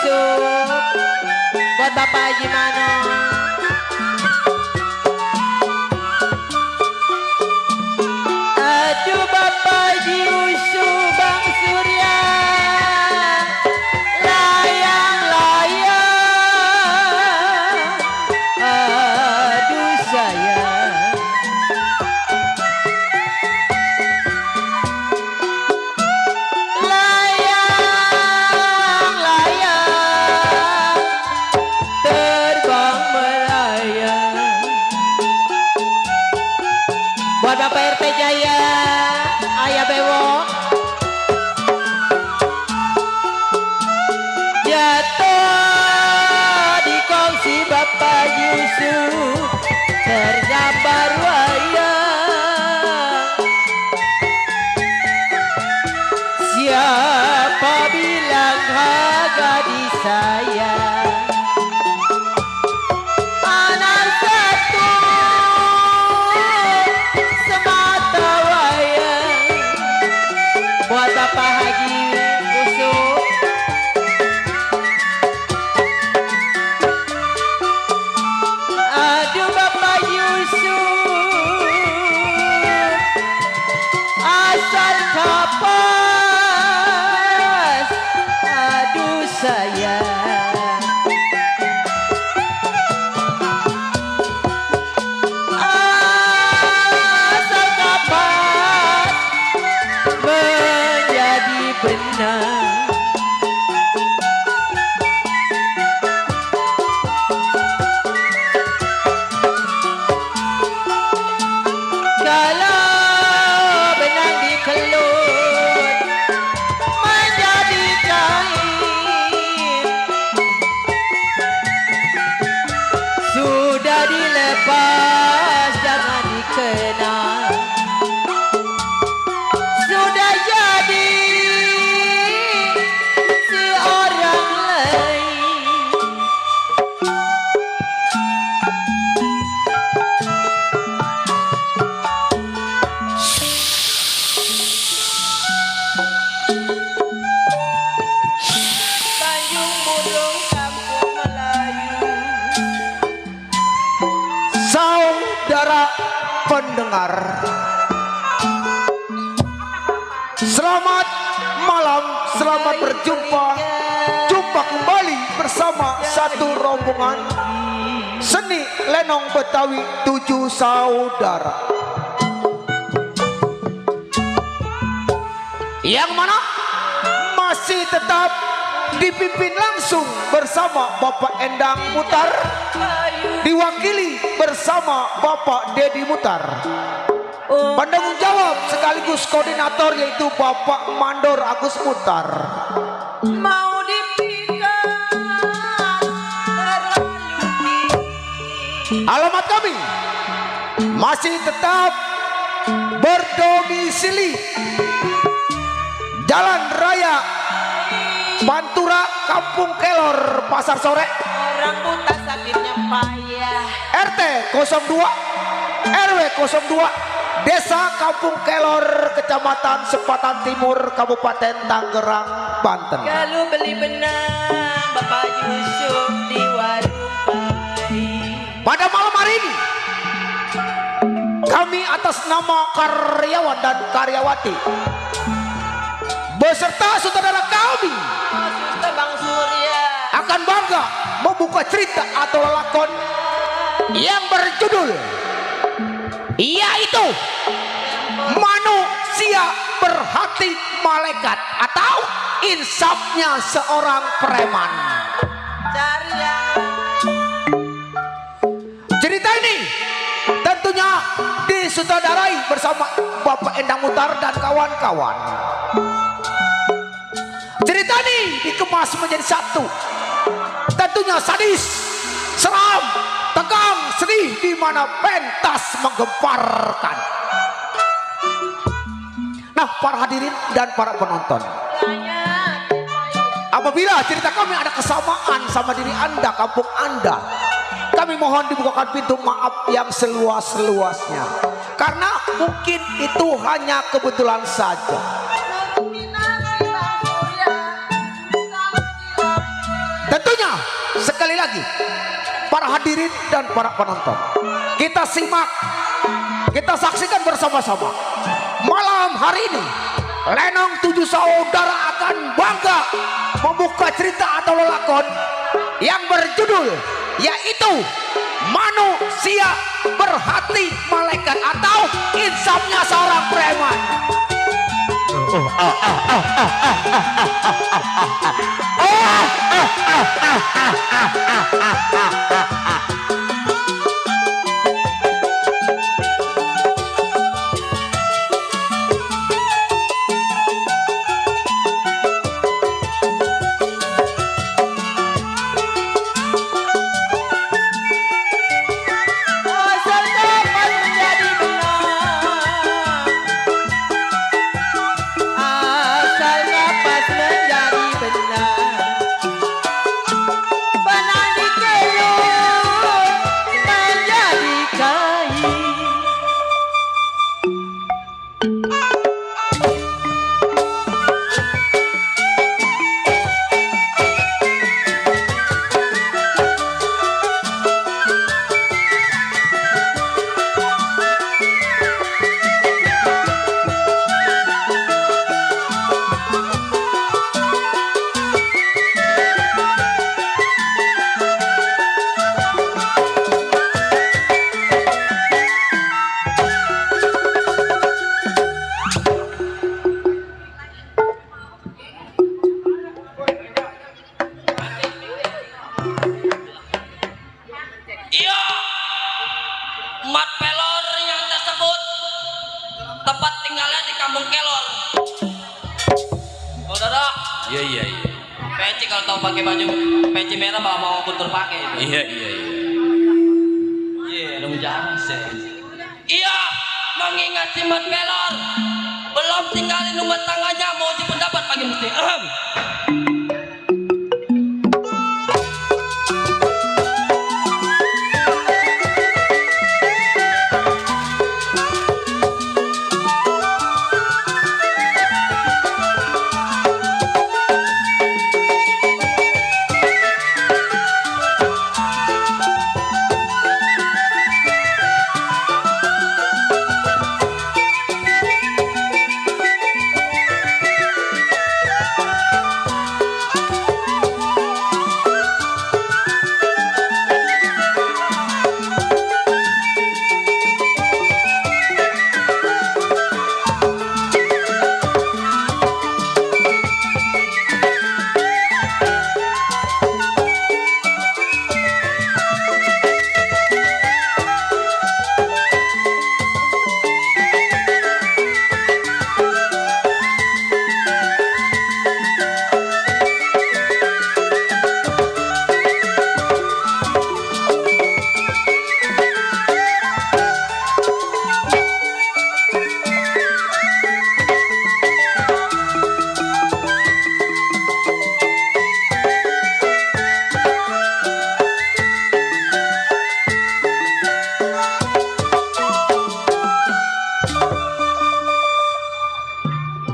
Yusuf, buat Bapak Haji Mano. Aduh Bapak Haji Yusuf, Bang Surya, layang-layang, aduh sayang. Buat Bapak RT Jaya, Ayah Bewo, jatuh di kongsi Bapak Yusuf, tergambar wayang. Siapa bilang harga disayang? Buat Bapak Haji Yusuf, aduh Bapak Yusuf, asal kapas, aduh sayang. Asal kapas benar. Kalau benang dikelut menjadi kain, sudah dilepas jangan dikenang. Sudah jadi seorang lain. Tanjung Burung Kampung Melayu. Saudara pendengar, selamat malam, selamat berjumpa. Jumpa kembali bersama satu rombongan seni lenong Betawi 7 saudara, yang mana masih tetap dipimpin langsung bersama Bapak Endang Mutar, diwakili bersama Bapak Dedi Mutar. Penanggung jawab sekaligus koordinator yaitu Bapak Mandor Agus Mutar. Mau dipikat terlalu tinggi. Alamat kami masih tetap berdomisili Jalan Raya Pantura, Kampung Kelor, Pasar Sore. Orang buta sakitnya payah. RT 02 RW 02 Desa Kampung Kelor, Kecamatan Sepatan Timur, Kabupaten Tangerang, Banten. Kalau beli benang Bapak Yusuf di warung Pai. Pada malam hari ini kami atas nama karyawan dan karyawati beserta saudara kami Suster Bang Surya akan bangga membuka cerita atau lakon yang berjudul yaitu Manusia Berhati Malaikat atau Insafnya Seorang Preman. cari yang Cerita ini tentunya disutradarai bersama Bapak Endang Mutar dan kawan-kawan. Cerita ini dikemas menjadi satu, tentunya sadis, seram, tegang, sedih, di mana pentas menggemparkan. Nah, para hadirin dan para penonton, apabila cerita kami ada kesamaan sama diri Anda, kampung Anda, kami mohon dibukakan pintu maaf yang seluas-luasnya, karena mungkin itu hanya kebetulan saja. sekali lagi para hadirin dan para penonton, kita simak, kita saksikan bersama-sama malam hari ini. Lenong Tujuh Saudara akan bangga membuka cerita atau lelakon yang berjudul yaitu Manusia Berhati Malaikat atau Insafnya Seorang Preman. Asal dapat menjadi benar, asal dapat menjadi benar, benang dikelur menjadi kain. Iya, Mat Pelor yang tersebut tempat tinggalnya di Kampung Kelor. Oh, Dada. Iya. Peci kalau tahu pakai baju peci merah mau kuntur pakai itu. Iya. Iya, dong jarang sih. Iya, mengingat si Mat Pelor belum tinggalin rumah tangganya mau uji pendapat pagi mesti.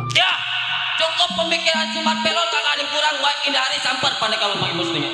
Ya, cukup pemikiran si Mat Pelor kagak ada yang kurang. Wah, hindari samper pandai kalau pakai muslinya.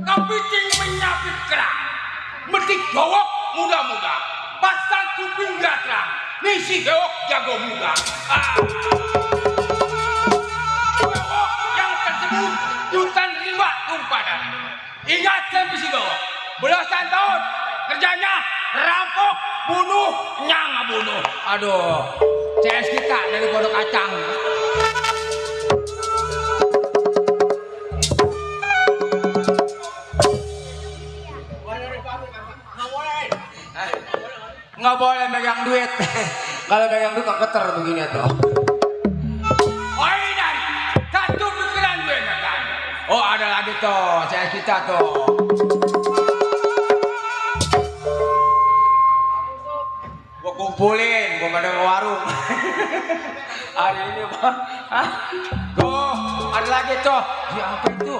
Kepiting menyapit kerang, metik gowok muda-muda, pasang kuping gatrang, nisi gowok jago muda. Gowok yang tersebut jutaan rimba tumpahan. Ingat sampai si gowok, belasan tahun kerjanya rampok, bunuh, nyang bunuh. Aduh, CS kita dari Pondok Kacang. Nggak boleh megang duit. Kalau megang duit keter begini tuh. Dan satu pikiran gue kan. Oh ada lagi tuh, saya kita tuh. Gue kumpulin, gue pada ke warung. Hari ini bang, tuh ada lagi tuh. Ya apa itu?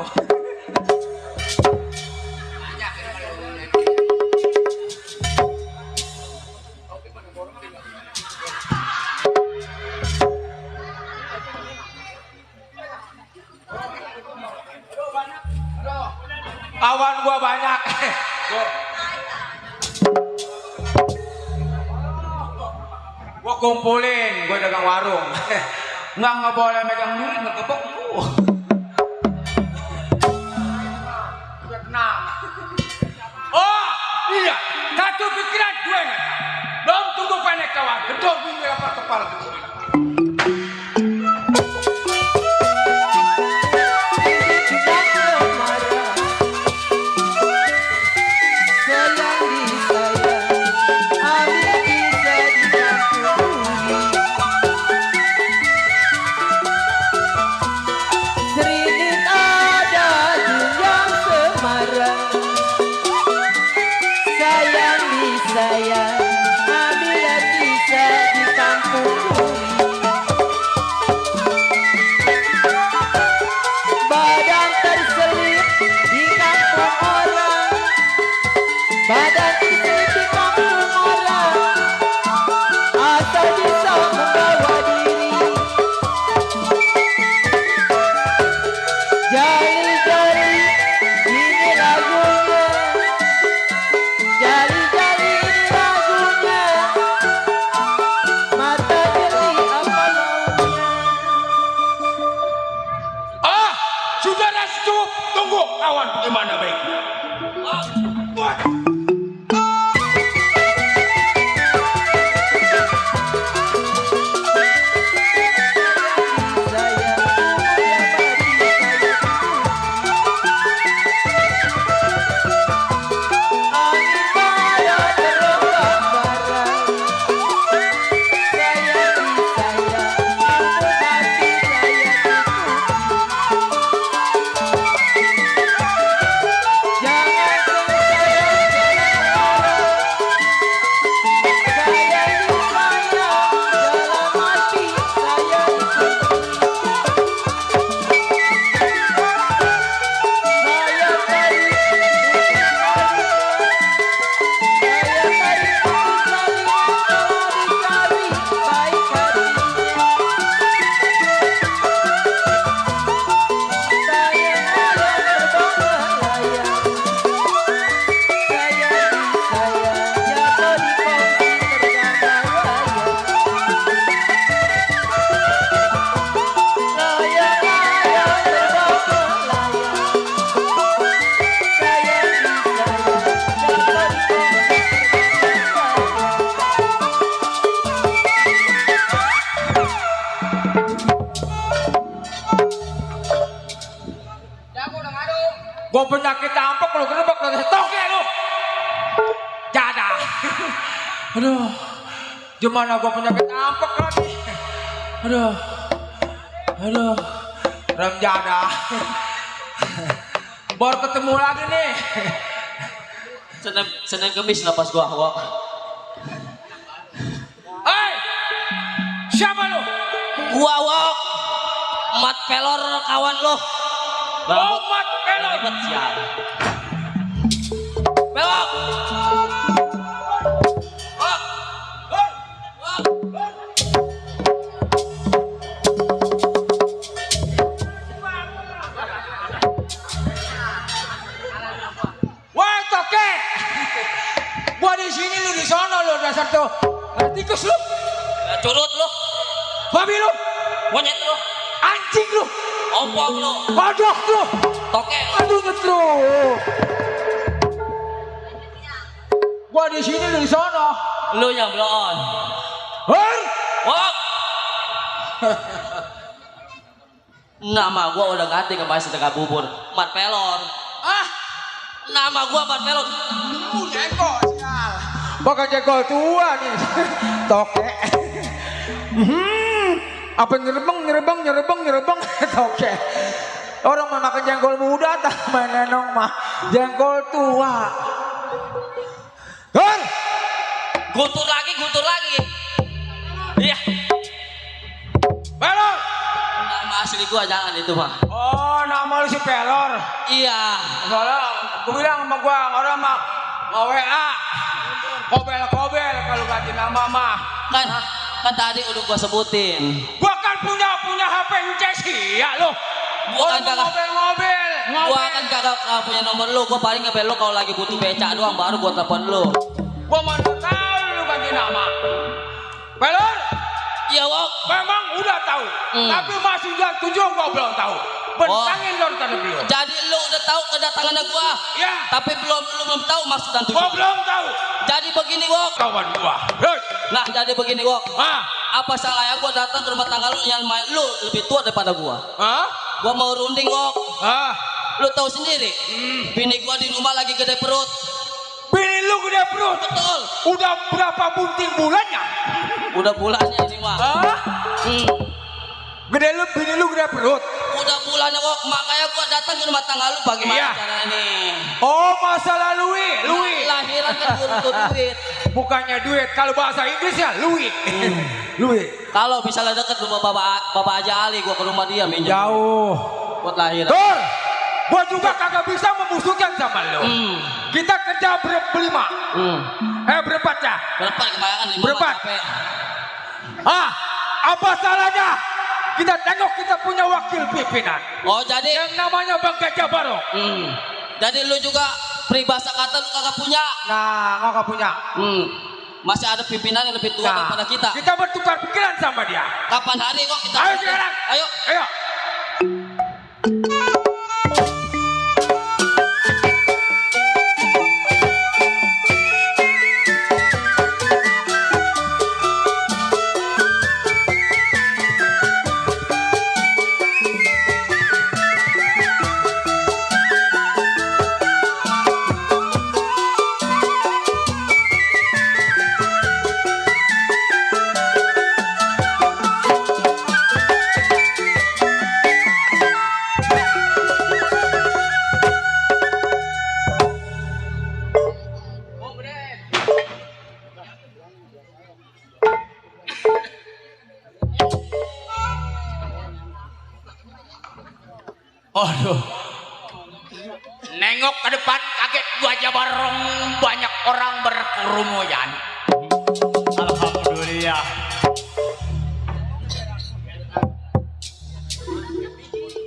Kawan gua banyak. Gua kumpulin, gua dagang warung. Nggak boleh megang duit, ngegebek lu. Tenang. Oh iya, satu pikiran gue nggak. Belum tunggu panik kawan, gedor bunyi apa kepala gitu. Gimana baiknya? Gua penyakit tampok lu gerebek lu toke lu. Jada. Aduh. Gimana gua penyakit tampok lagi? Aduh. Aduh. Rem jada. Baru ketemu lagi nih. Senin Kemis napas gua awak. Hei. Siapa lu? Gua awak. Mat pelor kawan lu. Oh, mat pelor. Ribet sial. Belok. Wah, toke. Gua di sini lu di sono lu dasar tuh. Tikus lu. Curut lu. Babi lu. Monyet lu. Anjing lu. Ompong lu. Kodok lu. Toke. Aduh ngetro. Gua di sini lu di sono. Lu yang blow on. Hur! Wok. Nama gua udah ganti ke bahasa Tegak Bubur. Mat Pelor. Ah, Nama gua Mat Pelor. lu jengkol sial. Bakal jengkol tua nih. Toke. Apa nyerebeng toke. Orang mau makan jengkol muda tak main nenong mah jengkol tua. Hur! Guntur lagi. Iya. Pelor. Nama asli gua jangan itu mah. Oh, nama lu si Pelor. Iya. Soalnya gue bilang sama gua orang mah mau WA. Kobel kalau ganti nama mah. Kan tadi udah gua sebutin. Gua kan punya HP Indonesia lo. Gua kan kagak ngobel. Gua kan kagak punya nomor lu. Gua paling ngabel lu kalau lagi butuh becak doang baru gua telepon lu. Gua mana tahu lu ganti nama. Pelor, Iya, Wok. memang udah tahu. Tapi masih dan tujuh gua belum tahu. Bentangin lo tadi belum. Jadi lu udah tahu kedatangannya gua. Ya. Tapi lu belum tahu maksud dan Gua tujuan. belum tahu. Jadi begini, Wok. Kawan gua. Hei. Nah, jadi begini, Wok. Ah. Apa salahnya gua datang ke rumah tangga lu yang lu lebih tua daripada gua? Hah? Gua mau runding, Wok. Ah. Lu tahu sendiri. Bini gua di rumah lagi gede perut. Bini lu gede perut. Betul. Udah berapa bunting bulannya? Udah bulannya ini, Wak. Hah? Hmm. Bini lu gede perut. Udah bulannya, Wok. Makanya gua datang ke rumah tangga lu bagaimana Iya. caranya nih? Oh, masalah Lui. Lahiran kan butuh duit. Bukannya duit, kalau bahasa Inggrisnya Lui. Lui. Kalau misalnya deket rumah Bapak Haji Ali, gua ke rumah dia minjem Jauh. buat lahiran. Tur, gua juga kagak bisa memusuhkan sama lo. Kita kerja berlima. Berempat ya. Berempat kebanyakan lima. Berempat. capek. Apa salahnya? Kita tengok kita punya wakil pimpinan Oh, jadi yang namanya Bang Gajah Barong. Jadi lu juga peribahasa kata lu kagak punya. Nah, nggak punya. Masih ada pimpinan yang lebih tua daripada kita. Kita bertukar pikiran sama dia. Kapan hari kok kita? Ayo sekarang. Ayo. Ayo. Aduh. Nengok ke depan kaget gua aja bareng banyak orang berkerumunan. Alhamdulillah.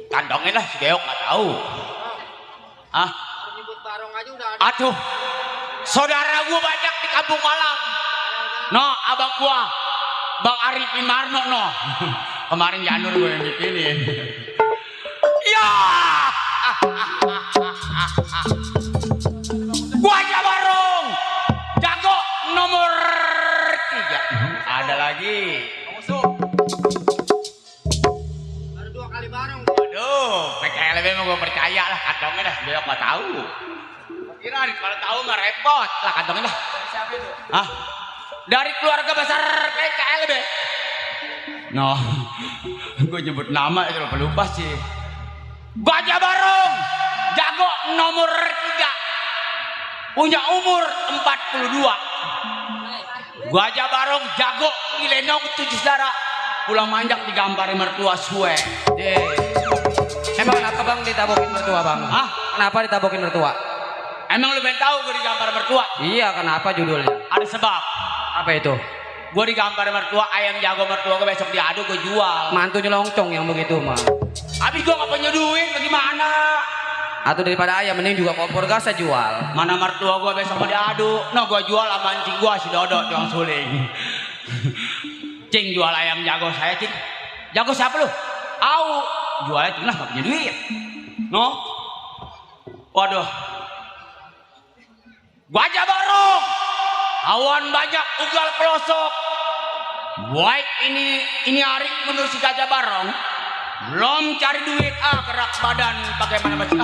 Kandongin lah si Geok nggak tahu. Ah. Aduh. Saudara gua banyak di Kampung Malang. No, abang gua. Bang Arifin Marno no. Kemarin Janur gua yang bikinin. Ya. Gua aja Barong. Jago nomor 3. Ada lagi. Baru 2 kali bareng. Aduh, PKLB mah gua percaya lah, kantongnya dah, dia nggak tahu. Kira kalau tahu mah repot lah kantongnya dah. Siapa itu? Hah? Dari keluarga besar PKLB. No, gue nyebut nama itu lupa sih. Gajah Barong, jago nomor 3, punya umur 42. Gajah Barong jago ilenong 7 saudara, pulang manjak digambarin mertua suwe. Emang kenapa bang ditabokin mertua bang? Hah? Kenapa ditabokin mertua? Emang lu pengen tahu gue digambar mertua? Iya, kenapa judulnya? Ada sebab. Apa itu? Gue digambar mertua, ayam jago mertua gue besok diadu gue jual. Mantu nyelongcong yang begitu mah. Habis gue gak punya duit, bagaimana? Atau daripada ayam mending juga kompor gas saya jual. Mana mertua gue besok mau diadu? No, gue jual sama anjing gue si Dodo yang suling. Cing jual ayam jago saya, Cing. Jago siapa lu? Au, jualnya Cing lah, gak punya duit. No? Waduh. Gajah Barong, awan banyak ugal pelosok. Baik ini hari menurut si Gajah Barong. Belum cari duit gerak badan bagaimana masih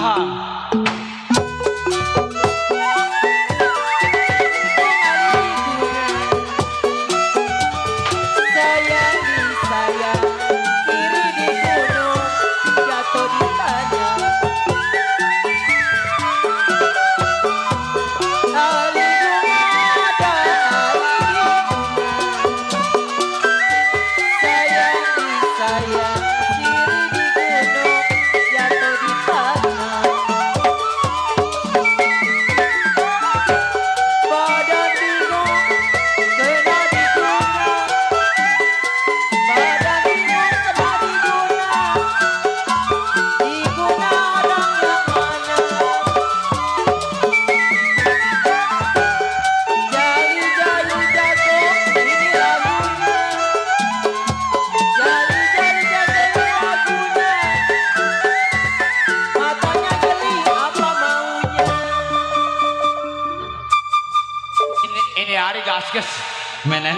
menen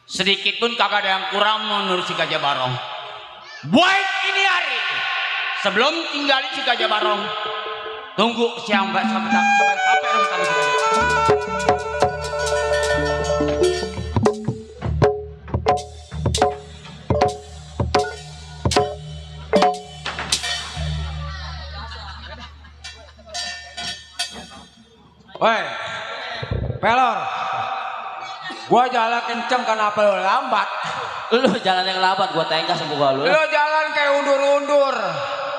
sedikit pun kagak ada yang kurang menurut si Gajah Barong. Baik ini hari sebelum tinggalin si Gajah Barong, tunggu siang mbak sampai rumah kami si Gajah. Woi, pelor. Gua jalan kenceng kenapa lu lambat? Lu jalan yang lambat, gua tengkas muka lu. Lu jalan kayak undur-undur.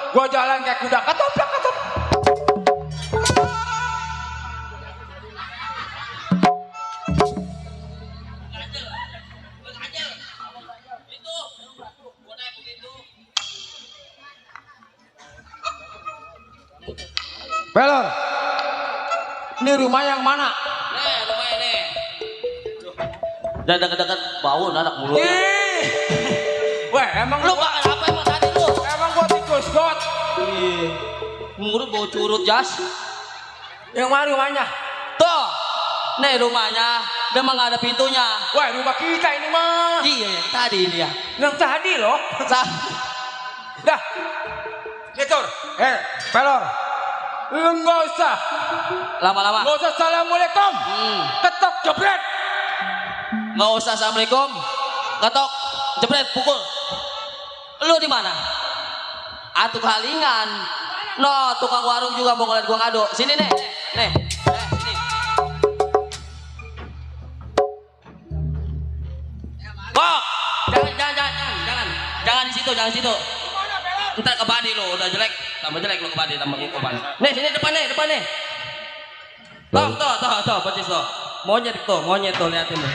Gua jalan kayak kuda ketoprak. Pelor. Ini rumah yang mana? Nih, rumah ini. Dan dekat-dekat bau anak mulut. Weh, emang Lu makan apa emang tadi lu? emang gua tikus got. Mulut bau curut jas. Yang mana rumahnya? Tuh, nih rumahnya. Memang nggak ada pintunya. Wah, rumah kita ini mah. Iya, yang tadi ini ya. Yang tadi loh. Dah. Getur. Pelor. Lu nggak usah. Lama-lama. Nggak usah assalamualaikum. Ketok jebret. Nggak usah assalamualaikum. Ketok, jebret, pukul. Lu di mana? Atuh halingan. No, tukang warung juga mau ngeliat gua kado. Sini nih, nih. Sini. Kok, jangan di situ, jangan di situ. Ntar ke badi lo, udah jelek, tambah jelek lo ke badi, tambah ke badi. Nih, sini depan nih. Tuh, percis tuh. Monyet tuh, liatin tuh.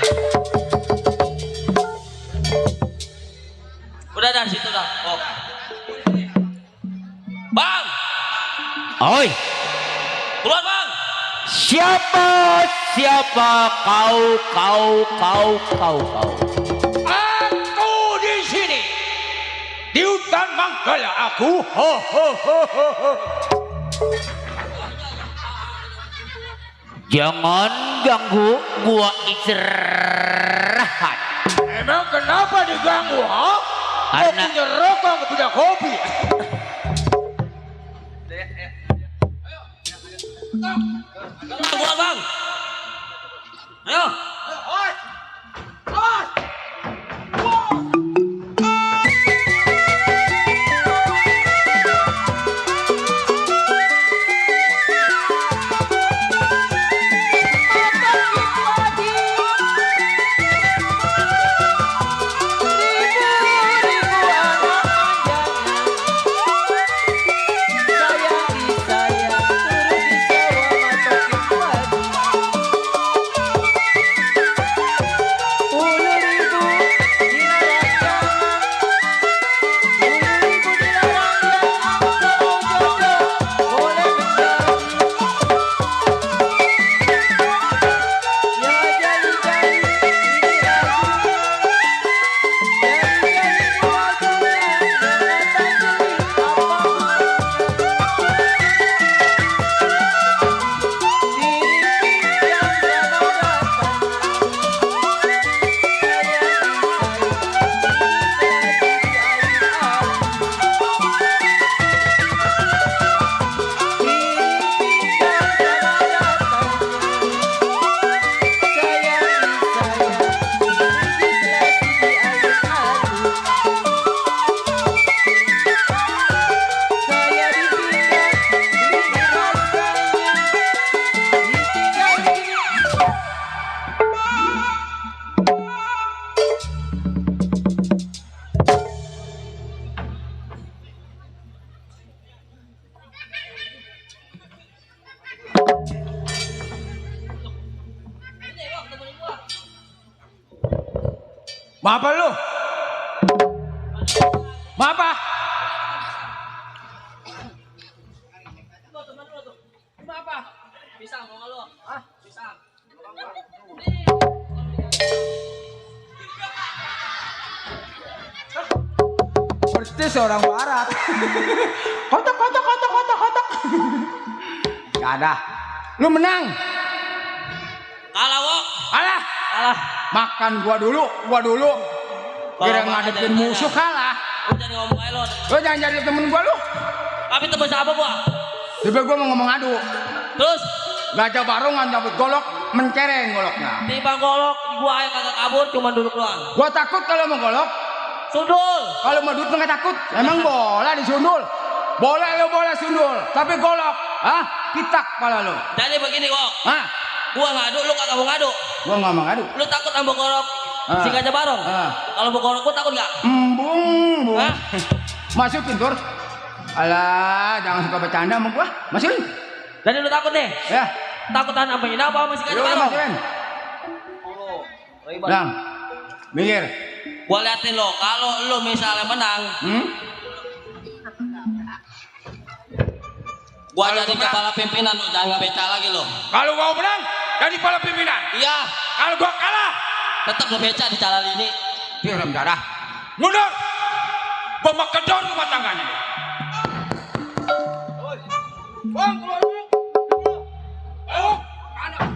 Udah dari situ dah. Oh. Bang, Oi, keluar bang. siapa kau? Aku di sini. Di hutan Manggala aku. Jangan ganggu gua istirahat. Emang kenapa diganggu, ha? Kau Anak- punya rokok, kau punya kopi. Keluar bang. Ayo. Mau apa lu? Mau apa? Pisang mau nggak lo? Hah? Pisang. Pasti seorang barat. Kotak. Gak ada. Lu menang. Kalah Wok. Alah. Kalah. Makan gua dulu. Kira ngadepin musuh kalah. Lu jangan ngomong aja lo. Lu jangan jadi temen gua lu. Tapi temen siapa gua? Tiba gua mau ngomong adu. Terus Gajah barongan cabut golok, mencereng goloknya. timbang golok gua aja kagak kabur cuma duduk doang. Gua takut kalau mau golok. Sundul. Kalau mau duduk nggak takut. Emang bola disundul. Bola sundul. Tapi golok. Hah? Pitak kepala lu. Jadi begini Wok. Hah? Gua ngadu, lu kagak mau ngadu. Gua nggak mau ngadu. Lu takut sama golok Ah. si Gajah Barong? Ah. Kalau mau golok gua takut nggak? Embung. Hah? Masukin tur. Alah, jangan suka bercanda sama gua. Masukin. Jadi lu takut nih? Ya. Takutan apa ini? Apa sama si Gajah Udah Barong? masukin. Lang. Minggir. Gua liatin lo, kalau lu misalnya menang, gua Kalau jadi gua kepala pimpinan lu, jangan ngebeca lagi lo. Kalau gua menang, jadi kepala pimpinan. Iya, Kalau gua kalah, tetap ngebeca di jalan ini. diam darah. Mundur. Gua mau kedor rumah tangganya. Bang, keluar. Ayo, anak.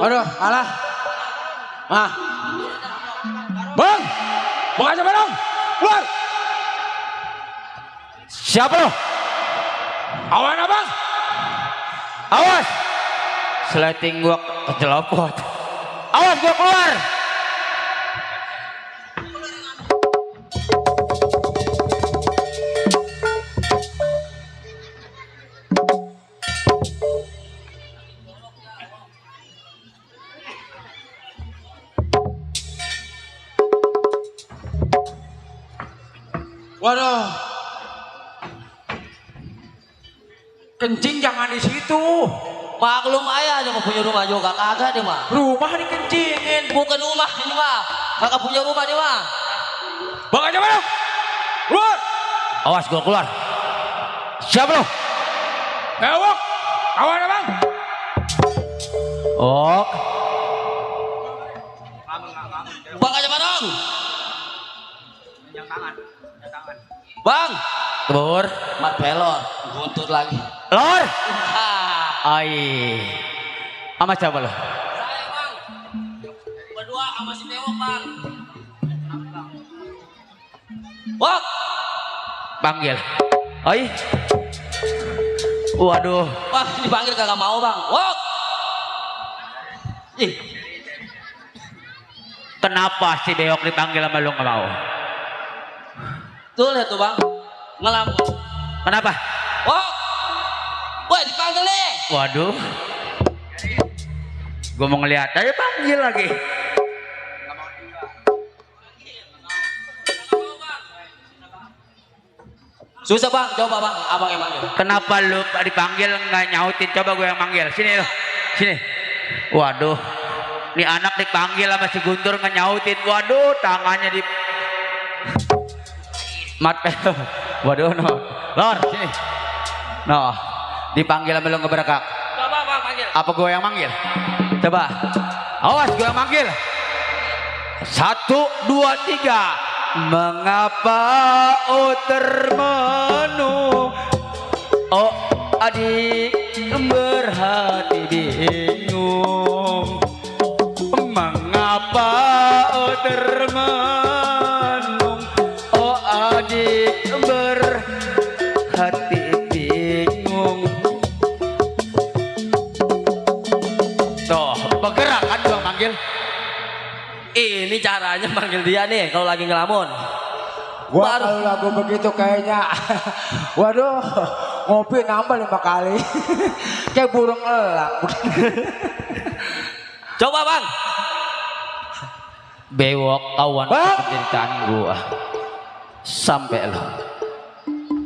Aduh, alah. Mah. Bang! Bang aja bareng! Keluar! Siapa lo? Awan abang! Awas! Seleting gua kecelopot. Awas gua keluar! Waduh. Kencing jangan di situ. Maklum ayah dia mau punya rumah juga kagak dia mah. Rumah dikencingin. Bukan rumah ini mah. Kagak punya rumah dia mah. Bang aja bareng! Keluar! Awas gua keluar. Siapa lo? Bewok! Awan abang! Oh, Bang aja bareng. Bang, Bur. mat pelor, buntut lagi. Lor. Ah, Ai. Ama coba lo. saya bang, berdua sama si Bewok bang. Wok, Panggil. Ai. Waduh. wah dipanggil kagak mau bang. Wok, ih, Kenapa si Beok dipanggil sama lu nggak mau? tuh lihat tuh bang, ngelamun. Kenapa? Wok, wah dipanggil nih. Waduh. Gue mau ngeliat aja panggil lagi. Susah bang, coba bang, abang yang manggil. Kenapa lu dipanggil nggak nyautin? Coba gue yang manggil. Sini lo. Sini. Waduh. Nih anak dipanggil sama si Guntur nggak nyautin. Waduh, tangannya di mat. Waduh, no. Lor, sini. No. Dipanggil sama lu ngeberekak. Coba bang panggil. Apa gue yang manggil? Coba. Awas gue yang manggil. 1, 2, 3. Mengapa oh termenung, oh adik berhati bingung. Mengapa oh termenung, oh adik berhati bingung. Tuh, bergerak kan gua manggil. Ini caranya manggil dia nih kalau lagi ngelamun. Gua Baru. kalau lagu begitu kayaknya, waduh, ngopi nambah 5 kali, kayak burung elak. Coba bang. Bewok kawan Bang! penderitaan gua sampai lo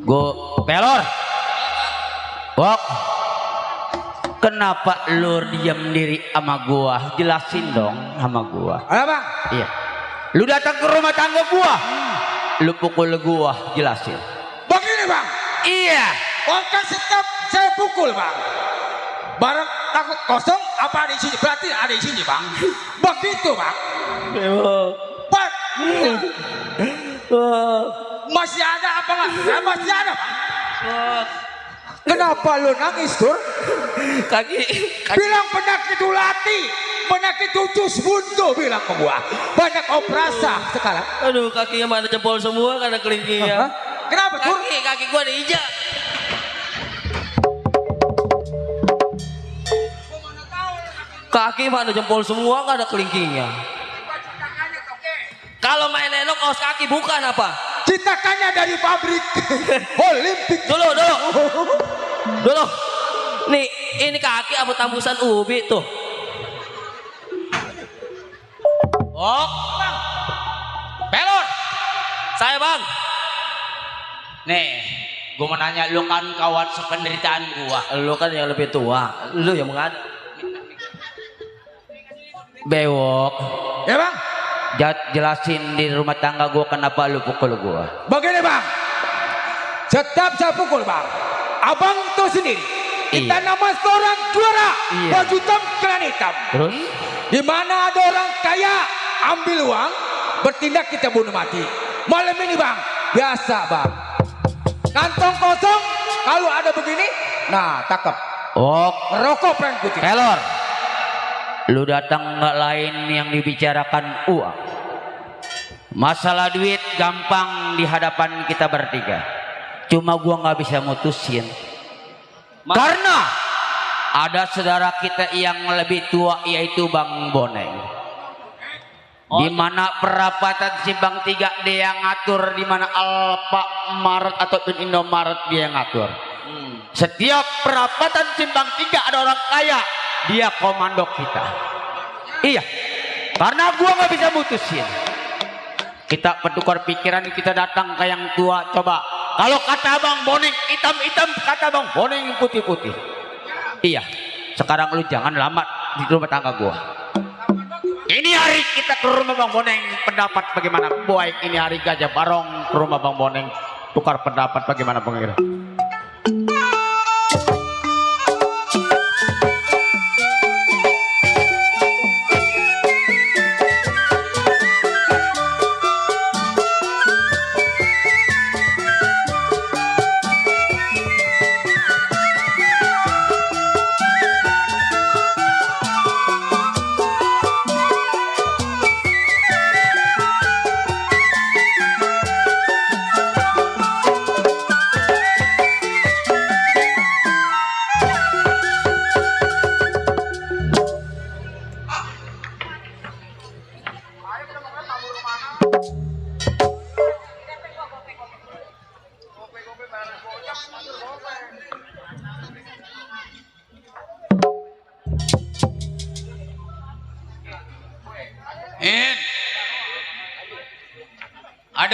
gua pelor. Wok, kenapa lu diam diri sama gua? Jelasin dong sama gua. Ada bang? Iya, lu datang ke rumah tangga gua, lu pukul gua, jelasin. Begini bang, Iya, oke setiap saya pukul bang, barang takut kosong apa ada di sini? Berarti ada di sini bang. Begitu bang. Pak, masih ada apa nggak? Ya, masih ada bang. Kenapa lu nangis tur? Kaki. Bilang penyakit ulati, penyakit usus buntu bilang ke gua. Banyak operasi sekarang. Aduh kakinya mana jempol semua karena kelingkingnya. Kenapa tur? Kaki gua diinjak. Kaki mana jempol semua nggak ada kelingkingnya. Kalau main enok kaos kaki bukan apa? Citakannya dari pabrik Olimpik. Dulu. Nih, ini kaki apa tambusan ubi tuh? Wok, pelor. Saya bang. Nih, gua mau nanya, lu kan kawan sependeritaan gua. Lu kan yang lebih tua. Lu yang mengadu. Bewok, Ya bang, jelasin di rumah tangga gua kenapa lu pukul gua. begini bang. Setiap saya pukul bang, abang tuh sendiri. Kita Iya. nama seorang juara, Iya. baju hitam, celana hitam. Terus? Di mana ada orang kaya ambil uang, bertindak kita bunuh mati. Malam ini bang, biasa bang. Kantong kosong, kalau ada begini, nah takep. Wok, Rokok pengen putih. pelor. Lu datang nggak lain yang dibicarakan uang. Masalah duit gampang di hadapan kita bertiga. Cuma gua nggak bisa mutusin. Karena ada saudara kita yang lebih tua yaitu Bang Boneng. Di mana perapatan Simpang 3 dia yang ngatur, di mana Alfamart ataupun Indomaret dia yang ngatur. Setiap perapatan Simpang 3 ada orang kaya, dia komando kita. Iya, karena gua nggak bisa mutusin. Kita bertukar pikiran, kita datang ke yang tua. Coba, kalau kata Bang Boneng hitam-hitam, kata Bang Boneng putih-putih. Iya, sekarang lu jangan lama di rumah tangga gua. Ini hari kita ke rumah Bang Boneng, pendapat bagaimana? Baik, ini hari Gajah Barong ke rumah Bang Boneng, tukar pendapat bagaimana pengira?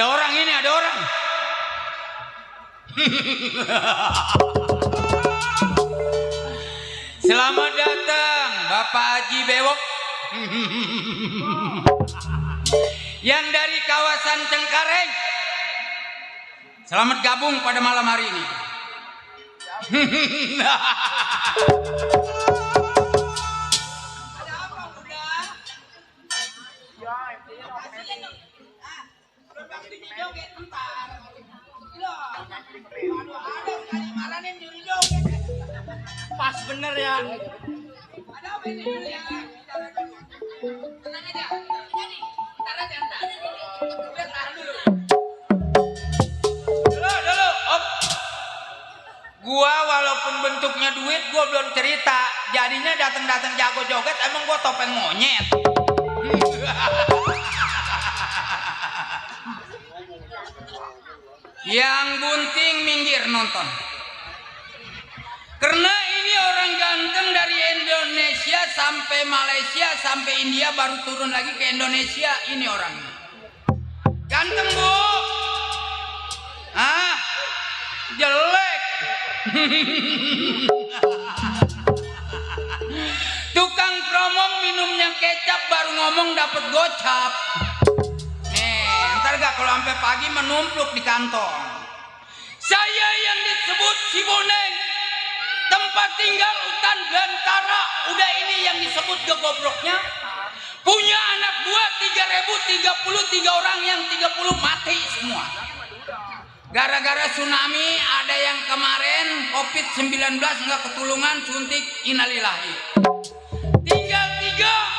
Ada orang ini, ada orang. Selamat datang Bapak Haji Bewok. Yang dari kawasan Cengkareng. Selamat gabung pada malam hari ini. Pas bener ya. Dulu, op. Gua walaupun bentuknya duit, gua belum cerita. Jadinya datang jago joget, emang gua topeng monyet. Yang bunting minggir nonton. Karena ini orang ganteng dari Indonesia sampai Malaysia sampai India baru turun lagi ke Indonesia. Ini orangnya. Ganteng bu. Ah, jelek. Tukang promong minumnya kecap baru ngomong dapat gocap. Ntar gak kalau sampai pagi menumpluk di kantong. Saya yang disebut si Boneng, tempat tinggal hutan belantara. Udah ini yang disebut gegobroknya. Punya anak buah 3033 orang, yang 30 mati semua. Gara-gara tsunami, ada yang kemarin COVID-19 nggak ketulungan suntik innalillahi. Tinggal 3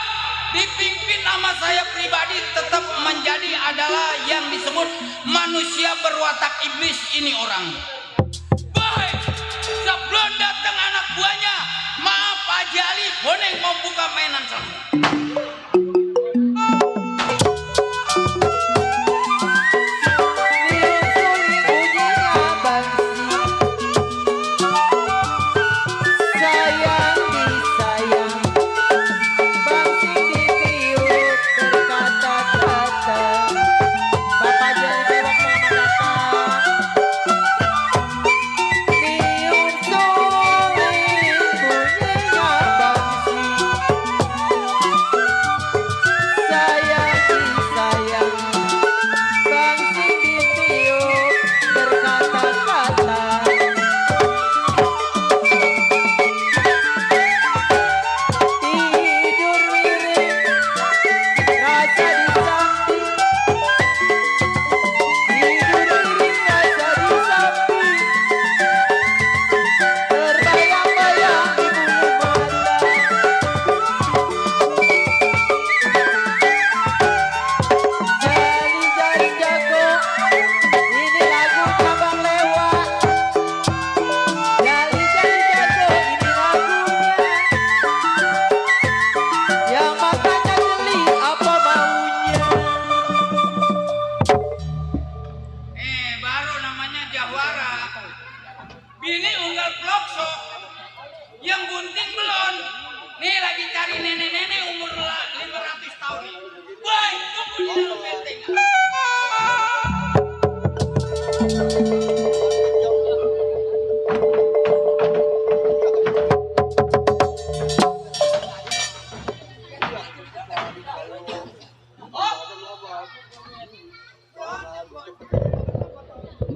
dipimpin sama saya pribadi tetap menjadi adalah yang disebut manusia berwatak iblis ini orang. Baik, sebelum datang anak buahnya, maaf Haji Ali, Boneng mau buka mainan sama.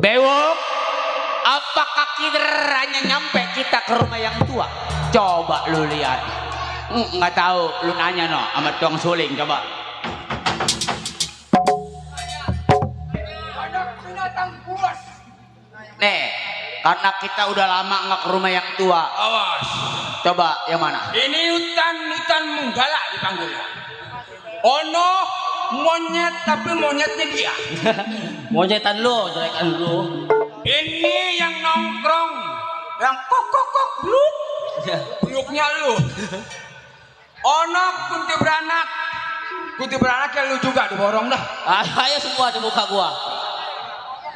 Bewok, apakah kiranya nyampe kita ke rumah yang tua? Coba lu lihat. Nggak tahu, lu nanya no sama tukang suling coba. Nih, karena kita udah lama nggak ke rumah yang tua. Awas. Coba yang mana? Ini hutan Munggala dipanggil. Ono monyet tapi monyetnya dia. Monyetan lu, jelekan lu. Ini yang nongkrong, yang kok bluk. Bluknya lu. Ono kunti beranak yang lu juga diborong dah. Ayo semua di muka gua.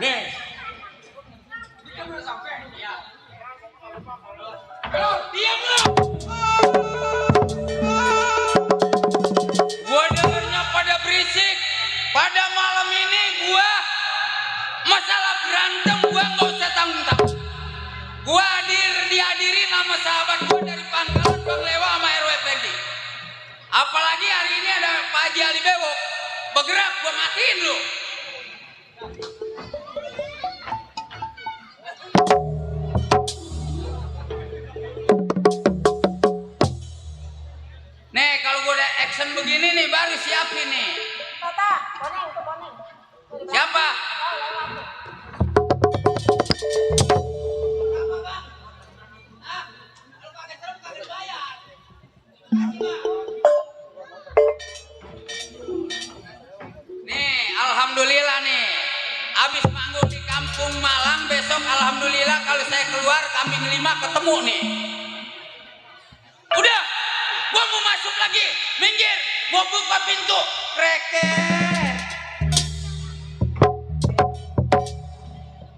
Nih. Diam lu. Gua dengernya pada berisik. Pada malam ini gua gerak, gua matiin lu. Nih kalau gua udah action begini nih baru siapin nih. Tata, boneng, tuh boneng. Siapa? Nih, alhamdulillah nih. Abis manggung di Kampung Malang, besok alhamdulillah kalau saya keluar kambing 5 ketemu nih. Udah, gua mau masuk lagi. Minggir, gua buka pintu. Kreket.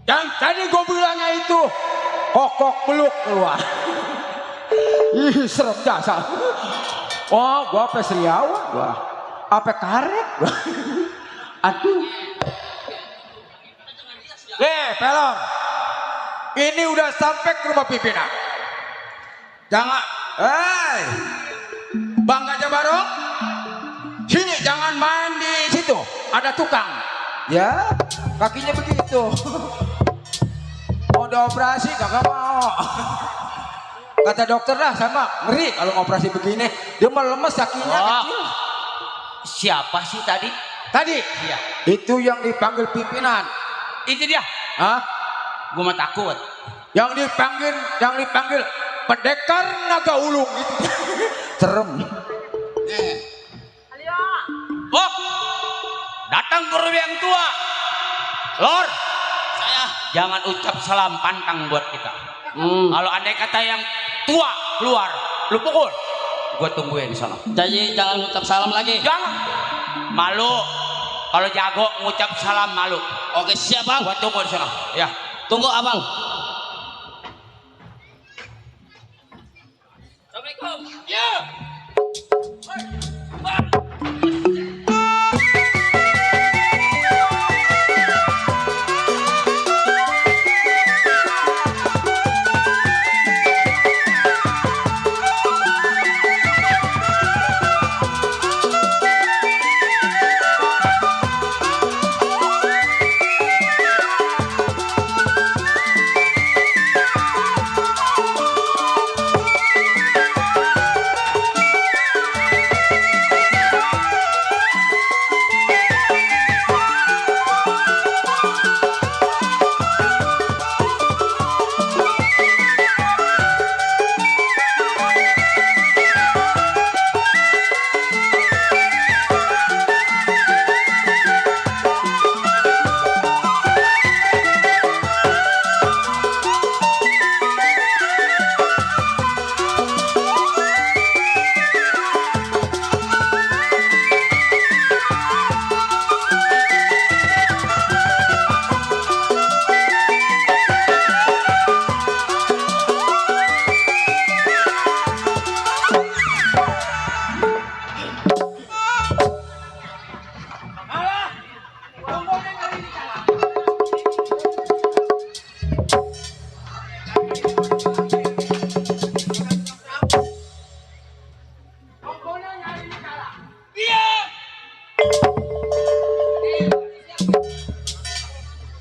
Yang tadi gue bilangnya itu kokok peluk keluar. Ih serem dasar. Oh gue apa seriawan gue. Apa karet gue. Aduh. Pelor. Ini udah sampai ke rumah pimpinan. Jangan. Bang Gajah Barong. Sini jangan main di situ. Ada tukang. Ya kakinya begitu. Mau dioperasi kagak mau. Kata dokter dah sama ngeri kalau operasi begini. Dia mah lemes kakinya kecil. Siapa sih tadi? Tadi Iya. itu yang dipanggil pimpinan. Itu dia. Hah? Gue mah takut. Yang dipanggil pendekar naga ulung itu. Serem. Alia. Oh, datang guru yang tua. Lor, Saya. jangan ucap salam pantang buat kita. Kalau andai kata yang tua keluar, lu pukul. Gue tungguin di sana. Jadi jangan ucap salam lagi. Jangan. Malu. Kalau jago ngucap salam malu. Oke, siap bang. Gue tunggu di sana. Ya. Tunggu abang. Assalamualaikum. Ya.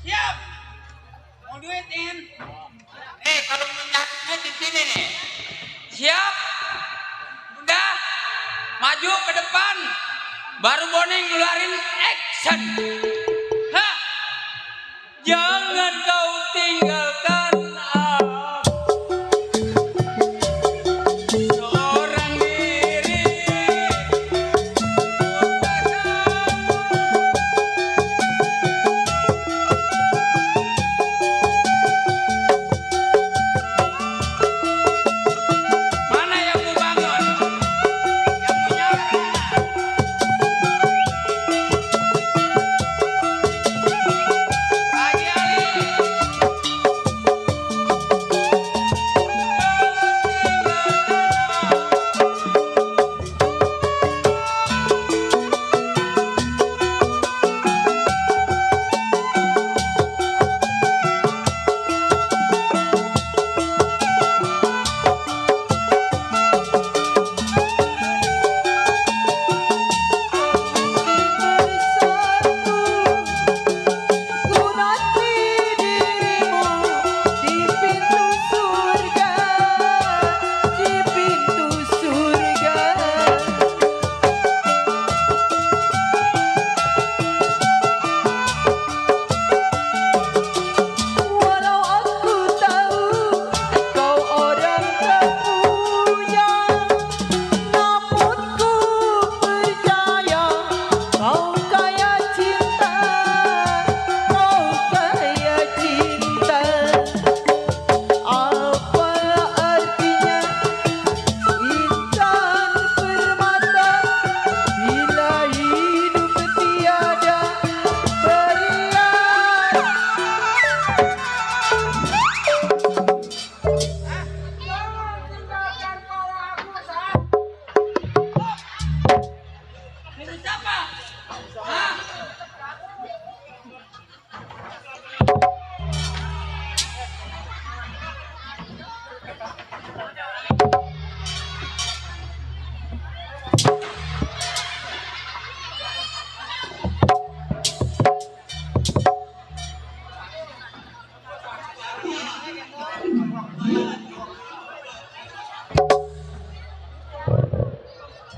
Siap. Mau duitin? Kalau minyaknya di sini nih. Siap. Udah. Maju ke depan. Baru Boneng ngeluarin action. Hah. Jangan kau tinggalkan aku seorang diri. Mana yang mau bangun? Yang mau nyala? Pagi hari.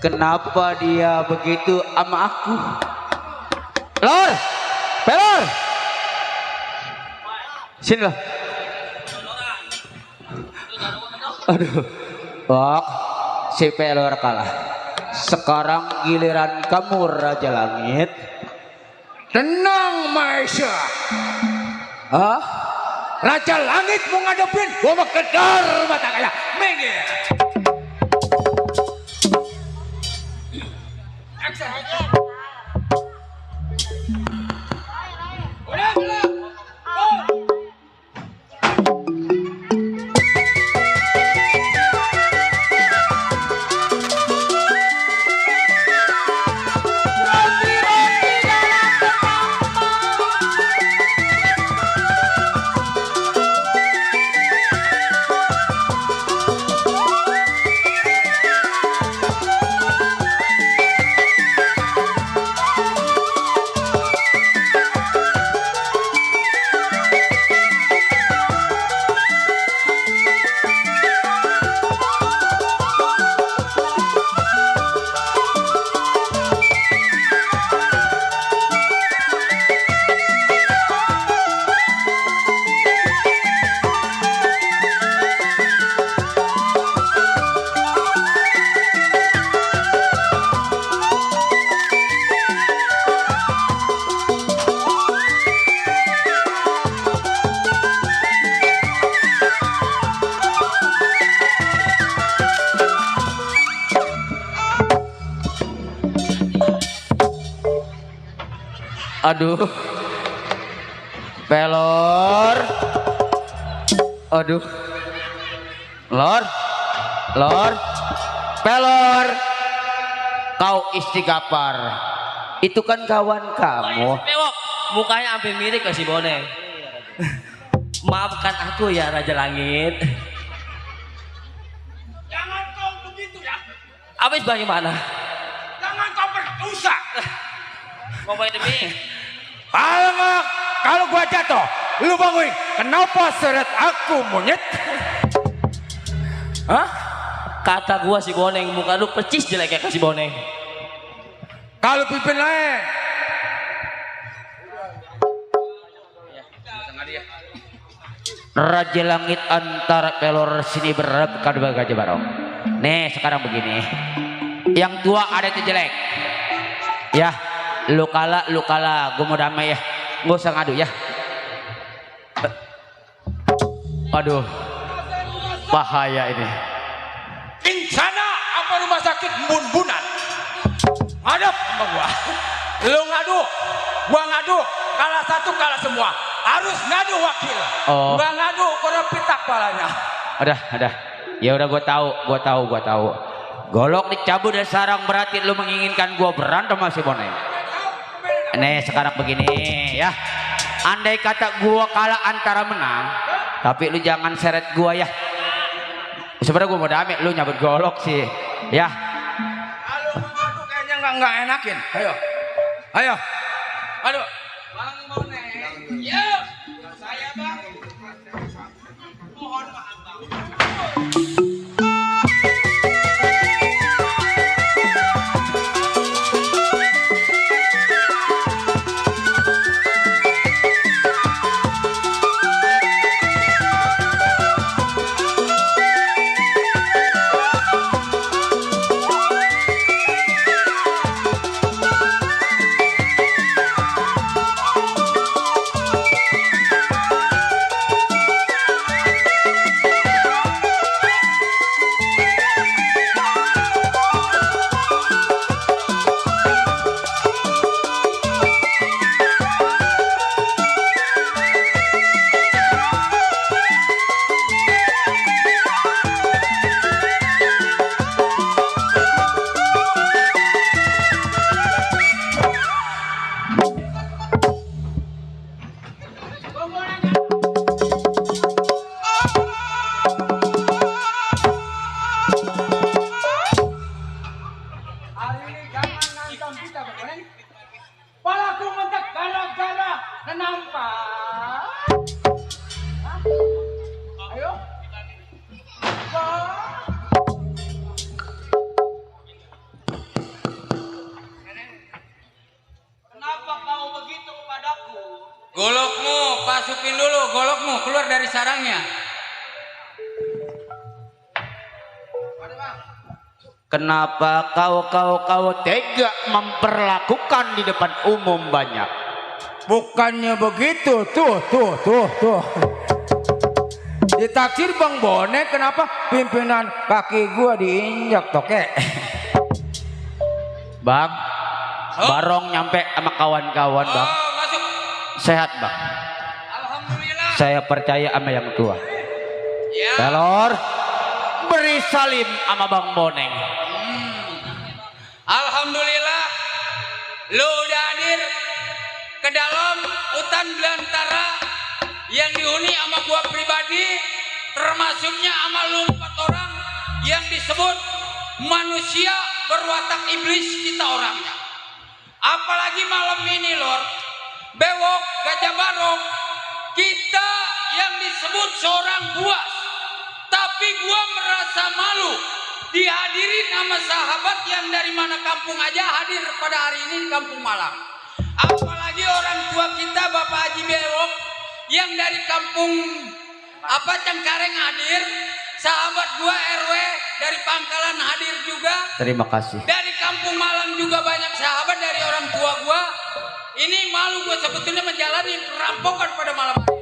Kenapa dia begitu sama aku? Lor, pelor, sini lah. Aduh, wah, si pelor kalah. Sekarang giliran kamu Raja Langit. Tenang Maesha. Hah? Raja Langit mau ngadepin, gua mau kedar mata kayak minggir. Aduh, pelor, aduh, lor, pelor, kau istighfar, itu kan kawan kamu. Bewok, mukanya hampir mirip ke si Boneng. Maafkan aku ya Raja Langit. Jangan kau begitu ya. Habis bagaimana? Jangan kau berdosa. Mau baik demi. Kalau gua jatuh, lu bangunin. Kenapa seret aku monyet? Hah? Kata gua si Boneng, muka lu percis jelek kayak si Boneng. Kalau pimpin lain. Raja Langit antara pelor sini berrebkan Gajah Barong. Nih sekarang begini, yang tua ada itu jelek. Ya, lu kalah, gue mau damai ya, nggak usah ngadu ya. Aduh, bahaya ini. Insana apa rumah sakit bun-bunan? Hadap sama gua. Lu ngadu, gua ngadu. Kalah satu kalah semua. Harus ngadu wakil. Oh. Gua ngadu karena pitak palanya. Udah. Ya udah gue tahu. Golok dicabut dari sarang berarti lu menginginkan gue berantem sama si Boneng. Nih sekarang begini ya. Andai kata gue kalah antara menang, tapi lu jangan seret gue ya. Sebenarnya gue mau damai, lu nyabut golok sih. Ya. Kalau ngadu kayaknya nggak enakin. Ayo. Aduh. Bang Boneng. Yo. Saya Bang. Mohon maaf Bang. barongnya. Kenapa kau tega memperlakukan di depan umum banyak? Bukannya begitu, tuh. Ditaksir Bang Bonek, kenapa pimpinan kaki gua diinjak toke? Bang, barong nyampe sama kawan-kawan bang. Oh, masuk. Sehat bang. Alhamdulillah. Saya percaya sama yang tua. Ya. Pelor, beri salim sama Bang Boneng. Alhamdulillah. Lu udah hadir ke dalam hutan belantara yang dihuni sama gua pribadi, termasuknya sama lu 4 orang yang disebut manusia berwatak iblis kita orangnya. Apalagi malam ini Lord, bewok gajah barong, kita yang disebut seorang buas, tapi gua merasa malu dihadirin sama sahabat yang dari mana kampung aja hadir pada hari ini di Kampung Malang. Apalagi orang tua kita Bapak Haji Bewok yang dari kampung Cengkareng hadir, sahabat gua RW dari Pangkalan hadir juga. Terima kasih. Dari Kampung Malang juga banyak sahabat dari orang tua gua. Ini malu gua sebetulnya menjalani perampokan pada malam hari.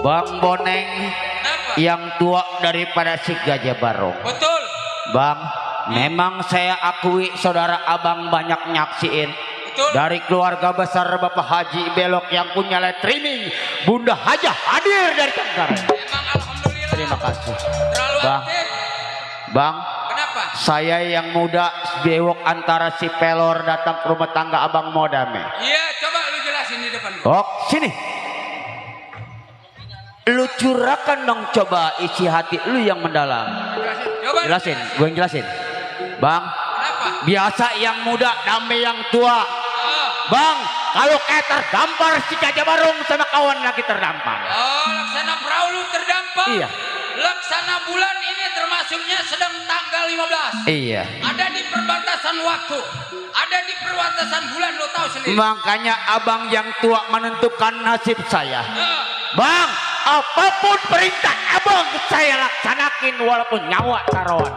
Bang Boneng Kenapa? yang tua daripada si Gajah Barong. Betul. Bang, memang saya akui saudara abang banyak nyaksiin. Betul. Dari keluarga besar Bapak Haji Belok yang punya streaming, Bunda Haja hadir dari Cengkareng. Emang alhamdulillah. Terima kasih. Terlalu Bang. aktif. Bang, Kenapa? saya yang muda bewok antara si Pelor datang ke rumah tangga abang Modame. Iya, coba lu jelasin di depan gua. Oh, sini. Lu curahkan dong coba isi hati lu yang mendalam. Jelasin. Coba Jelasin, gue yang jelasin. Bang, Kenapa? biasa yang muda damai yang tua. Oh, Bang, kalau kayak terdampar si Gajah Barong sama kawan lagi terdampar. oh, laksana perahu lu terdampak. Iya. Laksana bulan ini termasuknya sedang tanggal 15. Iya. Ada di perbatasan waktu. Ada di perbatasan bulan, lo tahu sendiri. Makanya abang yang tua menentukan nasib saya. Eh, Bang, apapun perintah abang saya laksanakin walaupun nyawa taruhan.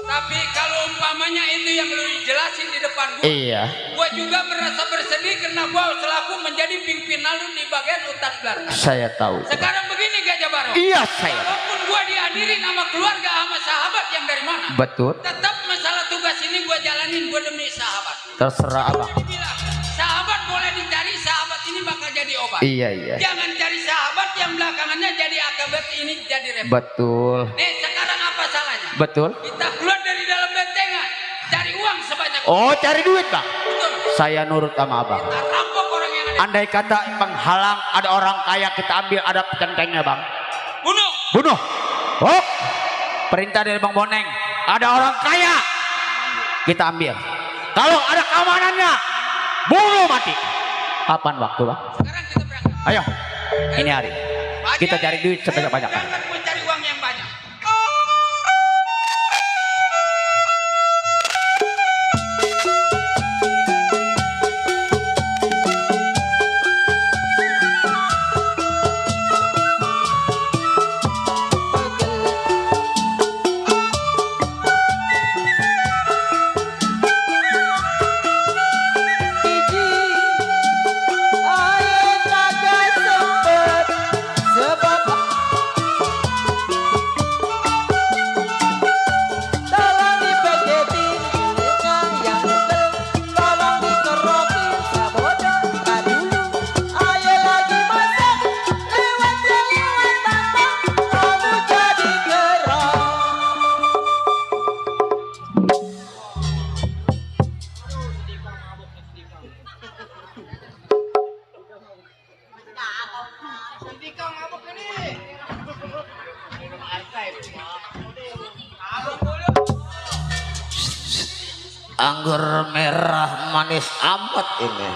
tapi kalau umpamanya itu yang lu jelasin di depan gua, Iya. gua juga merasa bersedih karena gua selaku menjadi pimpinan lu di bagian hutan belantara. Saya tahu. Sekarang begini Gajah Barong. Iya saya. Walaupun gua dihadirin sama keluarga sama sahabat yang dari mana, Betul. tetap masalah tugas ini gua jalanin gua demi sahabat. Terserah abang. Dibilang sahabat boleh dicari, sahabat ini bakal jadi obat. Iya iya. Jangan cari sahabat yang belakangannya jadi akabat ini jadi repot. Betul. Nih sekarang apa salahnya? Betul. Kita keluar dari dalam bentengan, cari uang sebanyak. Oh, cari duit bang. Betul. Saya nurut sama abang. Kita rampok orang yang ada. Andai kata penghalang ada orang kaya kita ambil ada centengnya bang. Bunuh. Bunuh. Oh, perintah dari Bang Boneng. Ada orang kaya kita ambil. Kalau ada keamanannya, bunuh mati. Kapan waktu bang? Sekarang kita berangkat. Ayo, ini hari. Kita cari duit sebanyak-banyaknya. Berangkat mencari uang yang banyak. Anggur merah manis amat ini.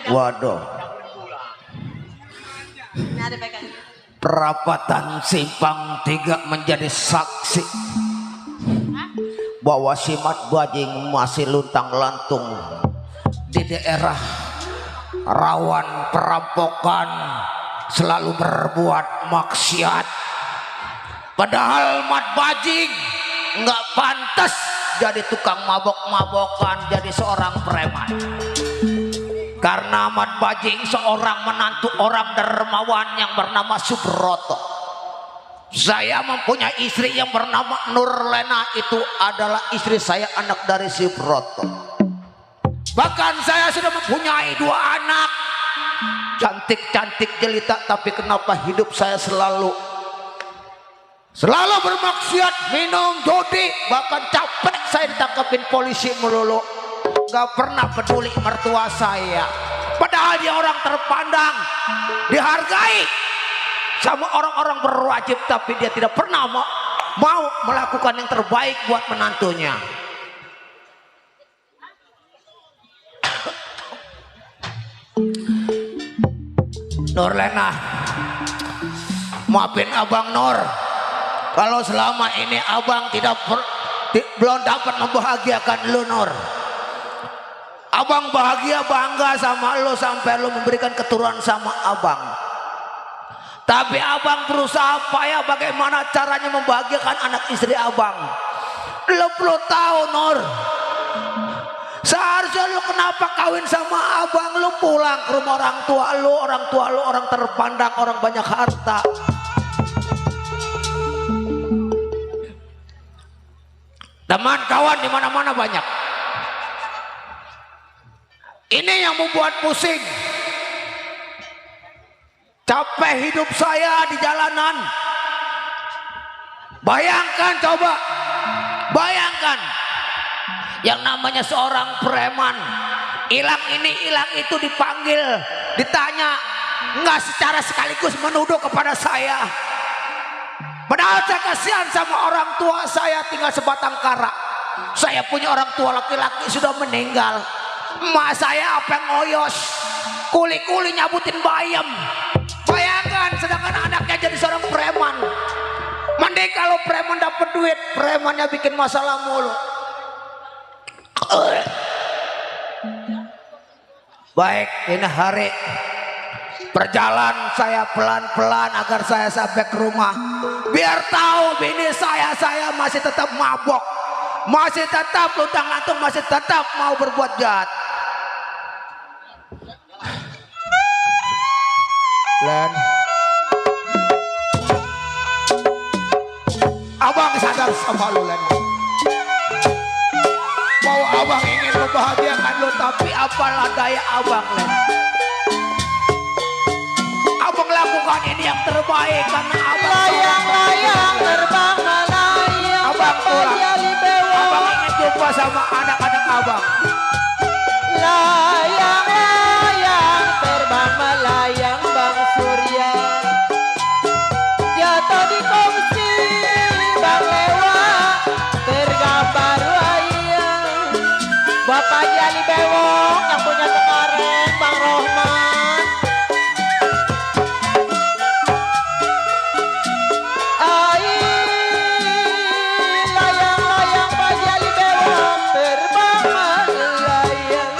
Waduh. Perapatan Simpang 3 menjadi saksi bahwa Simat Bajing masih luntang-lantung di daerah rawan perampokan selalu berbuat maksiat. Padahal Mat Bajing nggak pantas jadi tukang mabok-mabokan, jadi seorang preman. Karena Mat Bajing seorang menantu orang dermawan yang bernama Subroto. Saya mempunyai istri yang bernama Nurlena, itu adalah istri saya, anak dari Subroto. Bahkan saya sudah mempunyai 2 anak, cantik-cantik jelita, tapi kenapa hidup saya selalu bermaksiat, minum, judi, bahkan capek saya ditangkapin polisi melulu. Gak pernah peduli mertua saya, padahal dia orang terpandang, dihargai sama orang-orang berwajib, tapi dia tidak pernah mau melakukan yang terbaik buat menantunya. Nurlena, maafin Abang Nur kalau selama ini Abang belum dapat membahagiakan lu, Nur. Abang bahagia, bangga sama lu sampai lu memberikan keturunan sama Abang. Tapi Abang berusaha payah bagaimana caranya membahagiakan anak istri Abang. Lu perlu tahu, Nur, seharusnya lu kenapa kawin sama Abang, lu pulang ke rumah orang tua lu orang terpandang, orang banyak harta. Teman kawan di mana-mana banyak. Ini yang membuat pusing. Capek hidup saya di jalanan. Bayangkan, coba bayangkan, yang namanya seorang preman, hilang ini hilang itu, dipanggil, ditanya, nggak secara sekaligus menuduh kepada saya. Padahal saya kasihan sama orang tua saya, tinggal sebatang kara. Saya punya orang tua laki-laki sudah meninggal. Emak saya apa yang ngoyos, kuli-kuli nyabutin bayam. Bayangkan, sedangkan anaknya jadi seorang preman. Mending kalau preman dapat duit, premannya bikin masalah mulu. Baik, ini hari perjalanan saya pelan-pelan agar saya sampai ke rumah. Biar tahu bini saya masih tetap mabok, masih tetap luntang-lantung, masih tetap mau berbuat jahat. Len, Abang sadar sama lu, Len. Mau Abang ingin membahagiakan lu, tapi apalah daya Abang, Len. Abang lakukan ini yang terbaik karena Abang layang-layang terbang melayang. Abang pulang, Abang ingin jumpa sama anak-anak Abang. Layang-layang terbang melayang Bang Surya, jatuh di kongsi Bang Lewa, tergambar wayang. Bapak Jali Bewok yang punya Cengkareng Bang Rohman. Layang-layang Pak Jali Bewok terbang melayang.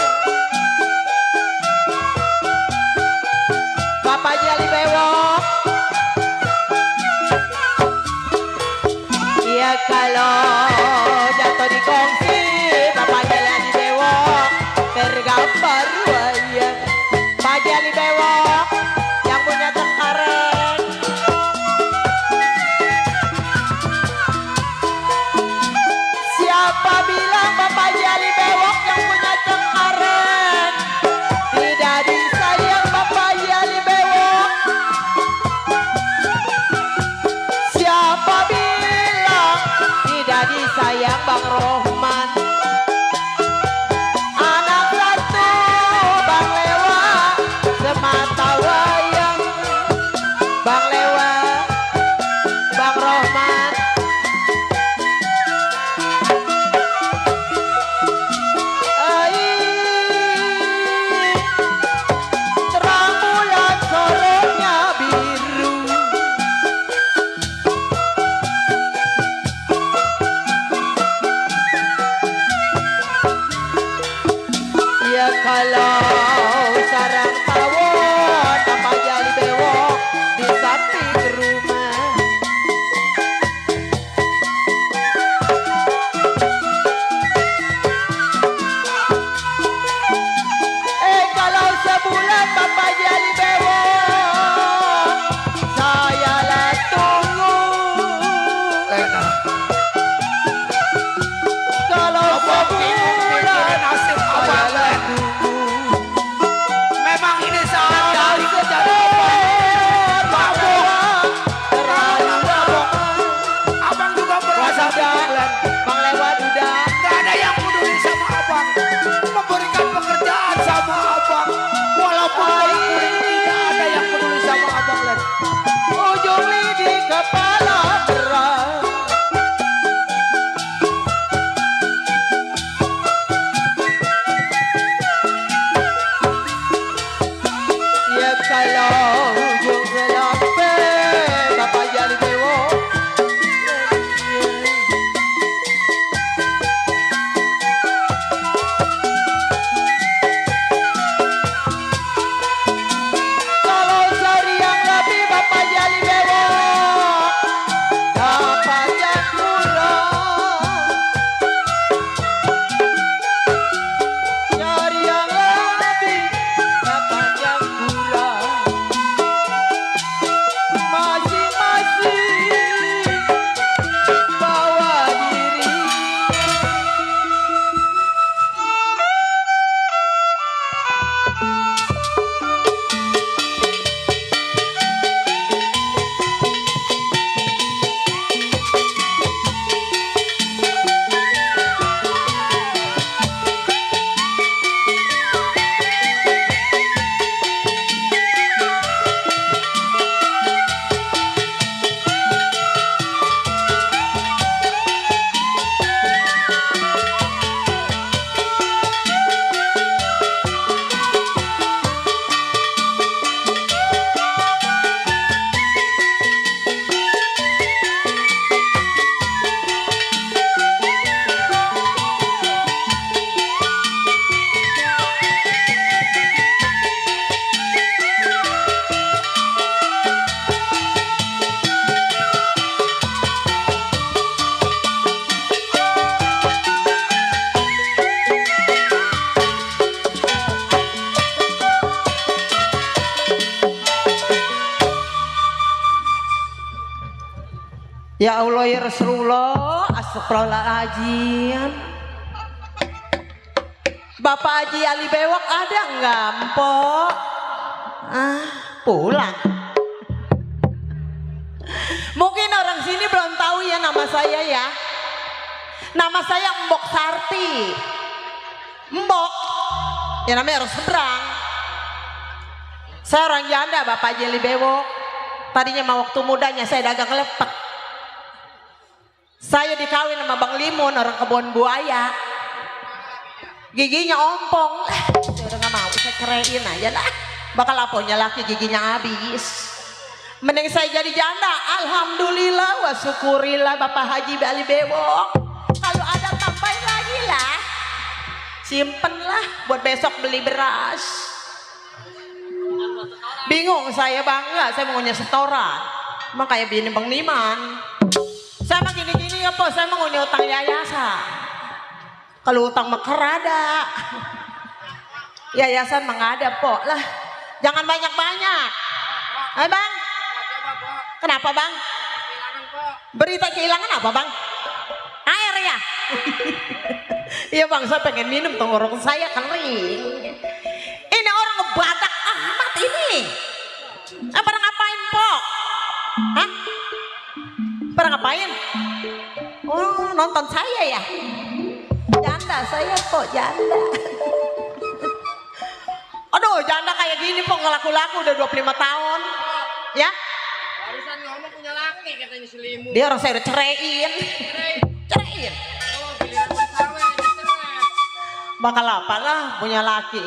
Bapak Jali Bewok, ya kalau jatuh di kongsi Bapak Jali Bewok tergambar wayang. Pak Jali Bewok yang punya Cengkareng, siapa bilang Bapak Jali Bewok yang punya Cengkareng tidak disayang Bapak Jali Bewok? Siapa bilang tidak disayang Bang Rohman? Anak satu Bang Lewa semata wayang. Bang Lewa, Bang Rohman, terang bulan sorotnya biru. Ya Allah ya Rasulullah, astagfirullahaladzim. Bapak Haji Ali Bewok ada nggak, Mpok? Pulang. Mungkin orang sini belum tahu ya nama saya ya. Nama saya Mbok Sarti. Mbok, ya namanya orang seberang. Saya orang janda Bapak Haji Ali Bewok. Tadinya mah waktu mudanya saya dagang lepek. Saya dikawin sama Bang Limun, orang Kebon Buaya. Giginya ompong. Saya udah gak mau, saya ceraiin aja lah. Bakal aponya laki giginya habis. Mending saya jadi janda. Alhamdulillah wa syukurillah Bapak Haji Ali Bewok. Kalau ada tambahin lagi lah. Simpen lah buat besok beli beras. Bingung saya bangga, saya maunya setoran. Emang kayak bini Bang Niman. Saya mah gini-gini ya po, saya mah mau utang yayasan. Kalau utang mah kerada. Yayasan mah nggak ada po lah. Jangan banyak-banyak. Bang. Kenapa bang? Berita kehilangan apa bang? Air ya? Iya bang, saya pengen minum tenggorok saya kering. Ini orang ngebadak amat ini. Pada ngapain po? Hah? Pada ngapain? Oh nonton saya ya? Janda saya po, janda. Aduh janda kayak gini po ngelaku-laku udah 25 tahun. Ya? Barusan ngomong punya laki katanya Selimu. Dia orang saya udah ceraiin. Ceraiin. Oh, giliran bersawe cerai. Bakal apa lah punya laki.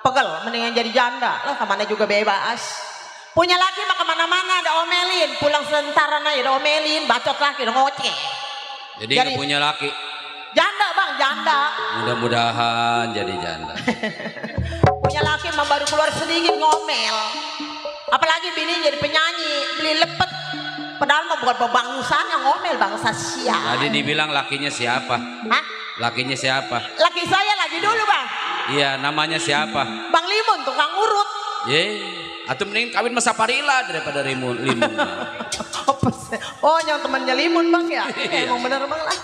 Pegel mendingan jadi janda lah, kemana juga bebas. Punya laki mah kemana-mana ada omelin. Pulang sementara aja ada omelin. Bacot laki udah ngoceh. Jadi nggak punya laki. Janda bang, janda. Mudah-mudahan jadi janda. Punya laki mah baru keluar sedikit ngomel. Apalagi bini jadi penyanyi, beli lepet. Padahal mah bukan bangsa yang ngomel, bangsa sial. Tadi dibilang lakinya siapa? Hah? Lakinya siapa? Laki saya lagi dulu bang. Iya, namanya siapa? Bang Limun, tukang urut. Atau mending kawin sama Saparila daripada Limun. Oh yang temannya Limun bang ya? Iya. Emang bener bang lah.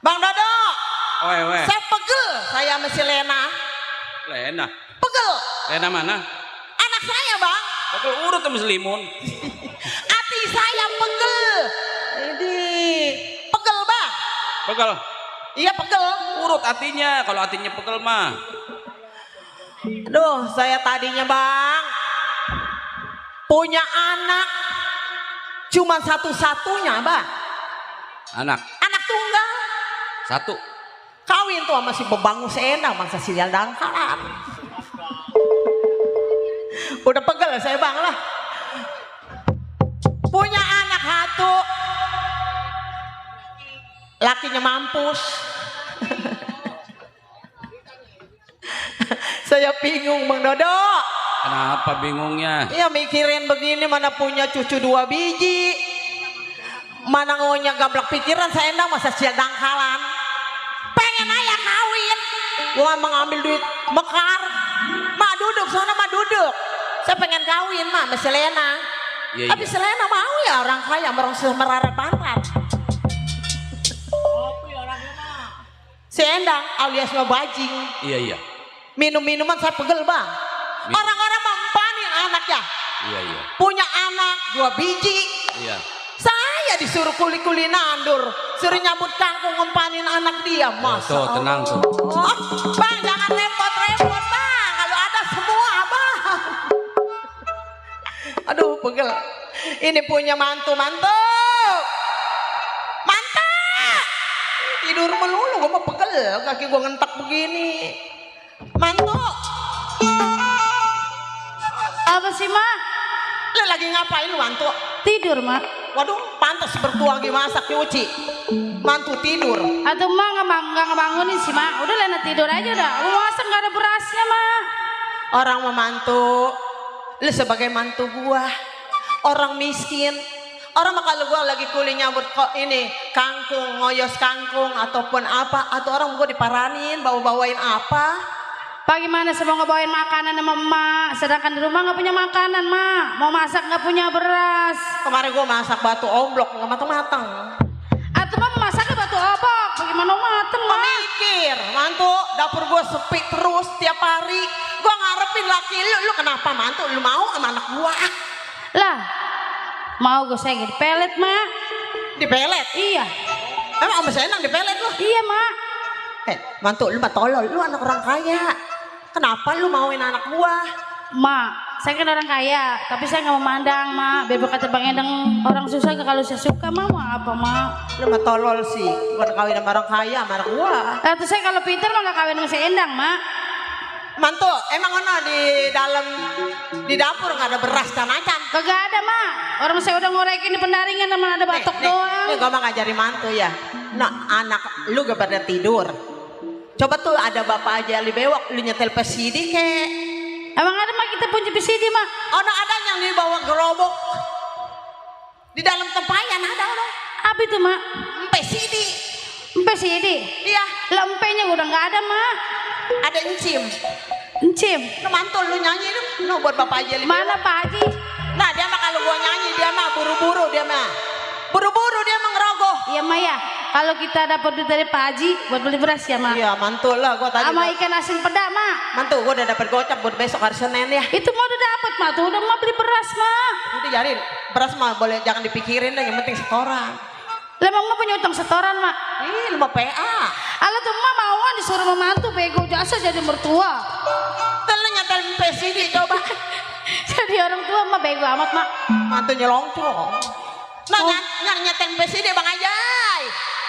Bang Dodo, saya pegel saya sama si Lena. Lena? Pegel. Lena mana? Anak saya bang. Pegel urut sama Limun. Hati saya pegel. Ini pegel bang. Pegel? Iya pegel. Urut hatinya, kalau hatinya pegel mah. Aduh saya tadinya bang punya anak cuma satu-satunya bang. Anak? Anak tunggal. Satu? Kawin tuh sama si bebangu seenak bangsa sial dangkalan. Udah pegel saya bang lah. Punya anak satu. Lakinya mampus. Saya bingung Bang Dodo. Kenapa bingungnya? Ya mikirin begini mana punya cucu 2 biji. Mana ngonya gablak pikiran saya enggak masa sial dangkalan. Pengen aja kawin. Gua mengambil duit mekar. Mak duduk sana mak duduk. Saya pengen kawin mak sama si Lena. Iya, Tapi si Lena mau ya orang kaya orang semerarat pantat. Si Endang alias mah bajing. Iya. Minum-minuman saya pegel bang. Orang-orang mempanin anaknya. Iya. Punya anak 2 biji. Iya. Saya disuruh kuli-kuli nandur. Suruh nyambut kangkung ngempanin anak dia. Masa Tuh, tenang tuh. Allah. Bang jangan repot-repot bang. Kalau ada semua bang. Aduh pegel. Ini punya mantu-mantu. Mantap. Tidur melulu gue mau pegel. Kaki gue ngentak begini. Mantu. Apa sih, Ma? Lu lagi ngapain lu mantu? Tidur, Ma. Waduh, pantas bertuang lagi masak nyuci. Mantu tidur. Atau Ma nggak ngebangunin sih, Ma. Udah Lena tidur aja udah. Mau masak nggak ada berasnya, Ma. Orang memantu. Lu sebagai mantu gua. Orang miskin. Orang mah kalau gua lagi kuli nyambut kok ini kangkung, ngoyos kangkung ataupun apa, atau orang gua diparanin bawa-bawain apa. Bagaimana saya mau ngebawain makanan sama emak, sedangkan di rumah nggak punya makanan, mak. Mau masak nggak punya beras. Kemarin gua masak batu omblok nggak matang-matang. Atau mah masaknya batu obok, bagaimana mateng, mak? Mikir, mantu, dapur gua sepi terus tiap hari. Gua ngarepin laki lu kenapa mantu? Lu mau sama anak gua? Lah, mau gue saya di pelet, mak. Dipelet? Iya, Emang Om Senang dipelet lu? iya, mak. Mantu, lu mah tolol, lu anak orang kaya. Kenapa lu mauin anak gua? Mak, saya kan orang kaya, tapi saya nggak memandang, mak. Biar berkata Bang Endang orang susah, kalau saya suka, mak, mau apa, mak? Lu mah tolol sih, bukan kawin sama orang kaya sama anak gua. Terus saya kalau pintar mah nggak kawin sama si Endang, mak. Mantu, emang ono di dapur nggak ada beras dan acan? Kagak ada, mak. Orang saya udah ngorekin di pendaringan, sama ada batok doang. Nih gua mah ngajarin mantu ya. Nah, anak lu gak pada tidur. Coba tuh ada bapak aja li bewok, lu nyetel PCD kek. Emang ada, mak, kita punya PCD, mak? Ono ada yang dibawa gerobok. Di dalam tempayan ada loh. Apa itu, mak? PCD. PCD? Iya, Lempenya udah nggak ada, mak. ada encim. Encim. Lu mantul lu nyanyi lu. No, buat bapak aja li Mana bewok. Pak Haji? Nah, dia mah kalau gua nyanyi dia mah buru-buru dia mah. Buru-buru dia mah ngerogoh. Iya, mak, ya. Kalau kita dapat duit dari Pak Haji buat beli beras ya, mak. Iya, mantul lah gua tadi. Sama ikan asin peda, mak. Mantul gua udah dapat gocap buat besok hari Senin ya. Itu mau udah dapat, mak. Tuh udah mau beli beras, mak. Udah jarin, beras mah boleh jangan dipikirin deh, yang penting setoran. Lah, emang mau punya utang setoran, mak? Ih, 5 PA. Alah tuh mak mauan disuruh membantu bego jasa jadi mertua. Telah nyetel PCD coba. Jadi orang tua mah bego amat, mak. Mantu nyelongcong. Nah, nyetel PCD Bang Ajay.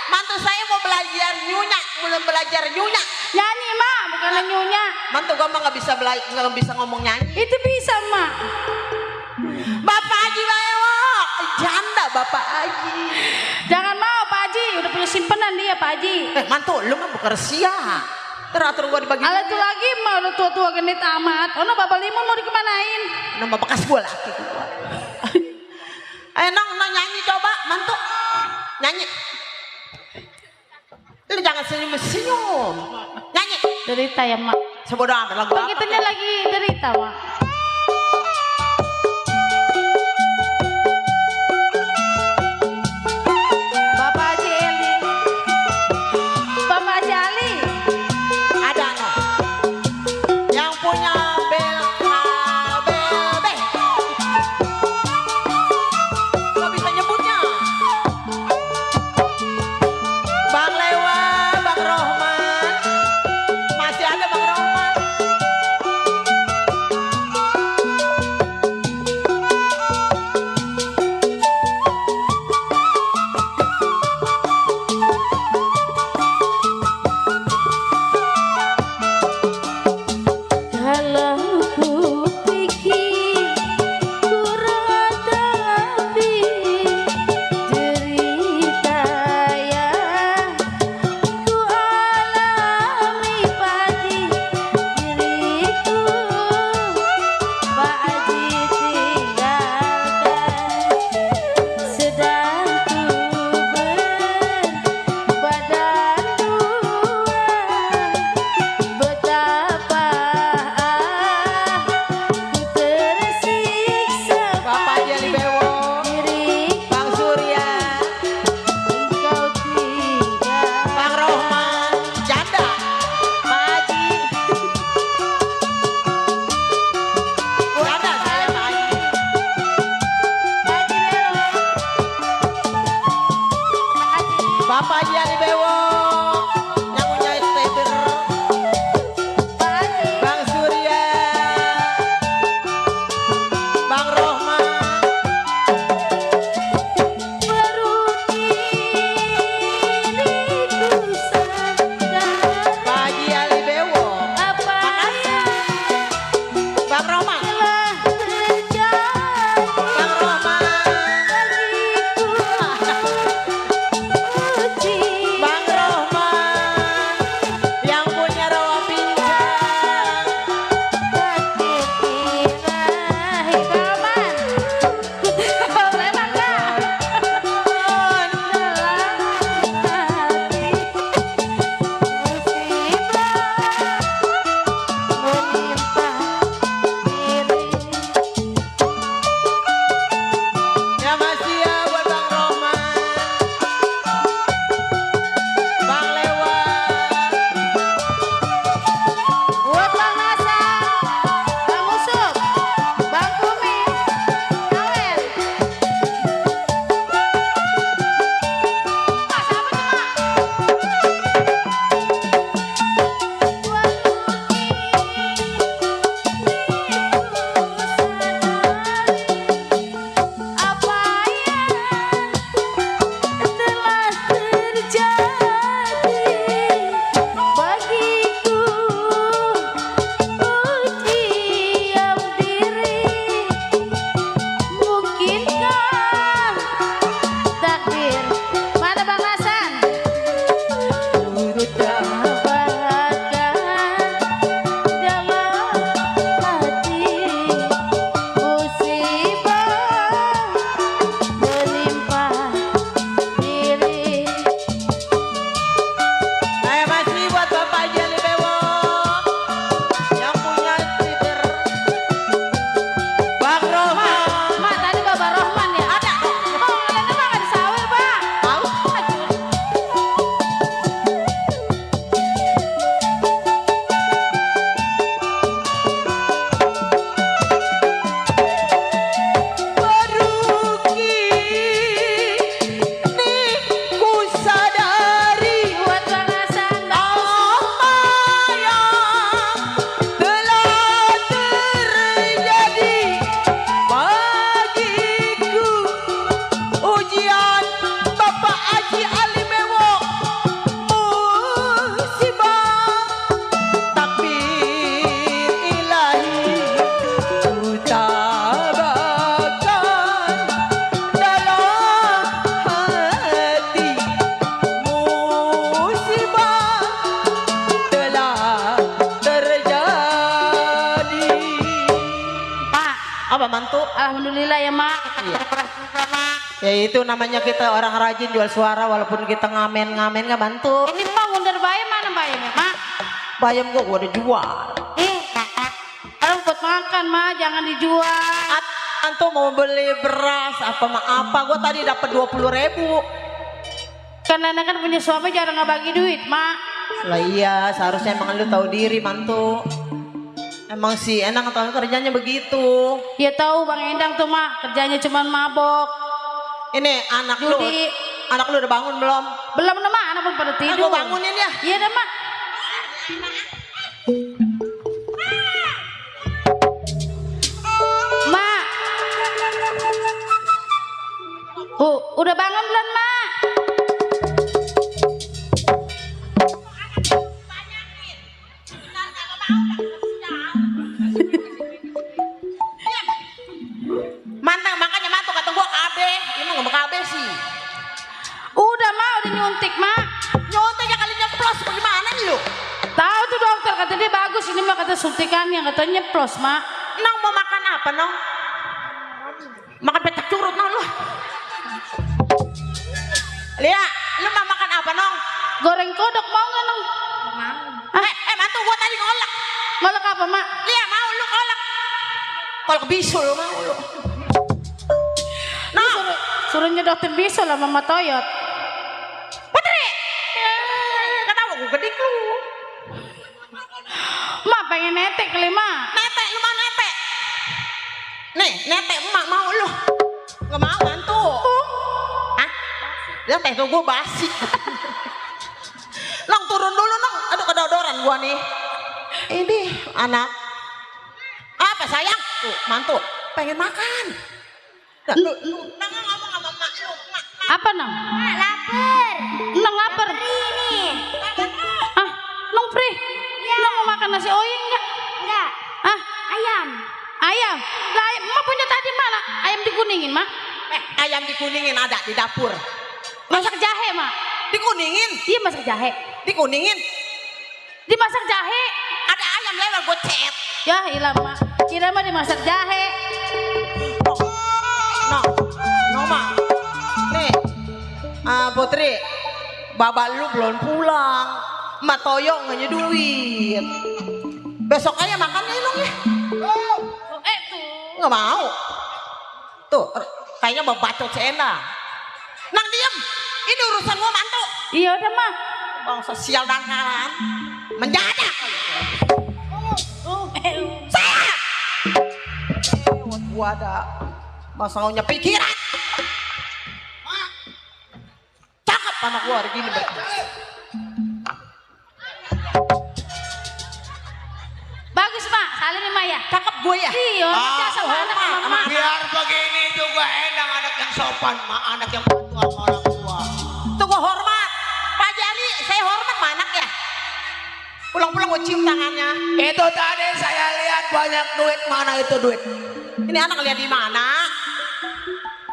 Mantu saya mau belajar nyunya, belum belajar nyunya. Nyanyi, mak, bukan nyunya. Mantu gua mah nggak bisa ngomong nyanyi. Itu bisa, mak. Bapak Haji Bewok, janda Bapak Haji. Jangan mau, Pak Haji. Udah punya simpenan dia, Pak Haji. Mantu, lu mah bukan sia. Teratur gua dibagi. Alah tuh lagi mah udah tua-tua genit amat. Oh, no, Bapak Limun mau dikemanain? Nama bekas gua laki gua. Nong nyanyi coba, mantu. Nyanyi. Lu jangan senyum-senyum. Nyanyi. Derita ya, mak. Sebodoh amat lagu apa? Begitunya lagi derita, mak. Bapak Haji Eli. Bapak Haji Ali. Ada no. Yang punya bel KBB. Gak bisa nyebutnya. Bang Lewa, Bang Rohman. Masih ada Bang Rohman. Alhamdulillah ya mak. Ya itu namanya kita orang rajin jual suara walaupun kita ngamen nggak bantu. Ini mah ngundar bayam mana bayam ya mak? Bayam gua udah jual. Kalau buat makan mak jangan dijual. Antum mau beli beras apa gua tadi dapat 20.000. Karena anak kan punya suami jarang ngebagi duit mak. Lah iya, seharusnya emang lu tahu diri mantu. Emang sih enak atau kerjanya begitu. Ya tahu Bang Endang tuh mak kerjanya cuman mabok. Ini anak Judi. lu udah bangun belum? Belum nih mak, anak pun pada tidur. Aku bangunin ya. Iya dah mak. Mak. Udah bangun belum mak? Mantang makanya mantu kata gua KB. Ini nggak mau KB sih. Udah mak, udah nyuntik mak. Nyonteknya kali nyeplos bagaimana lu? Tahu tuh dokter kata dia bagus ini mak kata suntikannya katanya nyeplos mak. Nong mau makan apa nong? Makan pecak curut nong lu. Lia, lu mau makan apa nong? Goreng kodok mau nggak nong? Mantu gua tadi ngolek. Ngolek apa mak? Lia mau lu kolak. Kolak bisul mau lu. Nong, Suruh nyedotin bisul sama Mama Toyot. Putri. Ketawa gua gedik lu. Mak pengen netek kali mak. Netek lu mau netek. Nih, netek emak mau lu. Gak mau mantu. Hah? Dia teh tuh gua basi. Nong turun dulu nong. Aduh kedodoran gua nih. Ini anak. Apa sayang? Tuh, mantu pengen makan. Lu nong ngomong sama emak lu. Apa nong? Lapar. Nong lapar. Ini. Ah, nong free. Nong mau makan nasi oyeng nggak? Enggak. Ah, Ayam. ayam. Lah, mak punya tadi mana? Ayam dikuningin mak. Ayam dikuningin ada di dapur. Masak jahe mak. Dikuningin, Iya masak jahe. dikuningin. Dimasak jahe. Ada ayam lewat gue cet. Ya ilah mak. Kira mah dimasak jahe. No, mak. Nih, Putri, babak lu belum pulang. Mak Toyo nggak nyari duit. Besok aja makan ya dong ya. Tuh. Nggak mau. Tuh, kayaknya mau bacot Sena. Nang diem. Ini urusan gua mantu. Iya udah mak. Bangsa sial dangkalan. Mendadak. Saya. Gua ada masalahnya pikiran. Cakep anak gua hari gini. Bagus mak. Salin nih mak ya. Cakep gue ya. Iya. Kerja sama anak sama mak. Biar begini juga enak anak yang sopan, anak yang bantu sama orang tua. Tuh gua hormat. Pak Jali, saya hormat sama anak ya. Pulang-pulang gua cium tangannya. Itu tadi saya lihat banyak duit, mana itu duit? Ini anak lihat di mana?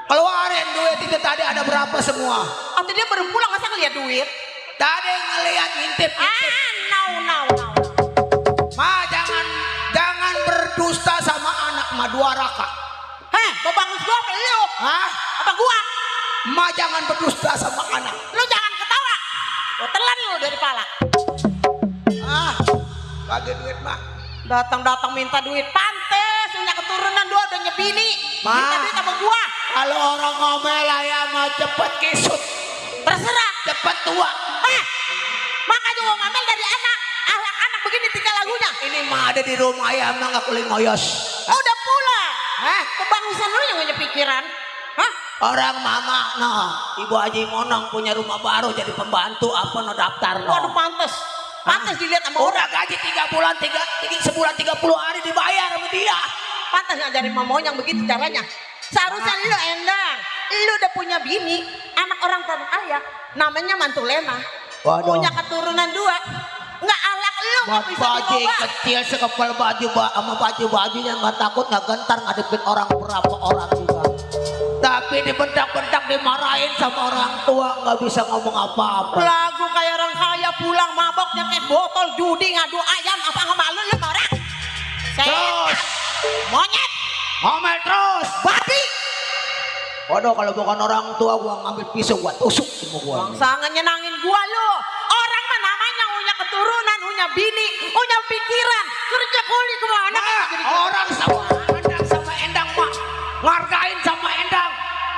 Keluarin duit itu tadi ada berapa semua? Atau dia baru pulang masa ngeliat duit? Tadi ngelihat intip. No. Ma jangan berdusta sama anak ma dua raka. Babangus gua apa lu? Hah? Apa gua? Ma jangan berdusta sama anak. Lu jangan ketawa. Gua telan lu dari pala. Bagi duit ma. Datang minta duit. Pantes punya keturunan dua udah nyebini. Ma. Minta duit sama gua. Kalau orang ngomel ya ma cepet kisut, Terserah. cepet tua. Makanya gua ngambil dari anak. Anak begini tinggal lagunya. Ini mah ada di rumah ya ma nggak kuling ngoyos. Udah pulang. Kebangusan lu yang punya pikiran. Orang mama, Ibu Haji Monong punya rumah baru jadi pembantu apa no daftar no. Waduh pantes. Pantes dilihat sama Udah gaji 3 bulan, sebulan 30 hari dibayar sama dia. Pantes ngajarin mamanya yang begitu caranya. Seharusnya lu Endang. Lu udah punya bini, anak orang kaya, namanya mantu Lena. Waduh. Punya keturunan 2. Nggak alak lu nggak bisa Baju dicoba. kecil sekepal baju sama baju-bajunya nggak takut nggak gentar ngadepin orang berapa orang juga. Tapi dibentak-bentak dimarahin sama orang tua nggak bisa ngomong apa-apa. Lagu kayak orang kaya pulang mabok nyakit botol judi ngadu ayam apa nggak malu lu marah. Terus Monyet. ngomel terus. Babi. Waduh, kalau bukan orang tua gua ngambil pisau gua tusuk semua gua. Bangsa nyenangin gua lu. Orang mah namanya punya keturunan, punya bini, punya pikiran, kerja kuli kemana? Orang sama Endang sama Endang mah ngargain sama Endang.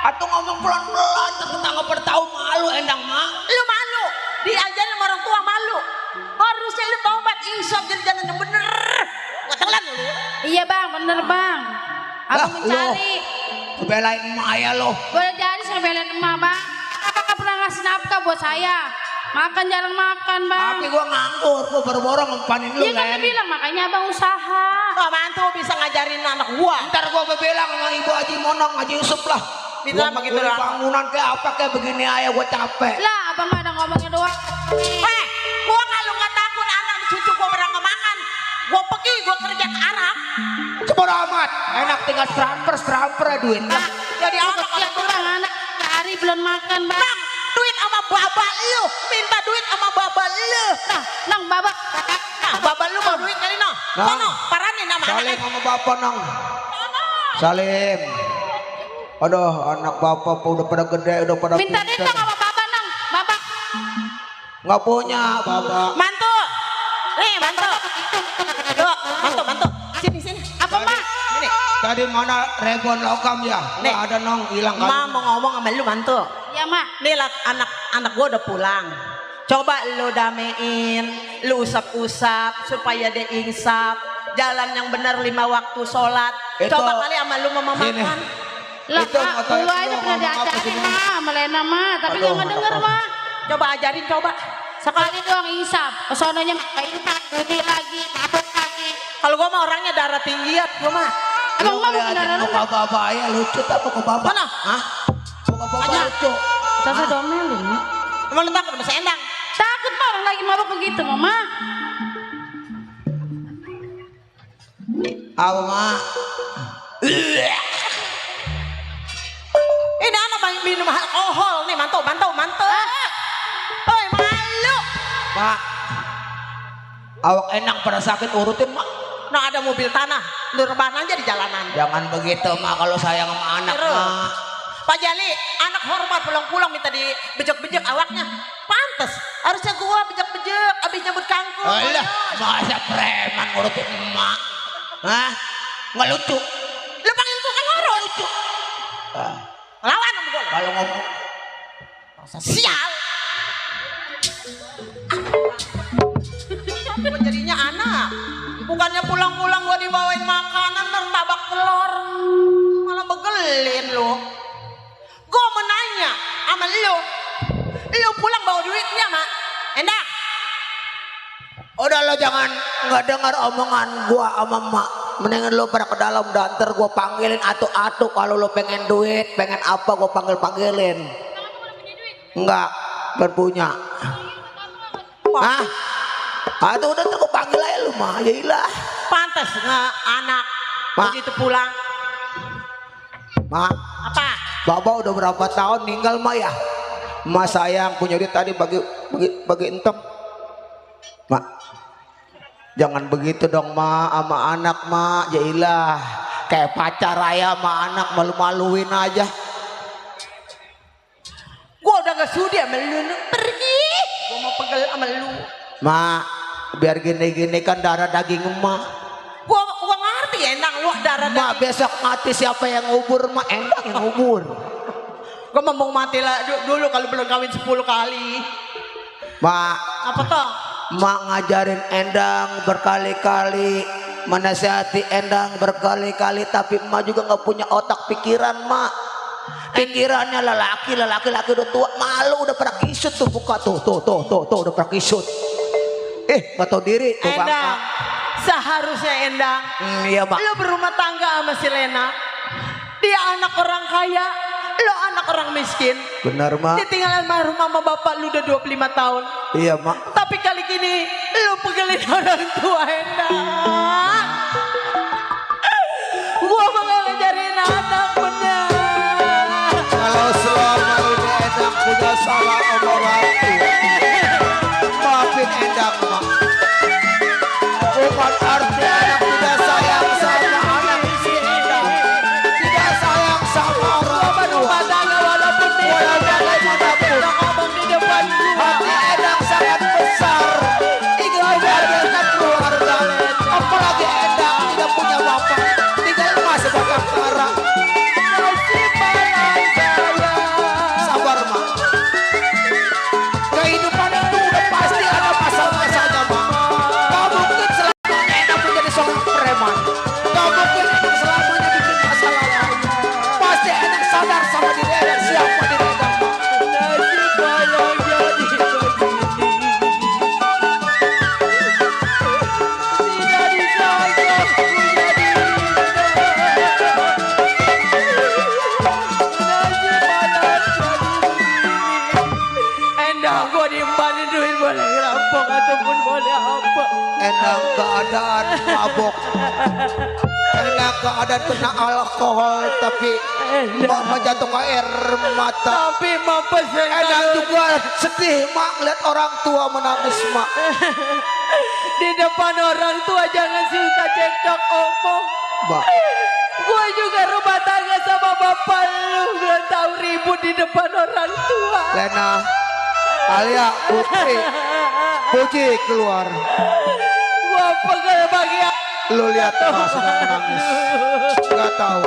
Atau ngomong pelan-pelan tentang nggak bertahu malu Endang mah. Lu malu, diajarin sama orang tua malu. Harusnya lu taubat insaf jadi jalan yang bener. Gua telan lu. Iya bang, bener bang. Abang Lah, mencari. Belain emak ya lo. Boleh jadi saya belain emak bang. Kakak pernah ngasih nafkah buat saya. Makan jarang makan bang. Tapi gua nganggur, gua baru-baru ngempanin lu Iya kan Len. dia bilang makanya abang usaha. Gak mantu bisa ngajarin anak gua. Ntar gua bebelang sama Ibu Haji Monong, Haji Yusuf lah. Bisa Gua begitu mau lah. bangunan kayak apa kayak begini aja gua capek. Lah abang mah ada ngomongnya doang. Gua kalau nggak takut anak cucu gua pernah nggak makan, gua pergi gua kerja ke Arab. Bodo amat, enak tinggal stramper ya duit. Nah, jadi anak Iya tuh bang, anak hari belum makan bang. Bang, duit sama baba lu, minta duit sama baba lu. Nang babak. Nah, baba lu mau duit kali no. Nah. Sono, paranin nama Salim anak. sama bapak nang. Salim. Aduh, anak bapak udah pada gede, udah pada Minta duit pinter. dong sama babak nang. Babak. Nggak punya bapak. Mantu. Nih, mantu. Tuh, mantu. Sini. Apa mak? Ini. Tadi mana Rebon Logam ya? Nih. Nggak ada nong, hilang Ma kan? mau ngomong sama lu mantu. Ya mak. Nih lah anak gua udah pulang. Coba lu damein, lu usap-usap supaya dia insaf. Jalan yang benar 5 waktu sholat. Itu- Coba kali sama lu mama Sini. makan. Lah Itu mak, motor dulu itu aja pernah ngomong apa diajarin sih, mak sama Lena mak. Tapi Aduh, nggak denger anak mak. Coba ajarin coba. Sekali doang insaf. Kesononya insaf, ini lagi, mabuk lagi. Kalau gua mah orangnya darah tinggian gua mah. Abang mah bukan Liatin darah muka rendah. bapak ya lucu apa ke bapak? Mana? Hah? Muka bapak Aja. lucu. Saya domelin mak. Emang lu takut sama si Endang? Takut mah orang lagi mabuk begitu mama. Apa mak? Ini anak banyak minum alkohol nih, mantu. Oi, malu. Mak. Awak Endang pada sakit urutin mak. Nah ada mobil tanah, lu rebahan aja di jalanan. Jangan begitu mak kalau sayang sama anak Terus. mak. Pak Jali, anak hormat pulang-pulang minta dibejek-bejek awaknya. Pantes, harusnya gua bejek-bejek abis nyambut kangkung. Alah, masa preman ngurutin emak? Hah? Nggak lucu. Lu panggil gua kan ngorok. Lucu. Ah, Lawan sama gua. kalau ngomong Sial. Gua jadinya anak. Bukannya pulang-pulang gua dibawain makanan martabak telur. Malah begelin lu. Gua mau nanya sama lu. Lu pulang bawa duitnya, Mak. Endang. udah lo jangan nggak dengar omongan gua sama emak. Mendingan lo pada ke dalam danter gua panggilin atu-atu kalau lo pengen duit, pengen apa gua panggilin. Enggak, berpunya. Hah? Itu udah tuh gua panggil aja lu mah, ya ilah. Pantes nggak anak Mak. begitu pulang. Mak, Apa? Bapak udah berapa tahun ninggal mah ya? Mas sayang punya duit tadi bagi entong. Mak, jangan begitu dong mak sama anak mak, jailah kayak pacar raya sama anak malu-maluin aja. Gua udah gak sudi sama lu. Pergi. Gua mau pegel sama lu. Mak, biar gini-gini kan darah daging emak. Gua ngerti Endang lu darah Mak besok mati siapa yang ngubur mak? Endang yang ngubur. Gua mau mati lah dulu kalau belum kawin 10 kali. Mak, Apa toh? mak ngajarin Endang berkali-kali, menasihati Endang berkali-kali, tapi emak juga nggak punya otak pikiran mak. Pikirannya lelaki udah tua, malu udah pada kisut tuh, buka tuh udah pada kisut. Nggak tahu diri tuh Endang. bangka. Seharusnya Endang. Iya mak. Lu berumah tangga sama si Lena. Dia anak orang kaya, lu anak orang miskin. Benar mak. Ditinggal almarhum sama bapak lu udah 25 tahun. Iya mak. Tapi kali ini lu pegelin orang tua Endang. Gua bakal ngajarin anak bener. Kalau selama ini Endang punya salah sama orang tua, maafin Endang mak. Bukan arti anak tidak sayang sama anak istri Endang. mabok ataupun boleh apa. Endang keadaan mabok, endang keadaan kena alkohol, tapi mak menjatuh ke air mata. Tapi mampus Endang juga sedih mak lihat orang tua menangis mak. di depan orang tua jangan suka cekcok omong. Mak, Gue juga rumah tangga sama bapak lu, belum tahu ribut di depan orang tua. Lena, Alia, Putri, Puji keluar. Gue pegel bagian. Lu lihat mak sedang menangis. Gak tahu.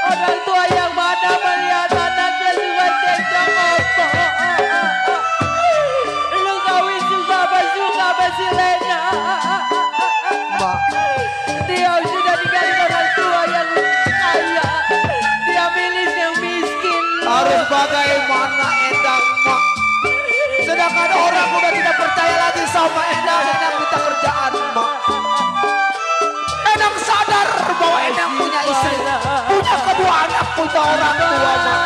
Orang tua yang mana melihat anaknya juga cekcok omong. Lu kawin susah sama si Lena. Mak, Dia sudah ninggalin orang tua yang kaya. Dia milih yang miskin. harus bagaimana Endang mak? Sedangkan orang udah tidak percaya lagi sama Endang. Endang minta kerjaan mak. Endang sadar bahwa Endang punya istri, punya kedua anak, punya orang tua mak.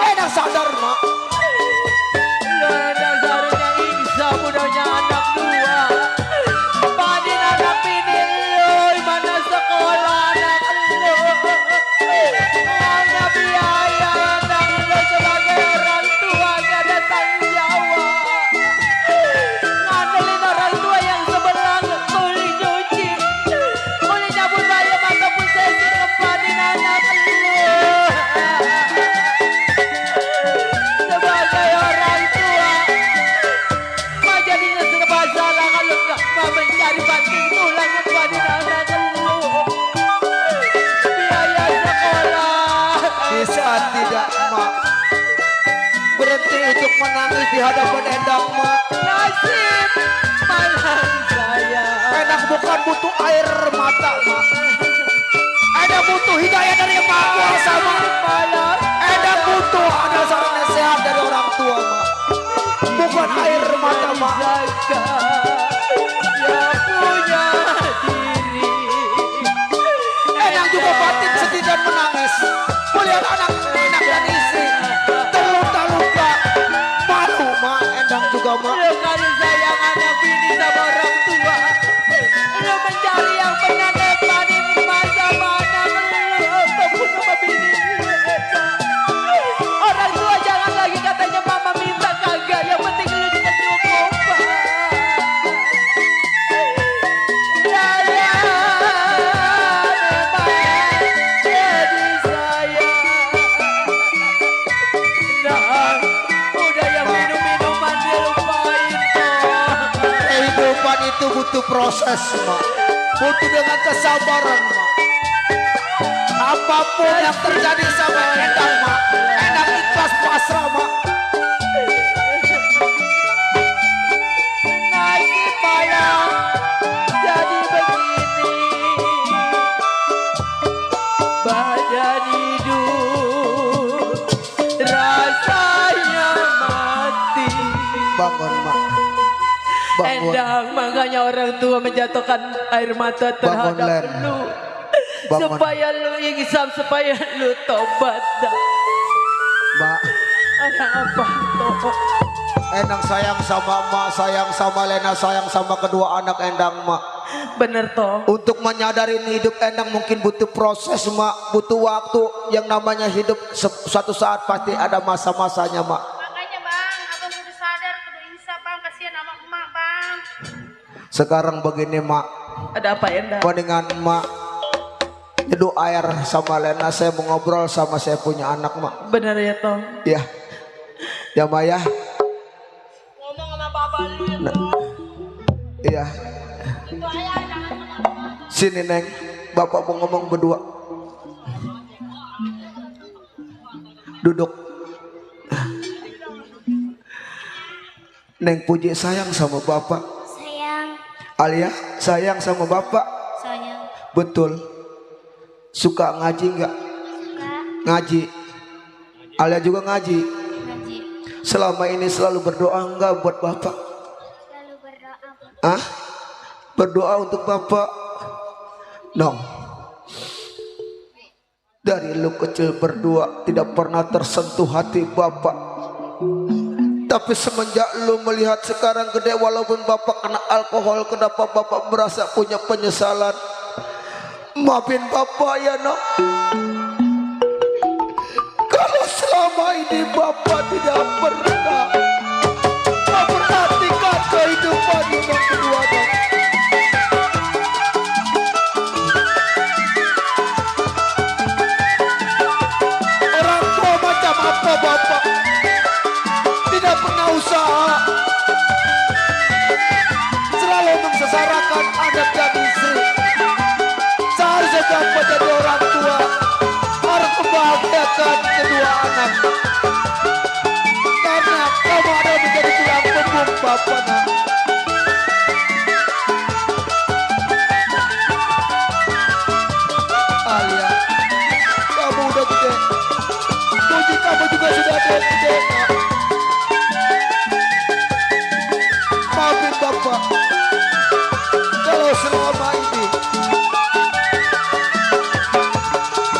Endang sadar mak. Lo enak seharusnya insaf udahnya anak dua. Padin anak bini lo, mana sekolah anak lo. Hanya biaya anak lo sebagai orang tua gak ada tanggung jawab. Ngandelin orang tua yang sebelah kuli nyuci, kuli nyabut bayam ataupun sesi kepadin anak lo. Sebagai orang tua, mak jadinya serba salah kalau nggak mau mencari banting tulang kepadin anak lo. Biaya sekolah. Di saat tidak mak berhenti untuk menangis di hadapan Endang mak. Nasib malang saya. Endang bukan butuh air mata mak. Endang butuh hidayah dari yang Maha Kuasa mak. Malang Endang butuh ada satu nasihat dari orang tua mak. Bukan air mata mak. jaga yang punya diri. Endang juga batin sedih dan menangis melihat anak-anak dan istri terluka-luka. Malu mak Endang juga mak. Lo kali sayang anak bini sama orang tua. Lo mencari yang benar depanin emas sama anak lo ataupun sama bini lo. Orang tua jangan lagi katanya mama minta kagak. Yang penting lo cukup pak. Saya memang jadi saya. Nah, udah yang minum-minuman dia lupain kok. Kehidupan itu butuh proses mak. Butuh dengan kesabaran mak. Apapun yang terjadi sama Endang mak, Endang ikhlas pasrah mak. Nasib malam jadi begini. Badan hidup rasanya mati. Bangun mak. Bangun. Endang makanya orang tua menjatuhkan air mata terhadap Len. lu. Bangun. Supaya lu insaf, supaya lu tobat. Mak, Ada apa toh? Endang sayang sama mak, sayang sama Lena, sayang sama kedua anak Endang mak. Bener toh? Untuk menyadari hidup Endang mungkin butuh proses mak, butuh waktu. Yang namanya hidup suatu saat pasti ada masa-masanya mak. Makanya bang, abang kudu sadar, kudu insaf bang, kasihan sama emak bang. Sekarang begini mak, Ada apa Endang? mendingan mak nyeduh air sama Lena, saya mau ngobrol sama saya punya anak mak. Bener ya toh? Ya, ya mak ya. Ngomong sama bapak lu ya Nah. toh? Iya. Sini Neng, bapak mau ngomong berdua. Duduk. Neng Puji sayang sama bapak. Sayang, Alia sayang sama bapak. sayang, Betul. Suka ngaji nggak? suka Ngaji. Alia juga ngaji. ngaji, Selama ini selalu berdoa nggak buat bapak? selalu berdoa buat Ah? Berdoa untuk bapak. Dong. Dari lu kecil berdua tidak pernah tersentuh hati bapak. Tapi semenjak lu melihat sekarang gede, walaupun bapak kena alkohol, kenapa bapak merasa punya penyesalan? Maafin bapak ya nak. Kalau selama ini bapak tidak pernah memperhatikan kehidupan yang kedua nak. Orang tua macam apa bapak? Tidak pernah usaha, selalu mengsesarakan anak dan istri. Seharusnya bapak jadi orang tua, harus membahagiakan kedua anak. Karena kamu ada menjadi tulang punggung bapak nak. Alia, kamu udah gede. Puji kamu juga sudah gede nak. Maafin bapak kalau selama ini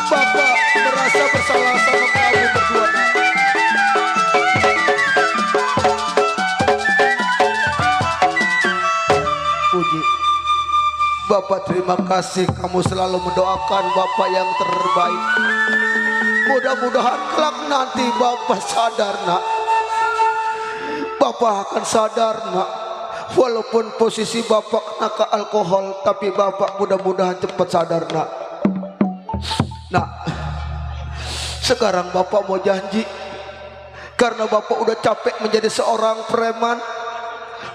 bapak merasa bersalah sama kamu berdua nak. Puji, bapak terima kasih kamu selalu mendoakan bapak yang terbaik. Mudah-mudahan kelak nanti bapak sadar nak. Bapak akan sadar nak. Walaupun posisi bapak kena ke alkohol, tapi bapak mudah-mudahan cepat sadar nak. Nak, sekarang bapak mau janji, karena bapak udah capek menjadi seorang preman.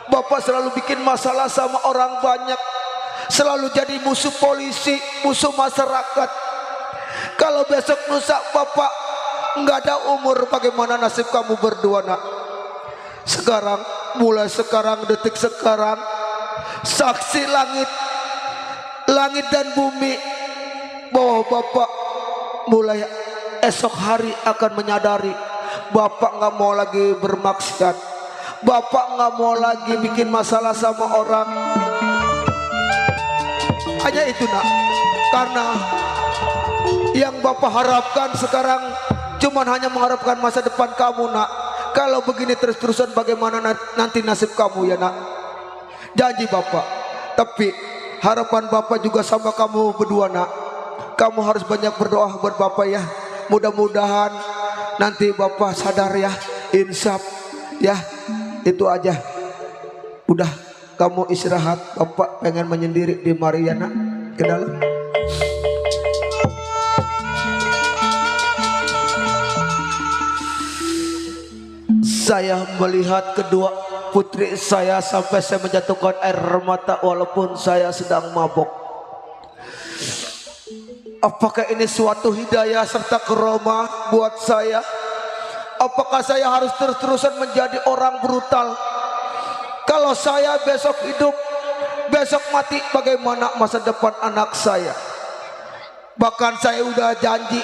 Bapak selalu bikin masalah sama orang banyak, selalu jadi musuh polisi, musuh masyarakat. Kalau besok lusa bapak nggak ada umur, bagaimana nasib kamu berdua nak? Sekarang, mulai sekarang, detik sekarang, saksi langit dan bumi, bahwa bapak mulai esok hari akan menyadari bapak nggak mau lagi bermaksiat, bapak nggak mau lagi bikin masalah sama orang. Hanya itu nak, karena yang bapak harapkan sekarang cuman hanya mengharapkan masa depan kamu nak. Kalau begini terus-terusan bagaimana nanti nasib kamu ya nak? Janji bapak. Tapi harapan bapak juga sama kamu berdua nak. Kamu harus banyak berdoa buat bapak ya. Mudah-mudahan nanti bapak sadar ya, insaf ya. Itu aja. Udah, kamu istirahat. Bapak pengen menyendiri di Mariana ke dalam. Saya melihat kedua putri saya sampai saya menjatuhkan air mata walaupun saya sedang mabok. Apakah ini suatu hidayah serta karomah buat saya? Apakah saya harus terus-terusan menjadi orang brutal? Kalau saya besok hidup, besok mati, bagaimana masa depan anak saya? Bahkan saya udah janji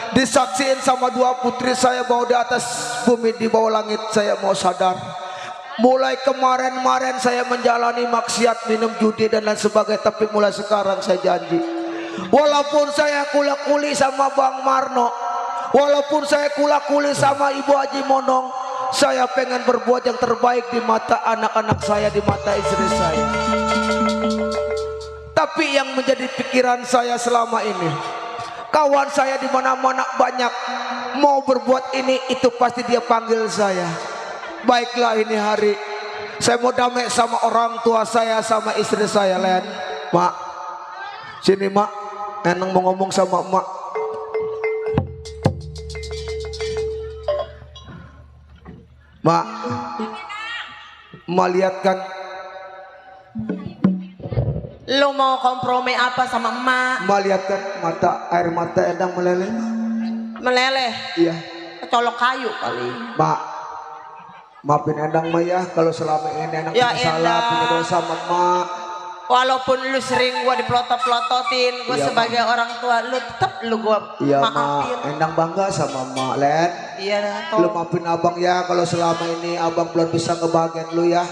disaksiin sama dua putri saya bahwa di atas bumi di bawah langit saya mau sadar. Mulai kemarin saya menjalani maksiat, minum judi dan lain sebagainya, tapi mulai sekarang saya janji, walaupun saya kula-kuli sama Bang Marno, walaupun saya kula-kuli sama Ibu Haji Monong, saya pengen berbuat yang terbaik di mata anak-anak saya, di mata istri saya. Tapi yang menjadi pikiran saya selama ini, kawan saya di mana-mana banyak mau berbuat ini itu, pasti dia panggil saya. Baiklah, ini hari saya mau damai sama orang tua saya, sama istri saya. Len, mak, sini mak, Neneng mau ngomong sama mak. Mak, mak lihat kan, Lu mau kompromi apa sama emak? mak lihat kan air mata Endang meleleh. Meleleh? Iya. Kecolok kayu kali. Mak, maafin Endang mah ya kalau selama ini Endang Ya, punya salah, Endang. punya dosa sama mak. Walaupun lu sering gua dipelotot-pelototin, gua Iya, sebagai orang tua, lu tetep lu gua Iya mak, maafin. Endang bangga sama mak. Len, Iya dah, lu toh. maafin abang ya kalau selama ini abang belum bisa ngebahagiain lu ya.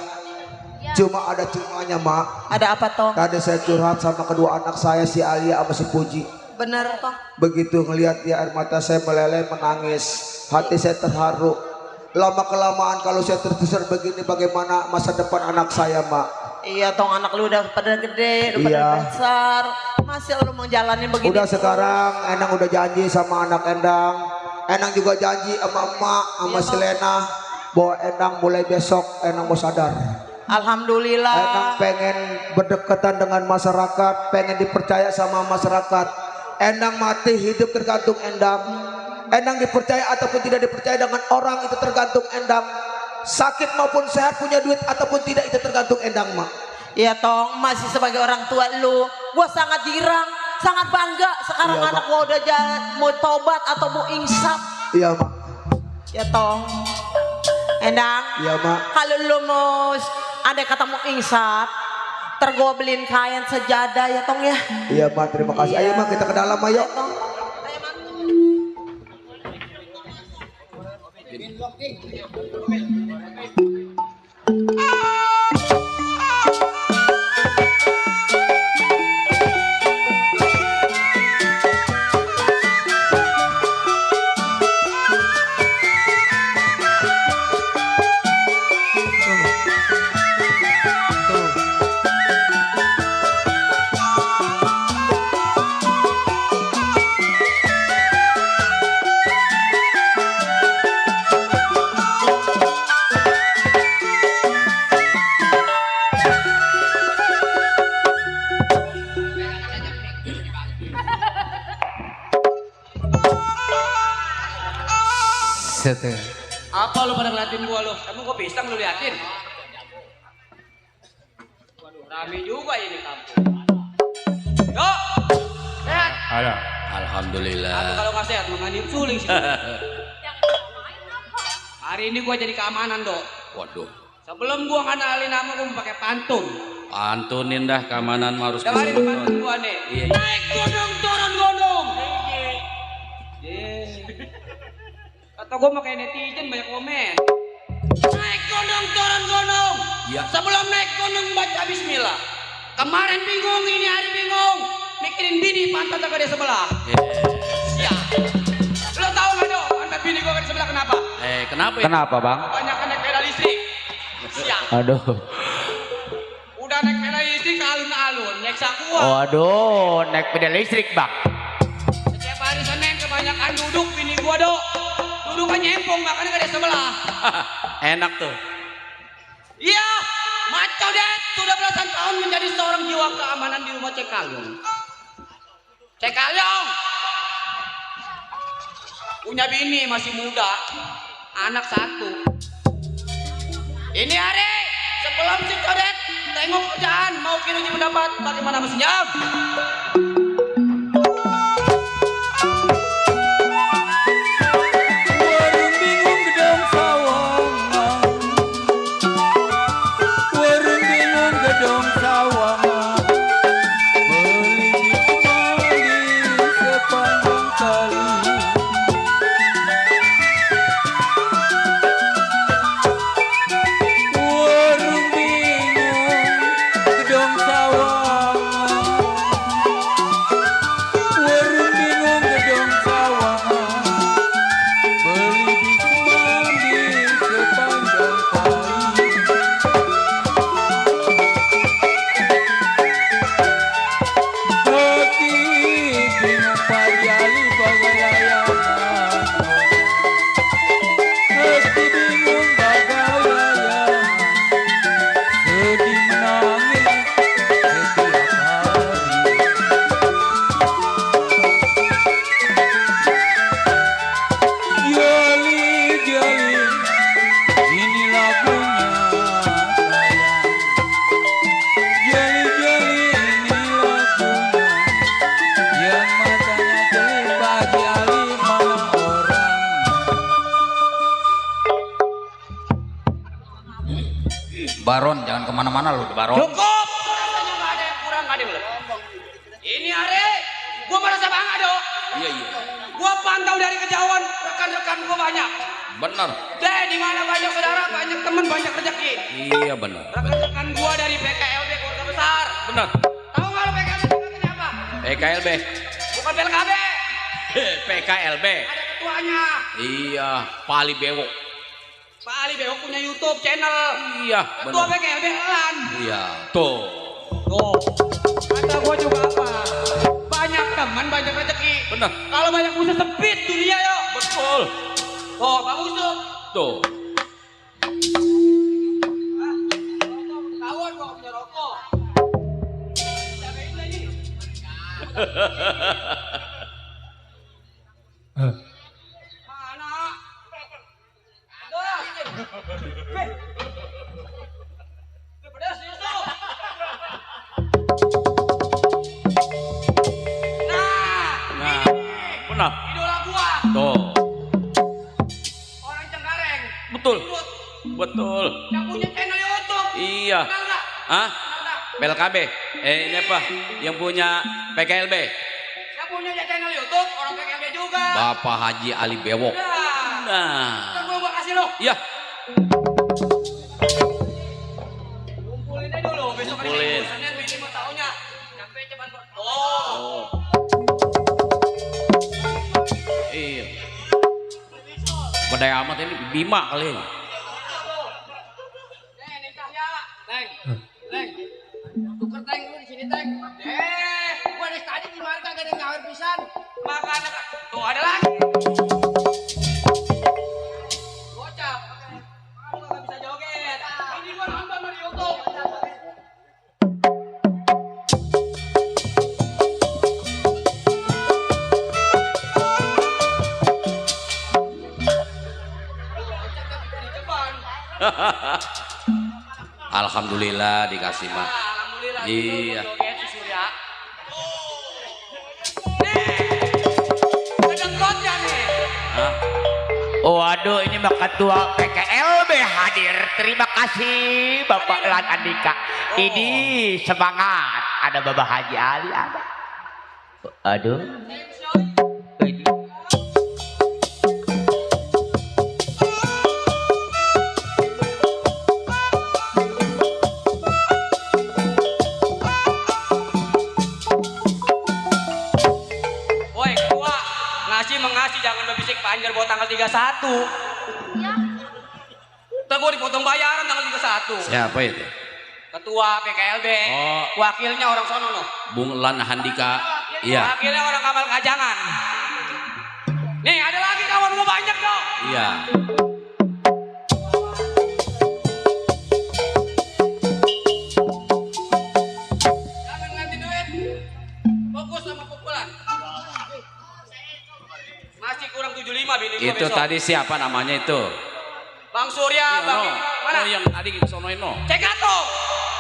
Cuma ada cumanya mak. Ada apa toh? Tadi saya curhat sama kedua anak saya, si Alia sama si Puji. Bener toh. Begitu ngelihat dia air mata saya meleleh menangis. Hati saya terharu. Lama kelamaan kalau saya tertusar begini bagaimana masa depan anak saya, Mak? Iya tong anak lu udah pada gede, udah pada Iya. besar. Masih lu mau jalanin begini? Udah sekarang Endang udah janji sama anak Endang. Endang juga janji sama emak, sama si Lena bahwa Endang mulai besok Endang mau sadar. Alhamdulillah. Endang pengen berdekatan dengan masyarakat, pengen dipercaya sama masyarakat. Endang mati hidup tergantung Endang. Endang dipercaya ataupun tidak dipercaya dengan orang itu tergantung Endang. Sakit maupun sehat, punya duit ataupun tidak itu tergantung Endang, Mak. Iya tong, masih sebagai orang tua lu, gua sangat girang, sangat bangga. Sekarang Iya, anak Mak. gua udah mau tobat atau mau insaf. Iya, Mak. Ya tong, Endang. Iya, Mak. Kalau lu mau, ada kata mau insaf, ntar gua beliin kain sejadah ya tong ya. Iya, Mak. Terima kasih. Ayo, Mak, kita ke dalam, ayo. Ya, tong. Ayo, Mak. Apa lu pada ngeliatin gua lu? Emang gua pisang lu liatin? Waduh, rame juga ini kampung. Yo, sehat. Ada. Aku Alhamdulillah. kalau nggak sehat mengani suling sih. Hari ini gua jadi keamanan dok. Waduh. Sebelum gua ngenalin nama gua mau pakai pantun. Pantunin dah keamanan mah harus Dengerin disebut. pantun gua nih. Iya. Naik gunung turun gunung. Kata gua mau kayak netizen banyak komen. Naik gunung turun gunung. Iya. Sebelum naik gunung baca bismillah. Kemarin bingung, ini hari bingung. Mikirin bini pantat aku di sebelah. Ya. Lo tau gak dong pantat bini gua di sebelah kenapa? Kenapa ya? Kenapa bang? Banyak naik sepeda listrik. Siap. Aduh. Udah naik sepeda listrik ke alun-alun, nyeksa gua. Waduh, naik sepeda listrik bang. Setiap hari Senin kebanyakan duduk bini gua dok. Duduk kan nyempong makanya gak di sebelah. Enak tuh. Iya, maco deh. Sudah belasan tahun menjadi seorang jiwa keamanan di rumah Cekayong. Cekayong punya bini masih muda, anak satu. Ini hari sebelum si Codet tengok kerjaan mau kirim pendapat bagaimana mestinya. Baron, jangan kemana-mana lu, Baron. Cukup! Rasanya nggak ada yang kurang, nggak ada yang lebih. Ini hari, gua merasa bangga dong. Iya, iya. Gua pantau dari kejauhan, rekan-rekan gua banyak. Bener. Deh, di mana banyak saudara, banyak teman, banyak rezeki. Iya bener. Rekan-rekan gua dari PKLB keluarga besar. Bener. Tahu nggak lo PKLB keluarganya apa? PKLB. Bukan PLKB. PKLB. Ada ketuanya. Iya, Pak Ali Bewok. Pak Ali Bewok punya YouTube channel. Iya, Ketua benar. PKLB Elan. Iya, tuh. Tuh. Kata gua juga apa? Banyak teman, banyak rezeki. Benar. Kalau banyak musuh sempit dunia yo. Betul. Tuh, Bang Musuh. Tuh. Kawan gua punya rokok. Jagain lagi. Mana? Pedas. Pedas Yusuf. Nah, benar. Idola gua. Tuh. Orang Cengkareng. Betul. Ikut. Betul. Yang punya channel YouTube. Iya. Kenal nggak? Hah? Kenal nggak? PLKB. Ini apa? Yang punya PKLB. Yang punya channel YouTube orang PKLB juga. Bapak Haji Ali Bewok. Nah, Nah. ntar gua kasih lo. Iya. Kumpulin aja dulu. Besok ada Kumpulin. Senin minimal tahunnya. Nyampe cepat kok. Oh. Oh. Iya. Bedai amat ini Bima kali ini. Neng, nikah ya. Neng. Neng. Tuker Teng dulu di sini Teng. Gua dari tadi di marga gak ada nyawer pisan. Makanya kan. Tuh ada lagi. Bocah. Kamu gak bisa joget. Ini gua nonton dari YouTube. Alhamdulillah dikasih mah. Alhamdulillah. Iya. Joget si Surya. Kedengkot ya nih. Hah? Waduh, ini mah ketua PKLB hadir. Terima kasih Bapak Lan Andika. Ini semangat. Ada Bapak Haji Ali ada. Aduh. Ini. Woi, ketua, ngasih mengasih jangan berbisik panjer buat tanggal 31. Ya. Ntar gua dipotong bayaran tanggal 31. Siapa itu? Ketua PKLB. Oh. Wakilnya orang sono loh. Bung Lan Handika. Iya. Wakilnya orang Kamal Kajangan. Nih, ada lagi kawan gua banyak dong. Iya. Jangan nganti duit. Fokus sama pukulan. Masih kurang 75 bini gua Itu besok. tadi siapa namanya itu? Bang Surya, Bang Yono. mana? Oh, yang tadi sono Eno. Cegato.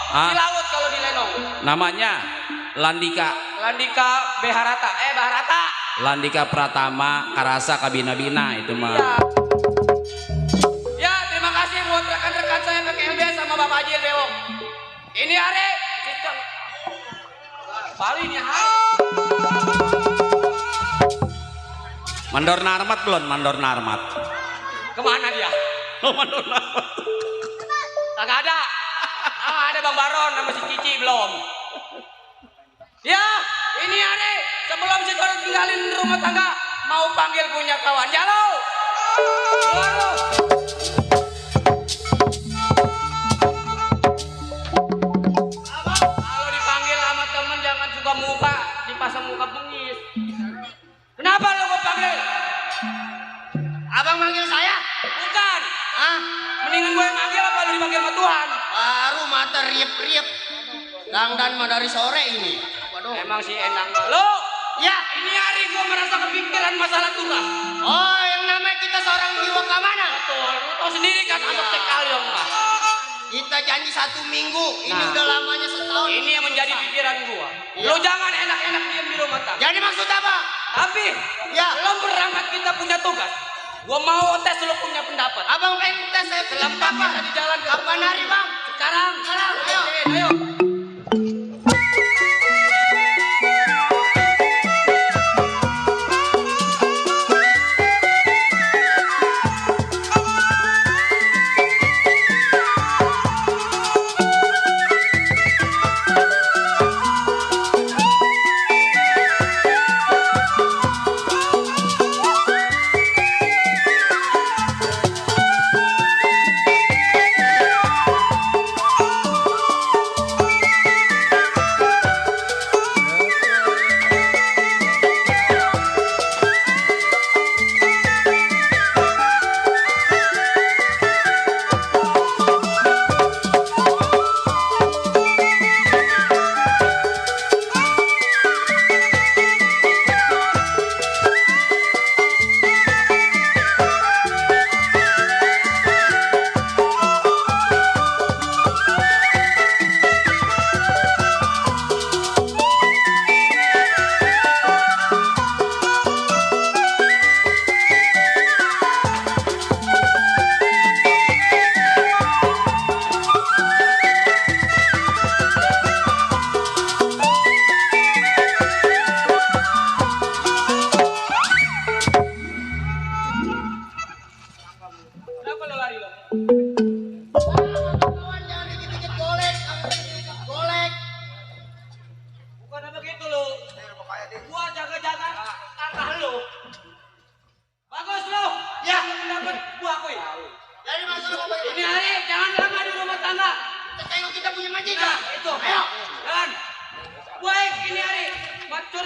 Ah. Di laut kalau di Lenong. Namanya Landika. Landika Beharata. Baharata. Landika Pratama Karasa Kabina-bina itu mah. Ya. Ya, terima kasih buat rekan-rekan saya PKLB sama Bapak Haji Bewok. Ini hari Ciceng. Baru ini hari. Mandor Narmat belum? Mandor Narmat. Kemana dia? Oh, Mandor Narmat. Kagak ada. Ah, ada Bang Baron sama si Cici belum. Ya, ini hari sebelum si Toron tinggalin rumah tangga mau panggil punya kawan. Jalo. Keluar lu. Kalau dipanggil sama temen jangan suka muka, dipasang muka bengis. Kenapa lo gua panggil? Abang manggil saya? Bukan. Ah, mendingan gue yang manggil apa lu dipanggil sama Tuhan? Baru mata riep-riep. Dangdan mah dari sore ini. Waduh. Emang si enang lo. Ya. Ini hari gue merasa kepikiran masalah tugas. Oh, yang namanya kita seorang jiwa keamanan. Betul, lu tau sendiri kan anak Cekalion mah. Kita janji 1 minggu. Ini Nah. udah lamanya setahun. Ini yang menjadi pikiran gua. Iya. Lo jangan enak-enak diam di rumah tangga. Jadi maksud apa? Tapi, Ya. belum berangkat kita punya tugas. Gua mau tes lo punya pendapat. Abang pengen tes saya Selama kita di jalan ke Kapan hari, Bang? sekarang. Ayo. Ayo.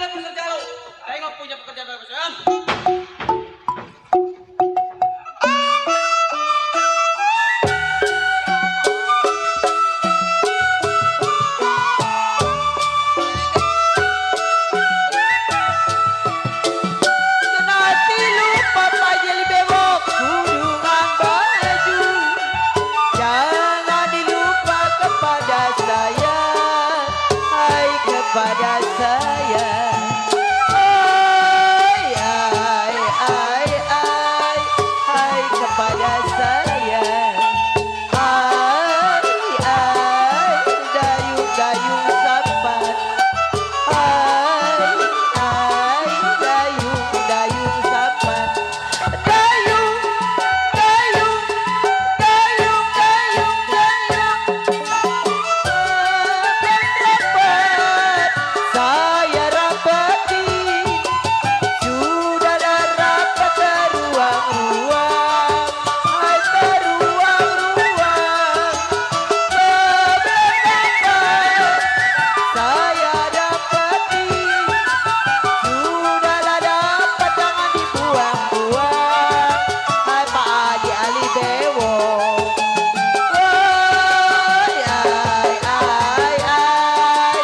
ada pekerjaan lu? Saya nggak punya pekerjaan dari pekerjaan. Nanti lupa pajali bewok kurungan baju. Jangan dilupa kepada saya, hai kepada saya. Hai kepada saya. Dayung-dayung sampan. Dayung sampan. Dayung. Rapat, saya rapati. Sudah ada rapat teruang-ruang. Hai teruang-ruang. Beberapa saya dapati. Sudahlah dapat, jangan dibuang-buang. Hai Pak Haji Ali Dewo.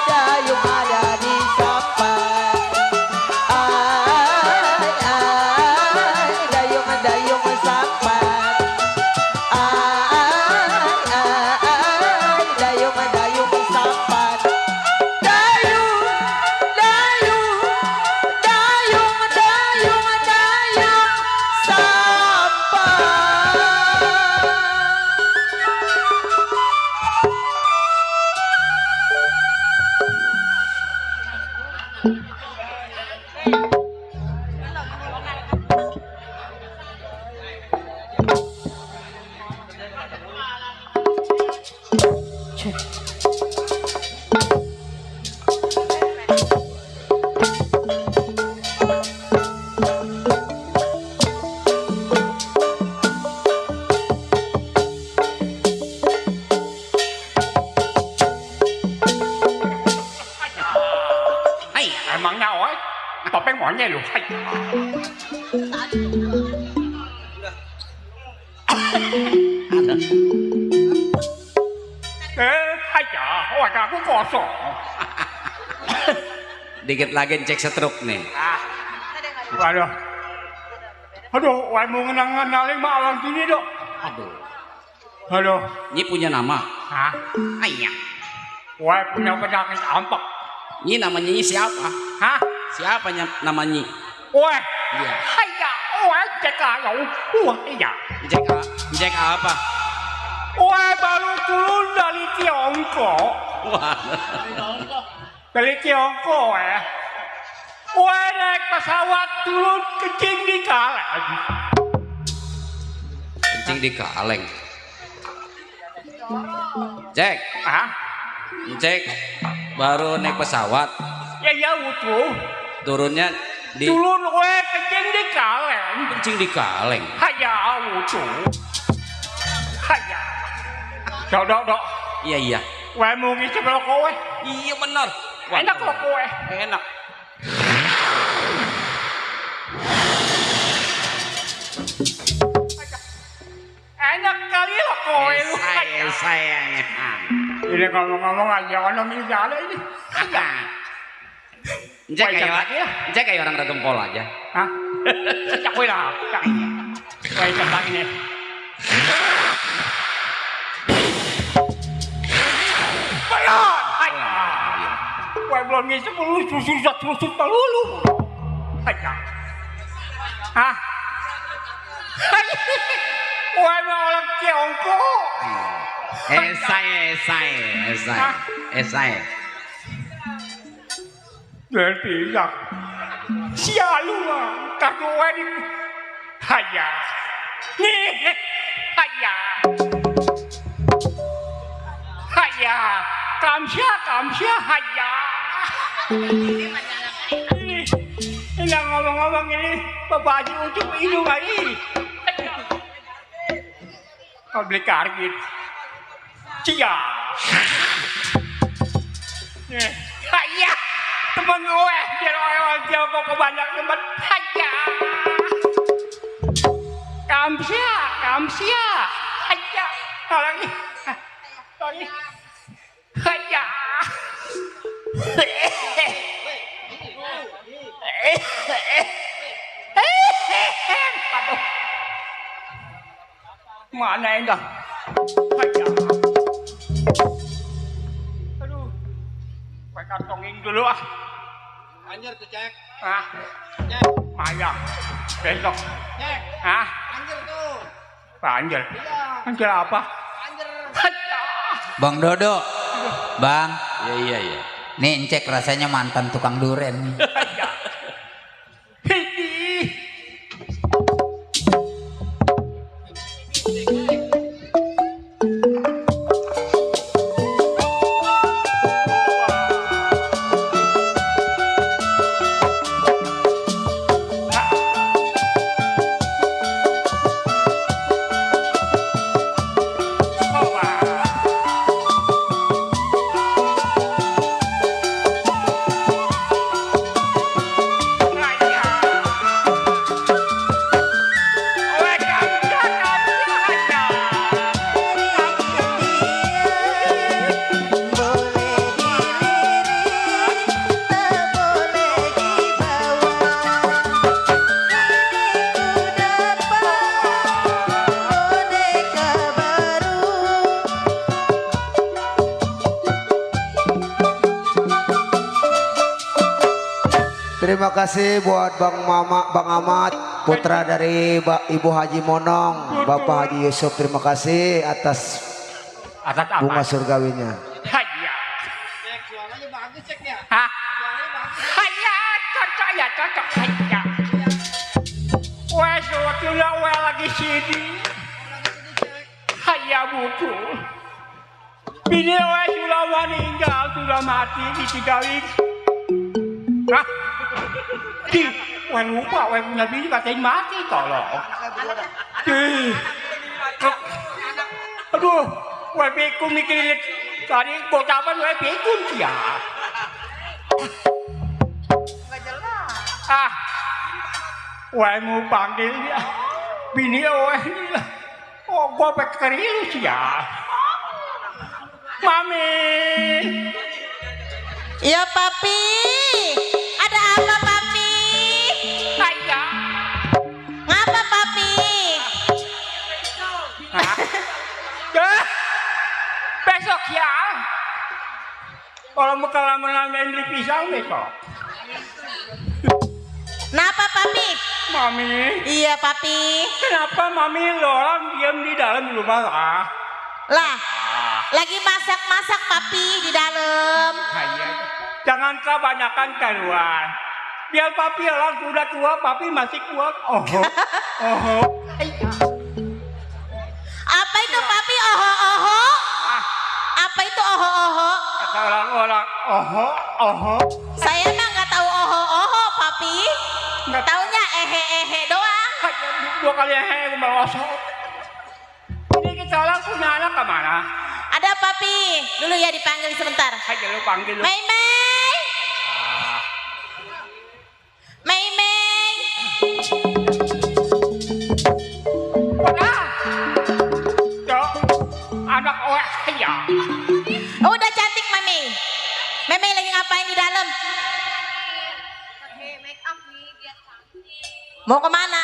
Dayung ada di sampan. Dayung sampan. Dayung sampan. Hai, emangnya oi? Topeng monyet lu. Hai. Haya, wajahku kosong. Dikit lagi cek stroke nih. Waduh. Aduh, wah mau ngenalin mah orang sini dok. Aduh. Aduh. Ini punya nama. Hah? Ayah. Wah punya penyakit ampak. Ini namanya siapa? Hah? Siapa namanya? Wah. Iya. Haya, wah cek ayo. Wah iya. Cek apa? Wah baru turun dari Tiongkok. Wah. Dari Tiongkok ya. Wah naik pesawat turun kencing di Kaleng. Kencing di kaleng. Cek. Hah? Cek. Baru naik pesawat. Ya betul. Turunnya di Turun weh kencing di Kaleng. kencing di kaleng. Haya betul. Haya. Dok. Iya. Weh mau ngisi rokok weh. Iya benar. Enak rokok weh. Enak. Enak kali rokok weh lu. Sayangnya. Ini ngomong-ngomong aja kan misalnya ini. Cek kayak orang Ragempol aja. Hah? Cak weh lah. Weh tentang ini. Bayar. Weh belum ngisi perlu susut dulu. Hanya. Hah? Weh mau orang Tiongkok. Esai. Dan bilang, sialu lah, kartu ini hanya, nih, hanya, kamsia, hanya. Ini ngomong-ngomong ini, Bapak Haji untuk hidung ini. Kau beli kargit, cia, hanya. temen gue biar orang Tiongkok kebanyak temen aja. Kamsia aja lagi aja. Aduh, mana ini dah? Aja. Aduh, gue kantongin dulu ah. Anjir tuh cek. Ah, Cek. Maya, besok. Cek. Ah, Anjir tuh. Anjir. Iya. Anjir apa? Anjir. Aja. Bang Dodo. Bang, Iya. nih cek rasanya mantan tukang duren. Aja. Ini. Terima kasih buat Bang Mama, Bang Ahmad, putra dari Ibu Haji Monong, Bapak Haji Yusuf. Terima kasih atas Atas apa? bunga surgawinya. Hanya. Cek suaranya bagus cek ya. Hah? Suaranya bagus. Hanya cocok ya cocok hanya. Wes waktunya lagi sini. Hanya buku. Bini wes sudah meninggal, sudah mati ditinggalin. Hah? Di, wes lupa wes punya bini katain mati tolong. Di. Aduh, wes pikun mikirin tadi bocapan wes pikun ya. Ah, wes mau panggil dia. Bini wes ini lah. Oh, gua pakai kerilus ya. Mami. Iya papi. Ada apa papi? Saya. Ngapa papi? Hah? Besok ya. Kalau mau kelamaan beli pisang besok. Kenapa papi? Mami. Iya papi. Kenapa mami lo orang diam di dalam rumah lah? Lah, lagi masak-masak papi di dalam. Hayat. Jangan kebanyakan keluar. Biar papi orang sudah tua, papi masih kuat. Oh, oh. Apa itu papi oho-oho? Apa itu oho-oho? Kata orang-orang, oh. Saya mah nggak tahu oho-oho papi. Nggak tahu. Taunya ehe-ehe doang. Dua kali yang melosot. Ini kita orang punya anak kemana? Ada papi. Dulu ya dipanggil sebentar. Ayo lu panggil lu. Mei Mei. Mei Mei. Udah. Dok, anak orang ya. Udah cantik Mami. Mei lagi ngapain di dalam? Mau kemana?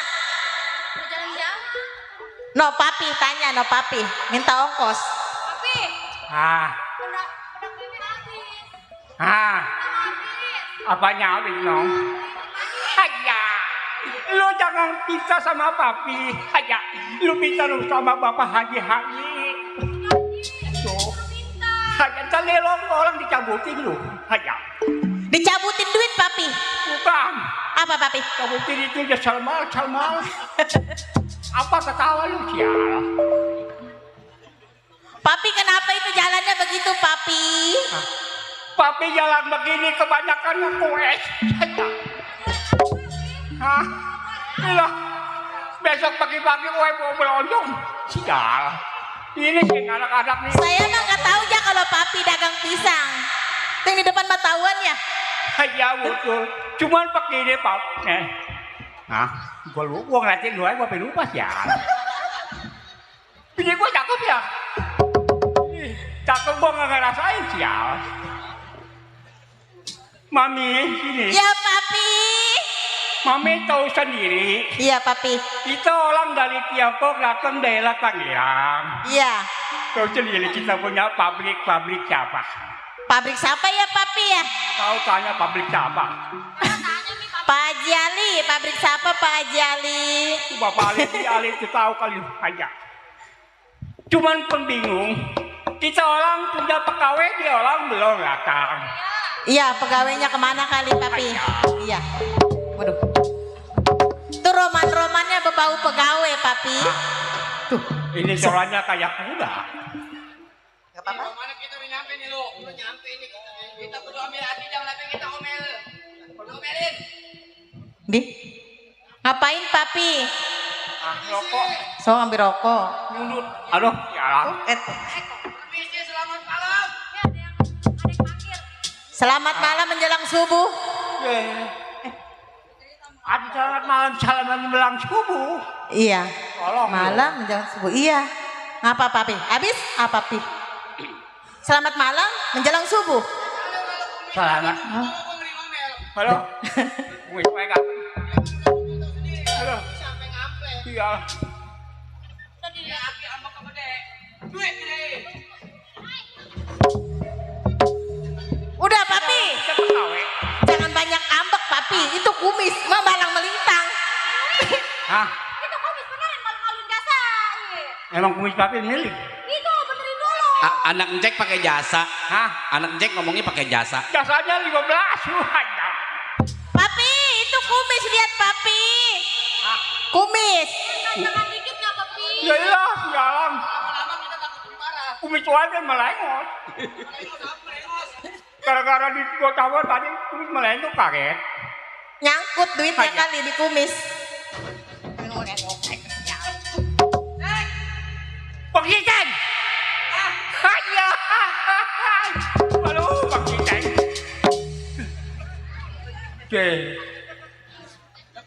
No papi tanya no papi minta ongkos. Apanya habis no? Hanya, lu jangan pisah sama papi. Hanya, lu pisah lu sama bapak Haji. Tuh, hanya telelong orang dicabutin lu. Hanya, Dicabutin duit papi. bukan. Apa papi? Cabutin itu ya salmal. Apa ketawa lu sial? Papi kenapa itu jalannya begitu papi? Papi jalan begini kebanyakan kue saja. Hah? Iya. Besok pagi-pagi kue mau melonjong. Sial. Ini sih anak-anak nih. Saya mah nggak tahu ya kalau papi dagang pisang. Yang di depan matahuan ya. Iya betul. Cuman pakai ini Pak. Hah? Gua ngeliatin lu aja gua pengen lupa ya. Bini gua cakep ya. Cakep gua nggak ngerasain sial. Mami sini. Ya papi. Mami tahu sendiri. Iya papi. Kita orang dari Tiongkok datang daerah Tangerang. Iya. Tahu sendiri kita punya pabrik siapa? Pabrik siapa ya papi ya? Tahu tanya pabrik siapa? Pak Haji Ali. Pabrik siapa Pak Haji Ali? Bapak Ali itu tahu kali aja. Cuman pembingung. Kita orang punya pegawai, dia orang belum datang. Iya, pegawainya kemana kali papi? Iya. Waduh. Itu roman-romannya berbau pegawai papi. Tuh. Ini suaranya kayak kuda. Gak apa-apa. Mana kita udah nyampe nih lu? Udah nyampe nih kita. Kita kudu ambil hati jangan sampai kita omel. Omelin. Di. Ngapain papi? Rokok. So ambil rokok. Mundur. Aduh, ya lah. Misi selamat malam. Selamat malam menjelang subuh. Aduh, selamat malam, salaman menjelang subuh. Iya. Tolong. Malam menjelang subuh. Iya. Ngapa papi? Habis apa papi? Selamat malam menjelang subuh. Selamat. Halo. Wih, mereka. Halo. Sampai ngample. Iya. Tadi ya api ambak gede. Duit gede. Udah papi. Kita pegawai. Jangan banyak ambek papi. Itu kumis. Mah balang melintang. Hah? Itu kumis beneran malu-maluin jasa. Emang kumis papi milik? Itu benerin dulu. Anak Jack pakai jasa. Hah? Anak Jack ngomongnya pakai jasa. Jasanya 15 aja. Papi, itu kumis lihat papi. Kumis. Jangan dikit nggak papi. Ya iyalah, jalan. Lama-lama kita takut dimarah. Kumis aja melengos. Gara-gara di gua tawar tadi kumis melengos kaget. Nyangkut duitnya kali di kumis. Bang Ciceng! Hanya! Halo, Bang Ciceng. Oke.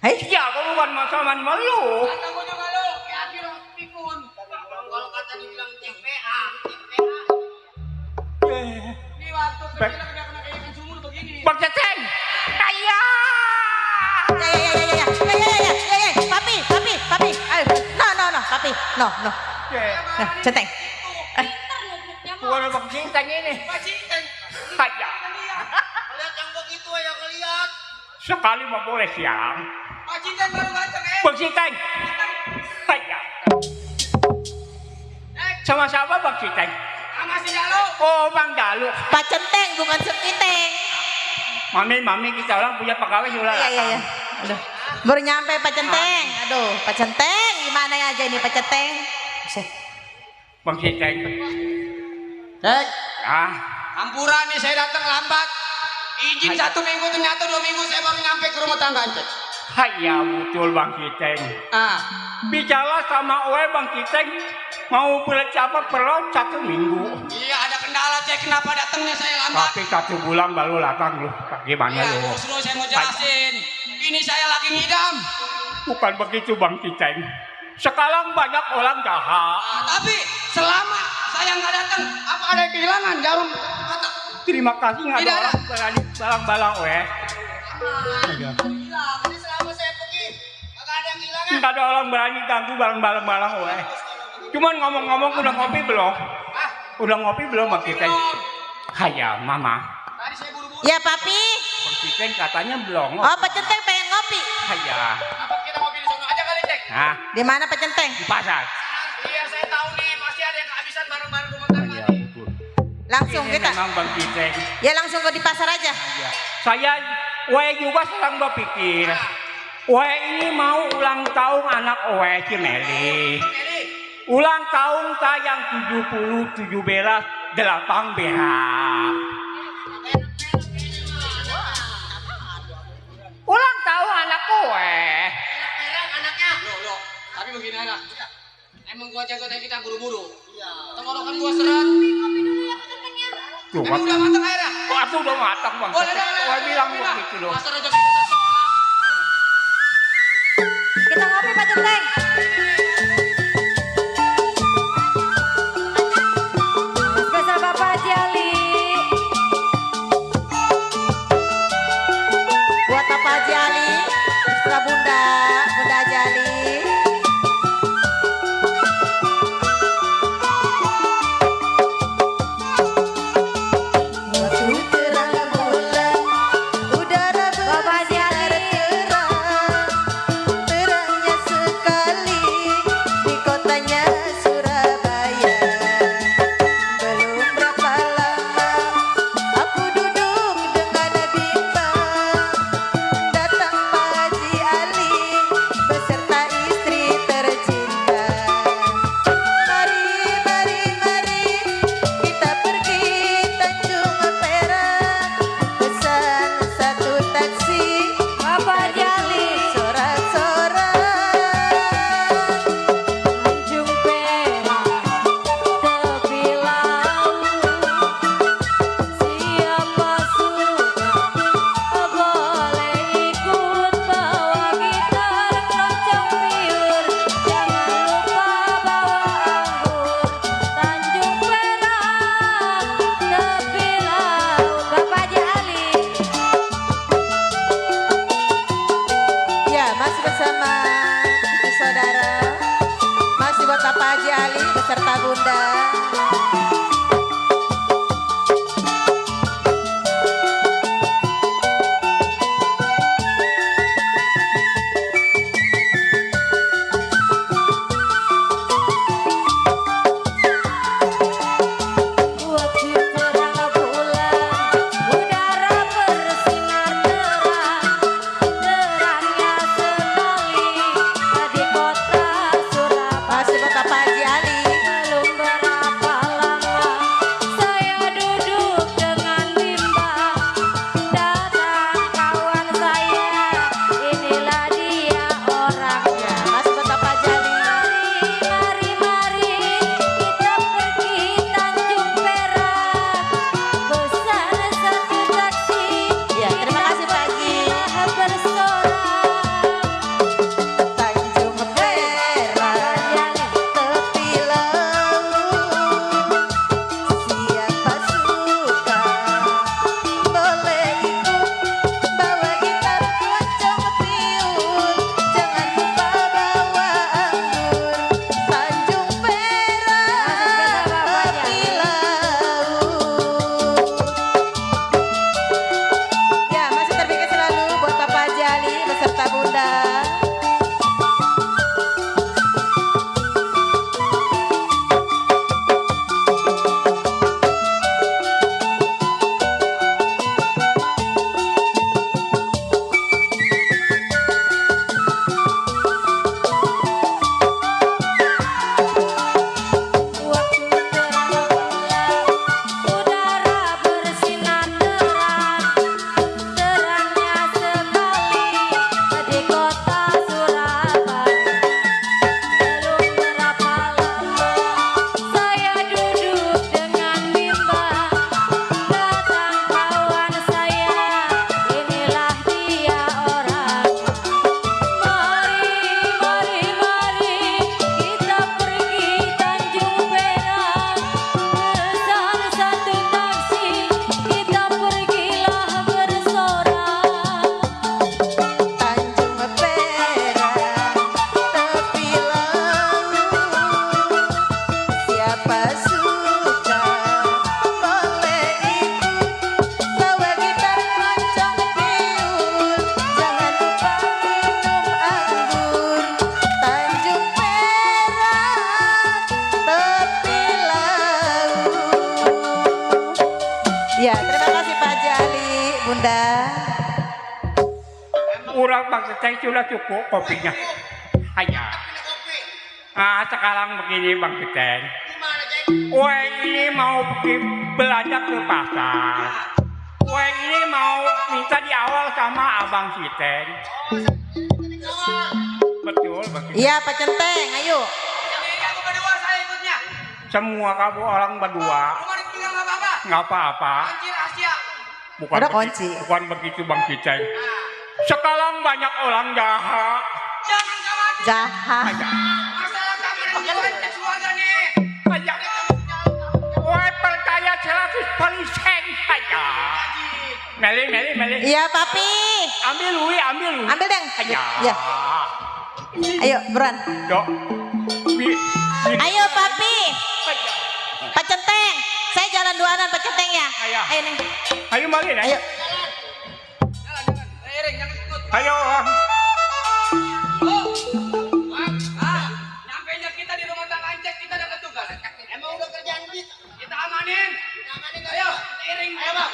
Hei, Ya, kamu bukan masalah malu. Kamu juga lu. Ya akhirnya pikun. Kalau kata dibilang cek PA. Ini waktu kecil udah kena kayak ikan sumur begini. Bang Ciceng! Kaya! ya, papi, papi, no, nah, centeng, Bukan Bang Ciceng ini. Pak Ciceng. Hanya. Lihat yang begitu ya ngeliat. Sekali mau boleh siang. Pak Ciceng baru ganteng Bang Ciceng! Hanya. Sama siapa Bang Ciceng? sama si Dalu. Oh, Bang Dalu. Pak Centeng bukan Sekiteng. Mami kita orang punya pegawai sudah. Iya. Aduh, baru nyampe Pak Centeng. Aduh, Pak Centeng, gimana aja ini Pak Centeng? Bang Ciceng. Cek. Ah, Ampura nih saya datang lambat. Izin 1 minggu ternyata 2 minggu saya baru nyampe ke rumah tangga Cek. haya betul Bang Ciceng. Ah, Bicara sama Oe Bang Ciceng mau bercapa perlu 1 minggu. iya ada kendala Cek kenapa datangnya saya lambat. Tapi 1 bulan baru datang lu. Gimana Ya, lu? justru saya mau jelasin. Ini saya lagi ngidam. Bukan begitu Bang Ciceng. Sekarang banyak orang jahat. Tapi selama saya nggak datang, apa ada yang kehilangan jarum mata? Terima kasih nggak ada Tidak ada. orang berani balang-balang Oe. Hilang. Ini selama saya pergi, nggak ada yang kehilangan. Nggak ada orang berani ganggu balang-balang Oe. Cuman ngomong-ngomong udah ngopi belum? Udah ngopi belum Bang Ciceng? Haya Mama. Tadi saya buru-buru. Ya papi. Bang Ciceng katanya belum. Oh Pak Centeng pengen ngopi. Haya. Apa kita ngopi di sana aja kali Cek? Nah, Di mana Pak Centeng? di pasar. Iya saya tahu nih pasti ada yang kehabisan barang-barang rumah tangga Iya nih. betul. Langsung Ini kita. memang Bang Ciceng. Ya langsung ke di pasar aja. Ya. Saya Oe juga sedang berpikir. Oe ini mau ulang tahun anak Oe si Meli. Meli, Ulang tahun tayang 77 belas 8 BH. Ulang tahun anak Oe. merah anaknya. Loh. Tapi begini aja. Emang gua jago tadi kita buru-buru. Iya. Tenggorokan gua seret. Tuh, Emang udah matang airnya? Atuh udah matang bang. Boleh, Saya bilang begitu loh. Masa rezeki kita tolak. Kita ngopi Pak Centeng. Spesial Bapak Haji Ali. Buat Bapak Haji Ali, setelah Bunda Haji Ali. Waktu terang bulan, udara bersinar terang, terangnya sekali di kotanya Surabaya. Belum berapa lama aku duduk dengan bimbang, datang Pak Haji Ali beserta istri tercinta. Mari, mari, mari kita pergi Tanjung Perak, pesan satu taksi Bapak Haji Ali sorak-sorak. Tanjung Perak tepi laut, siapa suka boleh ikut bawa gitar keroncong piur, jangan lupa bawa anggur. Tanjung Perak tepi laut. Bapak Haji Ali. Ya, masih bersama saudara, masih buat Bapak Haji Ali beserta Bunda. Waktu terang bulan, udara bersinar terang, terangnya sekali di kota Surabaya. Masih buat Bapak Haji Ali. Belum berapa lama saya duduk dengan bimbang, datang kawan saya, inilah dia orangnya. Masih buat Bapak Haji Ali. Mari, mari kita pergi Tanjung Perak, pesan satu taksi. Ya, terima kasih Pak Haji. Bersorak Tanjung Perak tepi laut, siapa suka boleh ikut bawa gitar keroncong piul, jangan lupa bawa anggur. Tanjung Perak tepi laut. Ya, masih terpikir selalu buat Bapak Haji Ali beserta Bunda. Waktu terang bulan, udara bersinar terang, terangnya sekali di kota Surabaya. Belum berapa lama saya duduk dengan bimbang, datang kawan saya, inilah dia orangnya. Mari, mari, mari kita pergi Tanjung Perak, pesan satu taksi, kita pergilah bersorak. Tanjung Perak tepi laut, siapa suka boleh ikut bawa gitar keroncong piul, jangan lupa minum anggur. Tanjung Perak tepi laut. Ya, terima kasih Pak Haji Ali, Bunda. Urang bang Teteng sudah cukup kopinya. Hanya. Sekarang begini bang Teteng. Gue ini mau pergi belanja ke pasar. Gue ini mau minta di awal sama abang Siteng. Betul, begitu. Iya Pak Centeng, ayo. Aku berdua saya ikutnya. Semua kamu orang berdua. Rumah ditinggal nggak apa-apa. Nggak apa-apa. Anjir Asia. Ada kunci. Bukan begitu Bang Kiceng. Sekarang banyak orang jahat. Jangan khawatir. Jahat. Masalah kamar ini lantas keluarga nih. Banyak. Wah percaya 100% saja. Meli. Iya, Papi. Ambil Wi. Ambil, Deng. Ayo. Ya. Ayo, buruan. Dok. Ayo, Papi. Pak Centeng. Saya jalan duanan Pak Centeng ya. Ayo. Ayo, Neng. Ayo mari nih. Ayo. Jalan. Iring, jangan ikut. Ayo. Nyampainya kita di rumah tangga Ancek, kita dapat tugas. Emang udah kerjaan kita. Kita amanin. Ayo, kita iring. Ayo, Bang.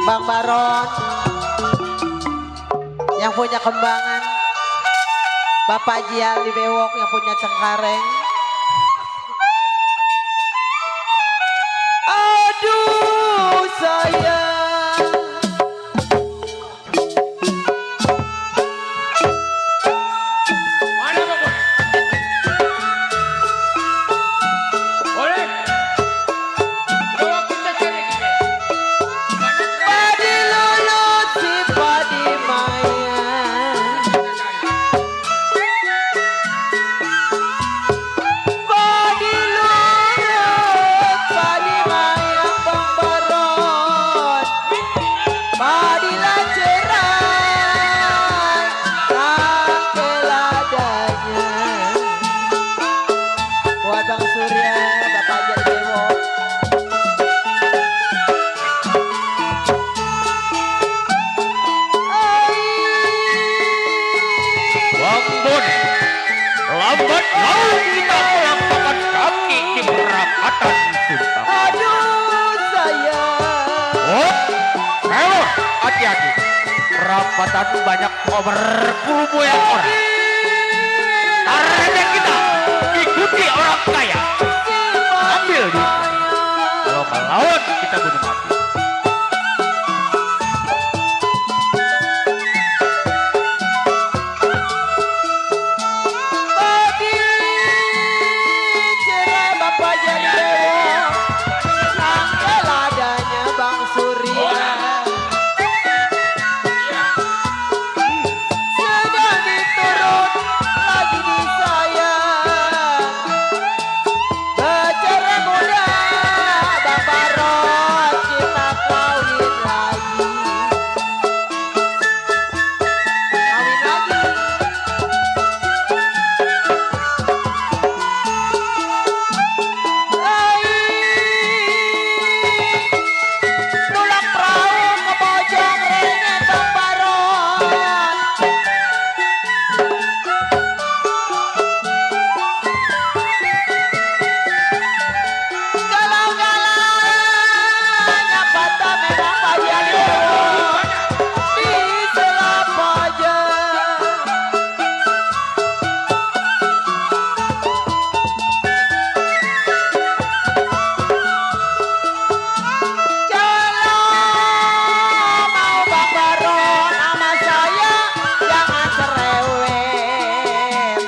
Bang Baron. Yang punya kembangan. Bapak Jial di Bewok yang punya Cengkareng. Aduh sayang. Mana Bang? Boleh. Coba kita cari. Padi lulut si padi maya. Padi lulut padi maya Bang Baron. Padi laceran tangkel adanya. Buat Bang Surya, Bapak Jal Dewo. Bangun, lambat laun kita melangkahkan kaki di perapatan Suntang. Aduh sayang. Oh, Melor, hati-hati. Perapatan banyak berkerumun yang orang. Karena kita ikuti orang kaya. Ambil duit. Kalau melawan kita bunuh mati. Padi cerah Bapak Jali Dewo. Tanggal adanya Bang Surya. Sedang diturut lagi disayang. Bicara muda Bang Baron kita kawin lagi. Kawin lagi. Tulak perahu ke bojong rengek Bang Baron. Galau-galaunya patah memang payah dewa. Di selap aja. Kalau mau Bang Baron sama saya jangan cerewet.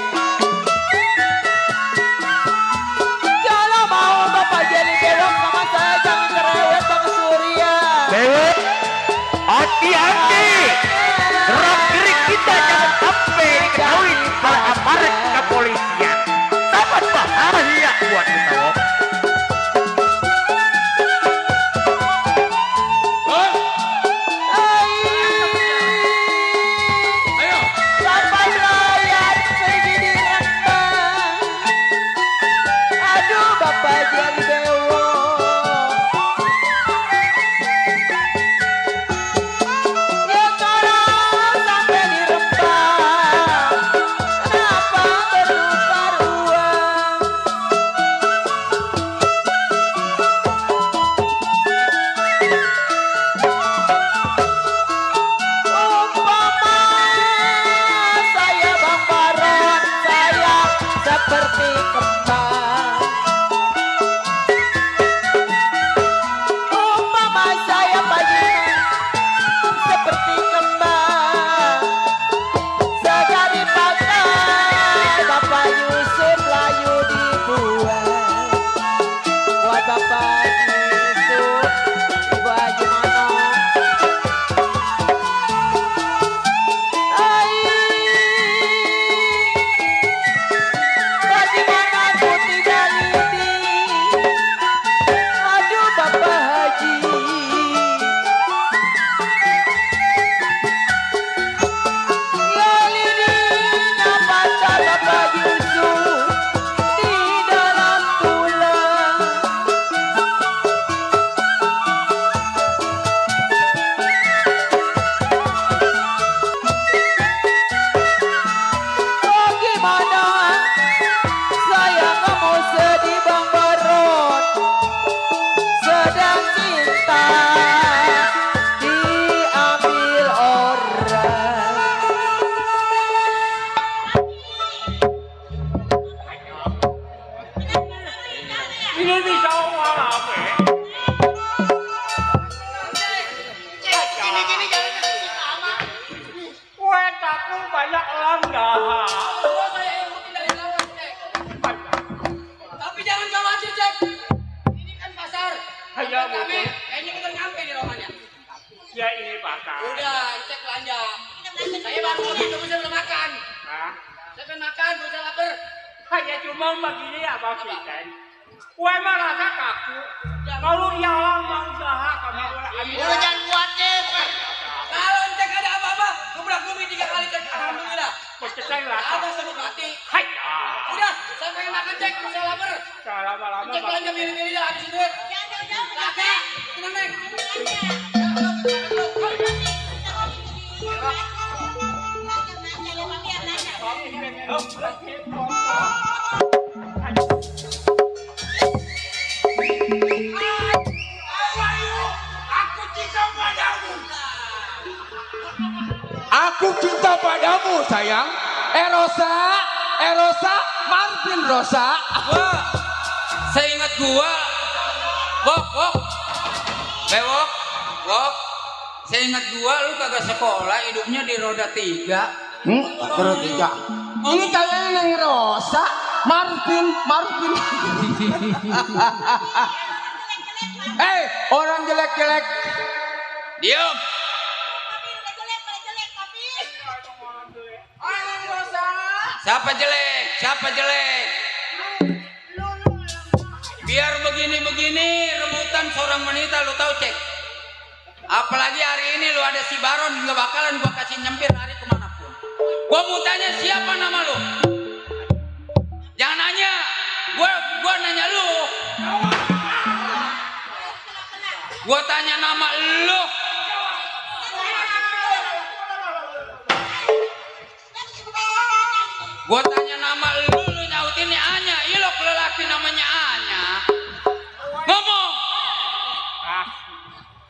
Kalau mau Bapak Jali Bewok sama saya jangan cerewet Bang Surya. Dewa, hati-hati. Gerak gerik kita jangan sampai diketahui oleh aparat kepolisian. Sangat bahaya buat kita. Wok. Ayo. Bapak nelayan pergi di rembang. Aduh Bapak Jali Bewok. Ya kalau sampai di rembang. ini bakal. Udah, cek belanja. Saya baru mau itu bisa belum makan. Hah? Saya pengen makan, saya lapar. Hanya cuma begini ya Bang Vincent. Gue mah rasa kaku. Kalau dia orang mau usaha kamu ambil. Udah jangan khawatir. Kalau cek ada apa-apa, gebrak bumi 3 kali cek. Alhamdulillah. Percaya rasa. Ada semut mati. Hanya. Udah, saya pengen makan cek, saya lapar. Lama-lama. Cek belanja milih-milih dah, habisin duit. Kakak, tenang Neng. Aku cinta padamu sayang. Erosa, Erosa, Marvin Rosa. Wah, seingat gua, wok, bewok, wok. Seingat gua lu kagak sekolah, hidupnya di roda 3. Terus tiga. Ini kayaknya yang Rosa, Marvin. Orang jelek-jelek. Diam. Siapa jelek? Siapa jelek? Biar begini-begini rebutan seorang wanita lu tahu cek. Apalagi hari ini lu ada si Baron nggak bakalan gua kasih nyempir hari kemanapun. Gua mau tanya siapa nama lu? Jangan nanya. Gua nanya lu. Gua tanya nama lu. Gua tanya nama lu nyautin nih Anya. Ilok lelaki namanya Anya. Ngomong.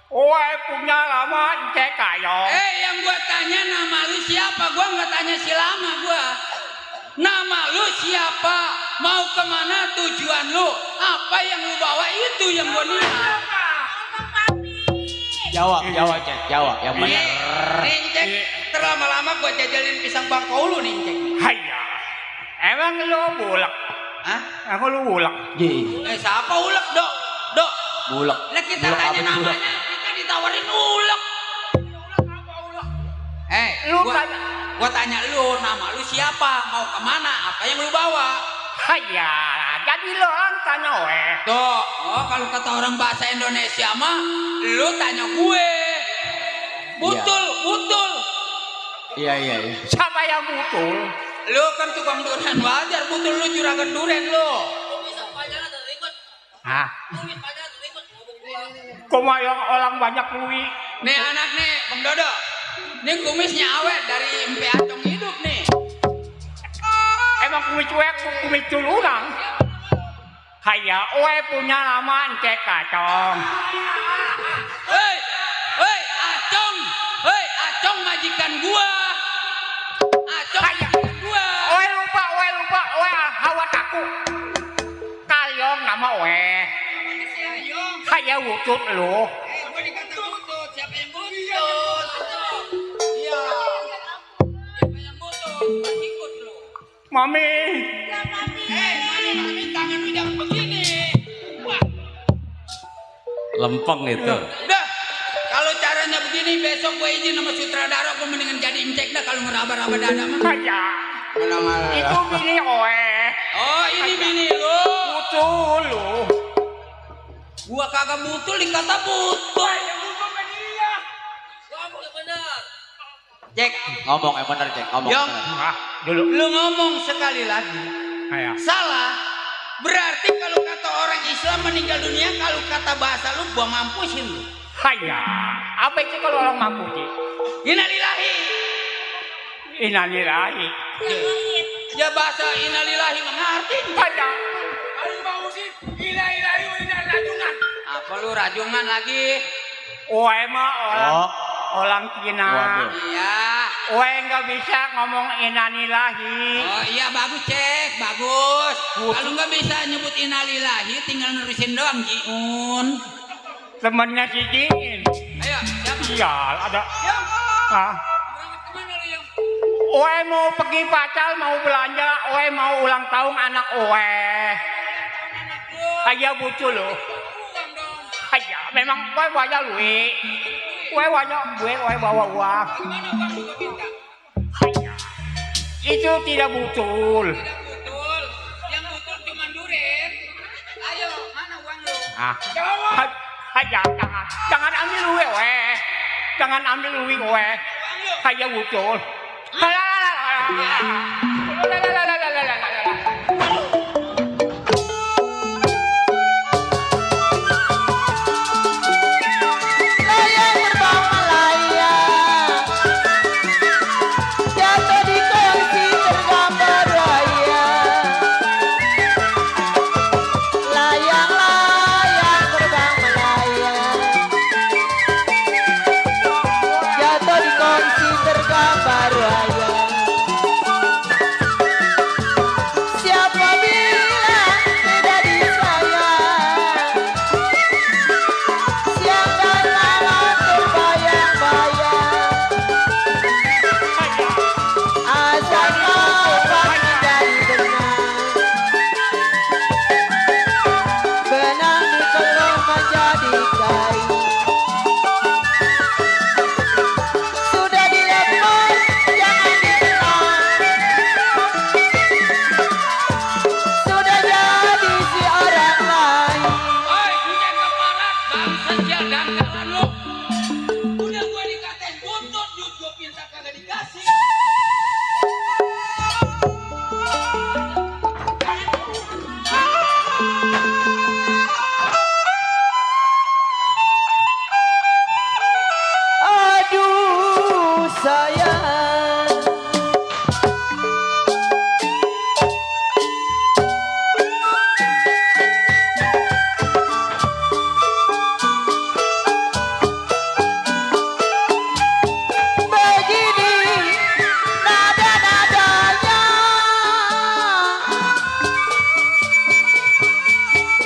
Gue punya lama cek kayo. Yang gua tanya nama lu siapa? Gua nggak tanya si lama gua. Nama lu siapa? Mau kemana tujuan lu? Apa yang lu bawa itu yang gua lihat. Jawab cek, jawab yang benar. Nih cek, terlama-lama gua jajalin pisang bangkau lu nih cek. Haya. Emang lu bulak? Hah? Aku lu bulak. Siapa ulek dok? Dok. Bulak. Lah kita tanya namanya, kita ditawarin ulek. Lu tanya. Gua tanya lu, nama lu siapa? Mau kemana? Apa yang lu bawa? Haya. Jadi lu orang tanya weh. Tuh, kalau kata orang bahasa Indonesia mah, lu tanya gue. Butul. Iya. Siapa yang butul? Lu kan tukang durian wajar, butul lu juragan durian lu. Hah? Koma yang orang banyak lui. Nih anak nih, Bang Dodo. Nih kumisnya awet dari Empe Acong hidup nih. Emang kumis cuek, kumis culurang. Haya, weh punya nama cek kacong. Hei, Acong majikan gua. Acong majikan gua. Weh lupa, hawat aku. Kalian nama weh. Haya wujud lu. Gua dikata butut, siapa yang butut? Iya. Siapa yang butut? Ikut lu. Mami. Mami, tangan lu jangan begini. Wah. Lempeng itu. Dah, kalau caranya begini besok gue izin sama sutradara gue mendingan jadi incek dah kalau ngeraba-raba dada mah. Haya. Itu bini weh. Oh, ini bini lu. Butul lu. Gua kagak butul dikata butul. Ngomong yang benar. Cek, Ngomong yang benar cek. Ngomong. Yong, Benar. Dulu. lu ngomong sekali lagi Haya. salah. Berarti kalau kata orang Islam meninggal dunia, kalau kata bahasa lu gua mampusin lu. Haya. Apa itu kalau orang mampu sih? Innalillahi. Innalillahi. Ya bahasa innalillahi mengerti. Haya. Kalau mau sih, ilahi rajungan. Apa lu rajungan lagi? Weh mah orang Cina. Waduh. Iya. Weh nggak bisa ngomong innalillahi. Oh iya bagus cek, bagus. Kalau nggak bisa nyebut innalillahi, tinggal nerusin doang Jiun. Temennya si Dingin. Ayo, siapa? Iya, ada. Ah. Berangkat kemana lu yang? Weh mau pergi pacar, mau belanja, weh mau ulang tahun anak weh. Haya bucu lo. Haya, memang weh bayar lui. gue bawa uang. Gimana uang lu minta? Itu tidak betul. Tidak betul. Yang betul cuma duren. Ayo, mana uang lu? Jawab. Jangan ambil duit weh. Jangan ambil duit weh. Hanya betul. Udah gua dikatain buntut, duit gua pinta kagak dikasih. Aduh sayang, begini nada-nadanya,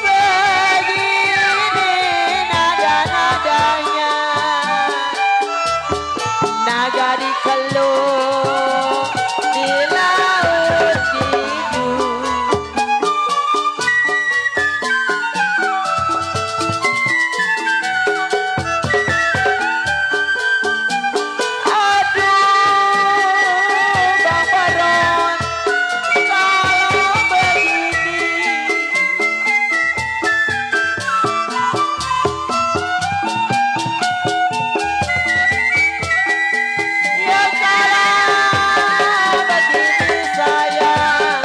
begini nada-nadanya, naga dikeluh di laut tidur. Aduh Bang Baron, kalau begini ya kalau begini sayang,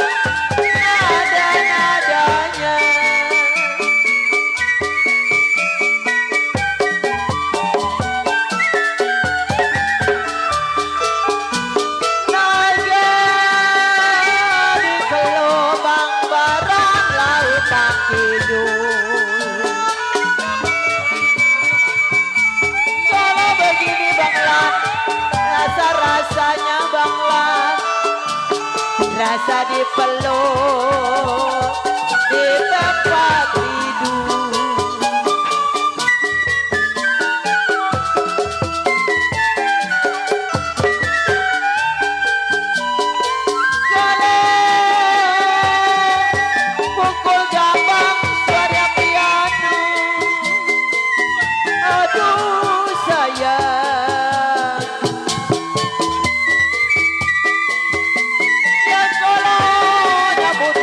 nada-nadanya. Naga di kelubang Baron lautan kidul. Kalau begini Bang Lan, rasa-rasanya Bang Lan, rasa dipeluk di tempat tidur. Pukul jambang suara piano, aduh sayang, yang kalau nyambut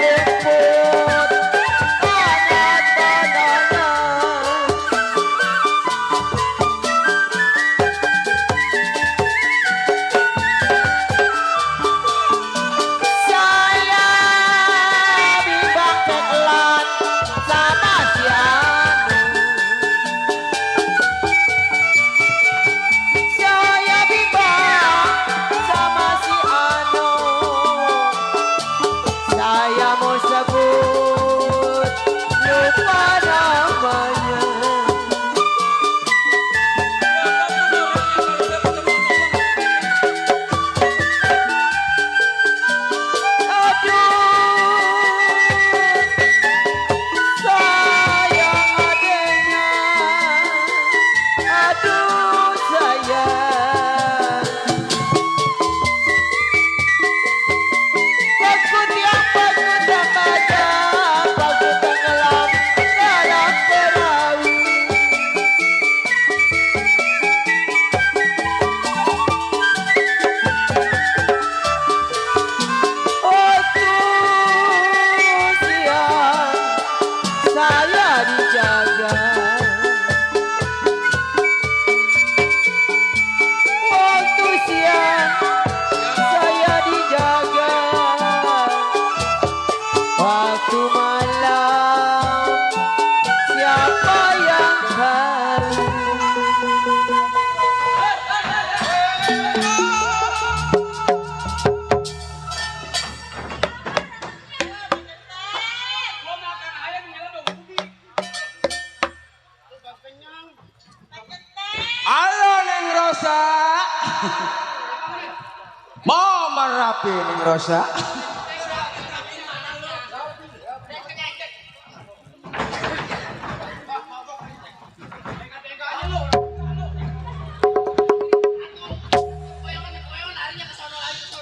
Mau merapi nih Rosa.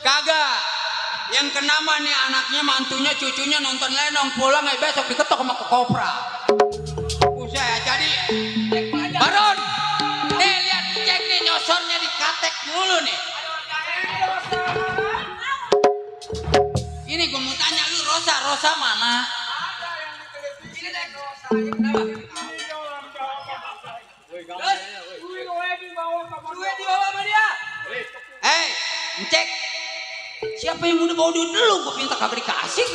Kagak. Yang kenapa nih anaknya, mantunya, cucunya nonton lenong, pulang besok diketok sama kopra. Buset, jadi Baron, nih lihat cek nih nyosornya dikatek mulu nih. Ini gue mau tanya lu, Rosa mana? Cek. Siapa yang udah bawa duit lu? Gue minta kagak dikasih.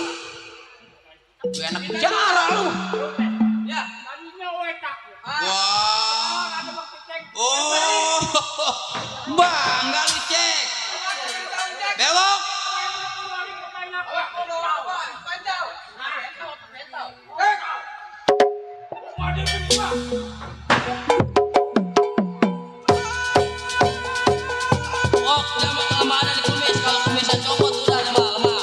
Lu enak bicara lu. Ya, tadinya wetak. Wah. Oh. Bangga lu cek. Belok. Oh, lama ada di kumis. Kalau kumisnya copot udah lama.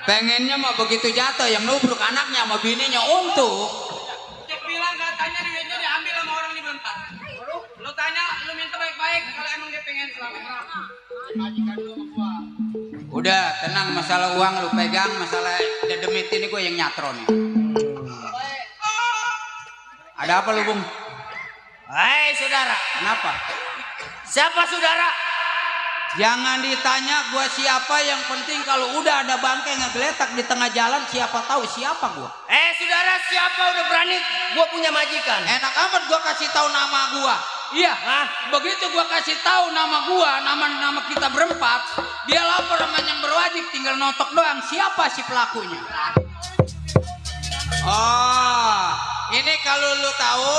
Pengennya mah begitu jatuh yang nubruk anaknya sama bininya untuk. Cek bilang katanya duitnya diambil sama orang di Bentar. Lu tanya, lu minta baik-baik kalau emang dia pengen selamat. Udah tenang, masalah uang lu pegang, masalah dedemit ini gue yang nyatro nih. Ada apa lu Bung? Hai saudara. Kenapa? Siapa saudara? Jangan ditanya gue siapa, yang penting kalau udah ada bangkai ngegeletak di tengah jalan, siapa tahu siapa gue. Saudara, siapa udah berani? Gue punya majikan. Enak amat gue kasih tahu nama gue. Iya, begitu gue kasih tahu nama gue, nama kita berempat, dia lapor sama yang berwajib, tinggal notok doang siapa si pelakunya. Oh, ini kalau lu tahu,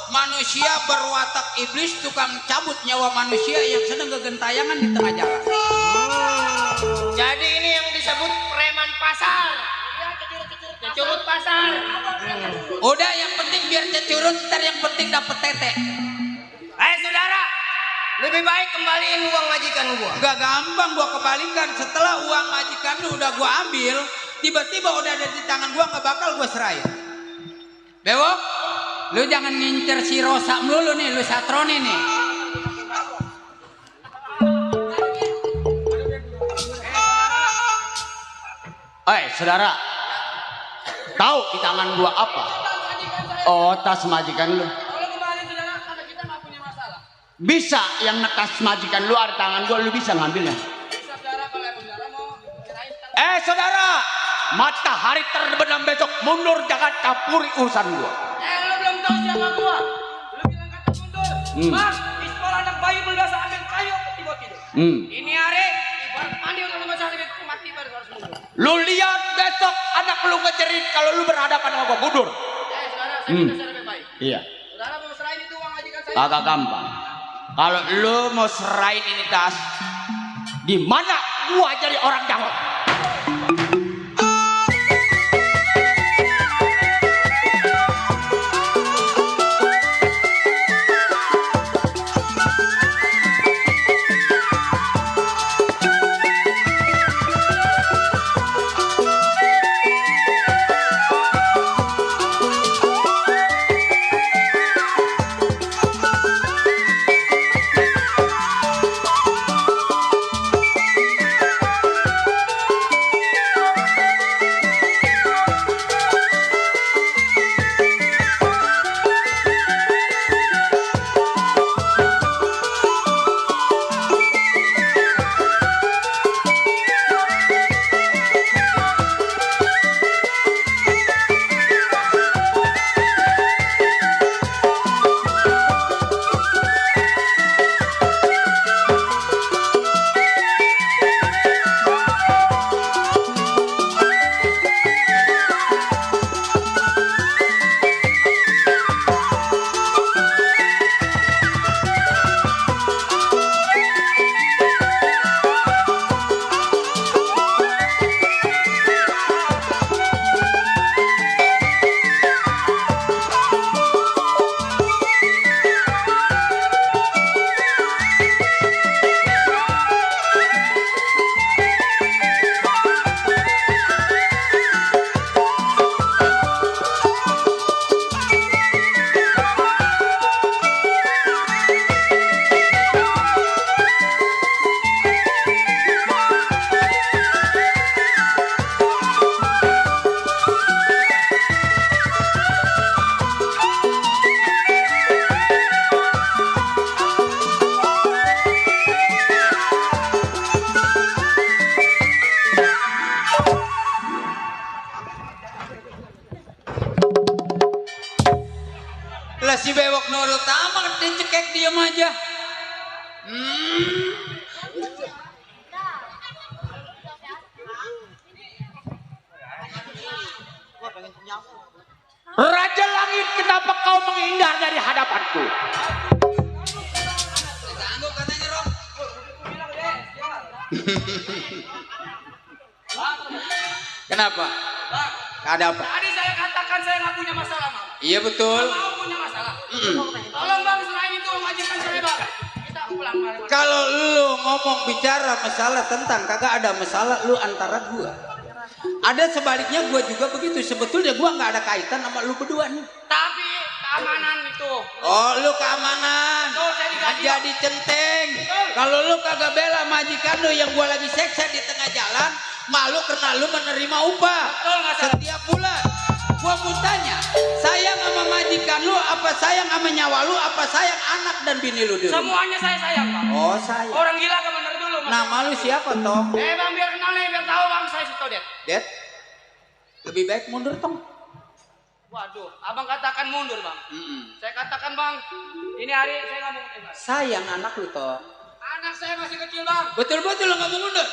manusia berwatak iblis, tukang cabut nyawa manusia yang sedang kegentayangan di tengah jalan. Jadi ini yang disebut preman pasar. Cecurut pasar. Udah, yang penting biar cecurut, ntar yang penting dapet tete. Saudara, lebih baik kembaliin uang majikan gua. Gak gampang gua kembalikan. Setelah uang majikan lu udah gua ambil, tiba-tiba udah ada di tangan gua, gak bakal gua serahin. Bewok, lu jangan ngincer si Rosa melulu nih, lu satroni nih. Saudara, tahu di tangan gua apa? Oh, tas majikan lu. Bisa yang nekas majikan lu ada tangan gua, lu bisa ngambilnya. Saudara, matahari terbenam besok, mundur, jangan campuri urusan gua. Lu belum tahu siapa gua. Lu bilang kata mundur. Mas, di sekolah anak bayi berbiasa ambil kayu tiba tidur. Ini hari ibarat mandi untuk masalah itu mati baru harus mundur. Lu lihat besok anak lu ngecerit kalau lu berhadapan sama gua, mundur. Saudara, saya minta cara baik. Iya. Saudara mau serahin itu uang majikan saya. Agak gampang. Kalau lu mau serahin ini tas, di mana gua jadi orang dalam? Raja Langit, kenapa kau menghindar dari hadapanku? Kenapa? Ada apa? Tadi saya katakan saya nggak punya masalah, Bang. Iya betul. Nggak mau punya masalah. Tolong Bang, selain itu majikan saya, Bang. Kita pulang, Bang. Kalau lu ngomong bicara masalah tentang kagak ada masalah lu antara gua. Ada sebaliknya gua juga begitu. Sebetulnya gua nggak ada kaitan sama lu berdua nih. Tapi keamanan itu. Oh lu keamanan. Betul, saya digaji. Jadi centeng. Kalau lu kagak bela majikan lu yang gua lagi seksa di tengah jalan, malu karena lu menerima upah. Betul, nggak salah. Setiap bulan. Gua mau tanya, sayang sama majikan lu, apa sayang sama nyawa lu, apa sayang anak dan bini lu dulu? Semuanya saya sayang, Bang. Oh sayang. Orang gila gak bener dulu, Mas. Nama lu siapa Tong? Bang, biar kenal nih, biar tahu, Bang. Saya suka dia. Det, lebih baik mundur Tong. Waduh, abang katakan mundur, Bang. Saya katakan, Bang, ini hari saya nggak mau mundur, Bang. Sayang anak lu Tong. Anak saya masih kecil, Bang. Betul-betul lu nggak mau mundur.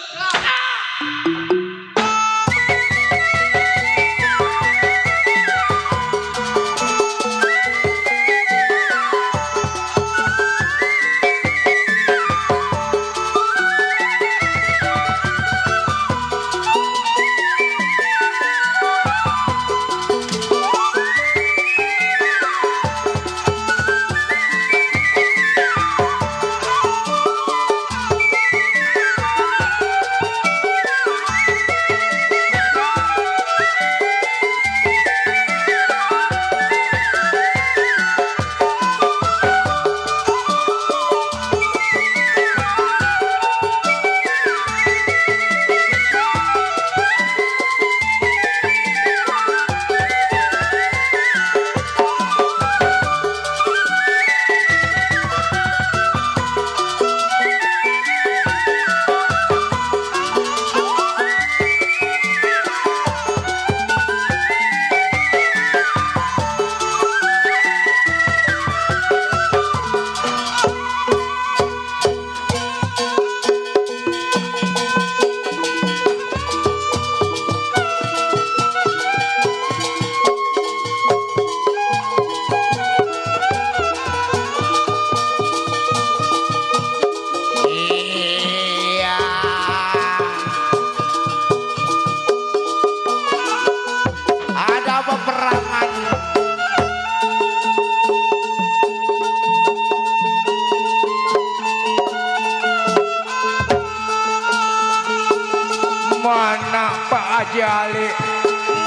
Jali,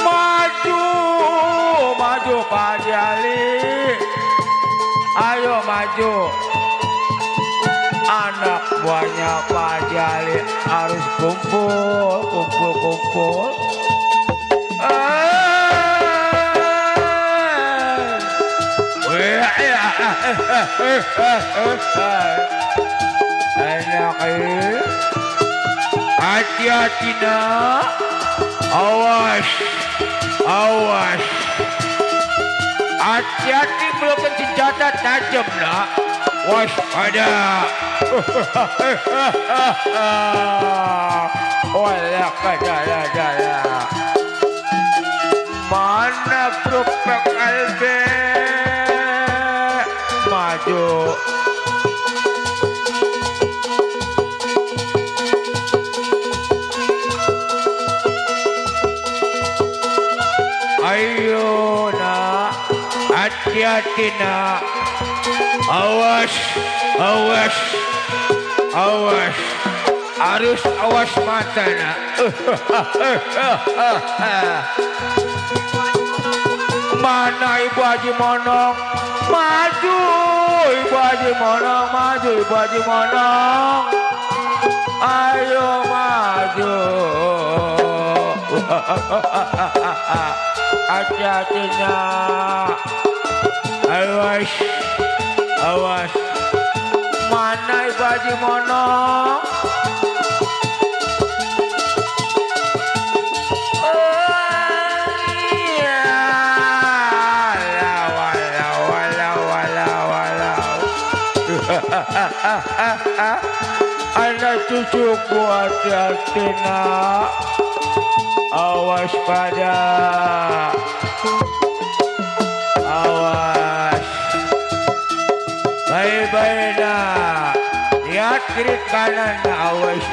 maju, maju Pak Jali, ayo maju. Anak buahnya Pak Jali harus kumpul, kumpul, kumpul. Enak ini, hati-hati nak. Awas, awas, hati-hati melakukan senjata tajam nak. Waspada. Walah kadala-dala. Mana kerupuk kalbe? Maju. Ayo nak, hati-hati nak. Awas, awas, awas. Harus awas mata nak. Mana Ibu Haji Monong? Maju Ibu Haji Monong, maju Ibu Haji Monong. Ayo maju. Hati-hati nak. Awas, awas. Mana Ibu Haji Monong? Walau. Anak cucuku hati-hati nak. Awas pada. Awas. Baik-baik nak. Lihat kiri kanan awas.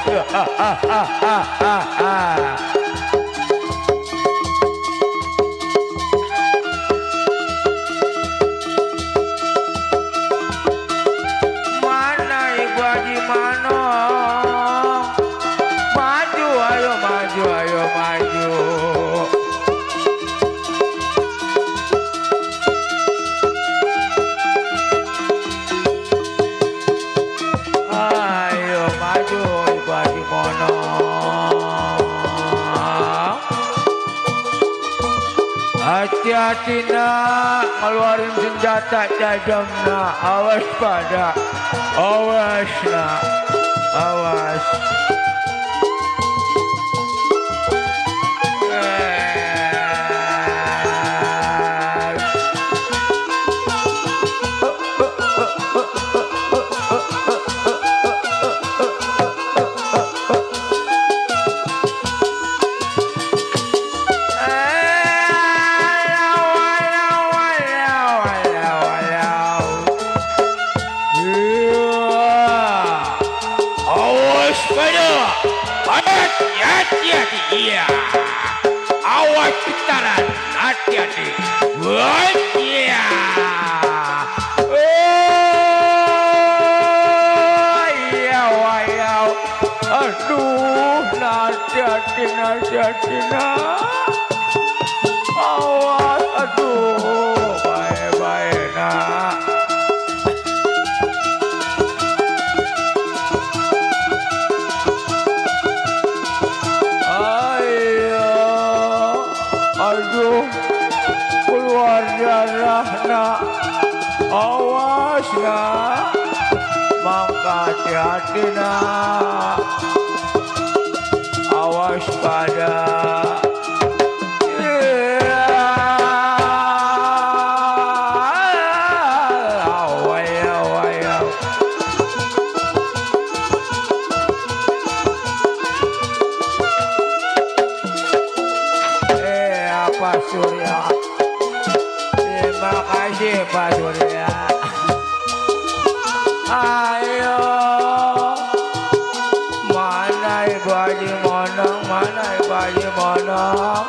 Mana ibu Haji Manong? Maju, ayo maju, ayo maju. Ayo maju ibu Haji Manong. Hati-hati nak, ngeluarin senjata tajam nak. Awas pada, awas nak, awas. Awas pada, hati-hati, iya. Awas putaran, hati-hati. Wah, iya. Oh, iya, wah, iya. Aduh, hati-hati, hati-hati, nah. Awas, aduh, baik-baik, nak. Aduh, keluar darah nak. Awas nak. Maka hati-hati nak. Awas pada. Pak Surya, terima kasih Pak Surya. Ayo, mana Ibu Haji Monong, mana Ibu Haji Monong,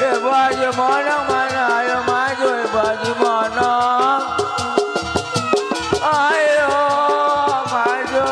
Ibu Haji Monong mana? Ayo maju Ibu Haji Monong. Ayo maju.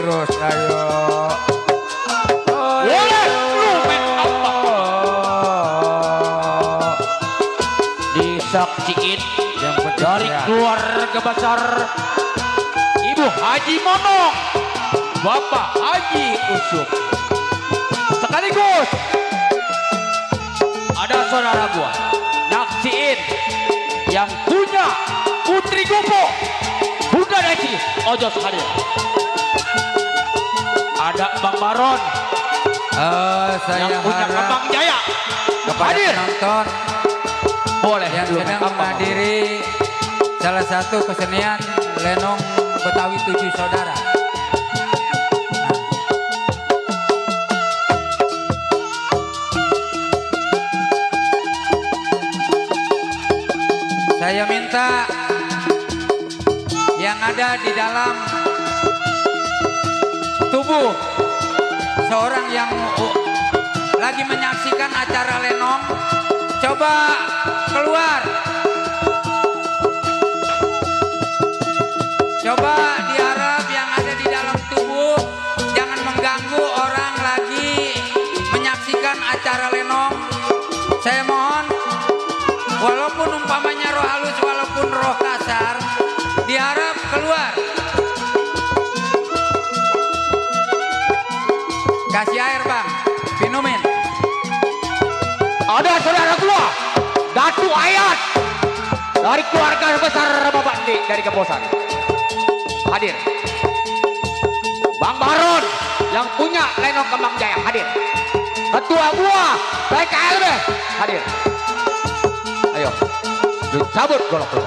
terus ayo. Boleh lu main apa? Disaksiin dari keluarga besar Ibu Haji Monong, Bapak Haji Usuk. Sekaligus ada saudara gua nyaksiin yang punya Putri Gopo, Bunda dari si Ojos hadir. Ada Bang Baron Saya yang punya harap Kembang Jaya. kepada Hadir. penonton Boleh yang lu sedang apa, menghadiri salah satu kesenian lenong Betawi 7 Saudara. Saya minta yang ada di dalam tubuh seorang yang lagi menyaksikan acara lenong, coba keluar. Coba diharap yang ada di dalam tubuh jangan mengganggu orang lagi menyaksikan acara lenong. Saya mohon, walaupun umpamanya roh halus, walaupun roh kasar, diharap keluar. Kasih air bang, minumin. Ada saudara gua, Datu Ayat dari keluarga besar Bapak Ndi dari Kebosan. Hadir. Bang Baron yang punya lenong Kembang Jaya hadir. Ketua gua PKLB hadir. Ayo, cabut golok lu.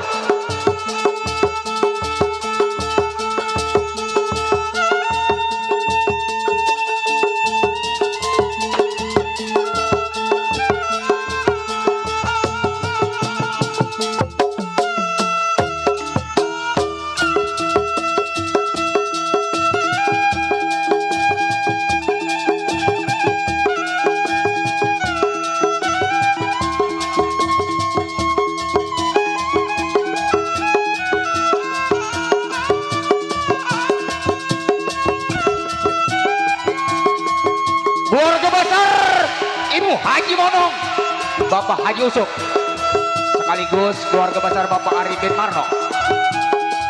Keluarga besar Ibu Haji Monong, Bapak Haji Usuk, sekaligus keluarga besar Bapak Ari bin Marno.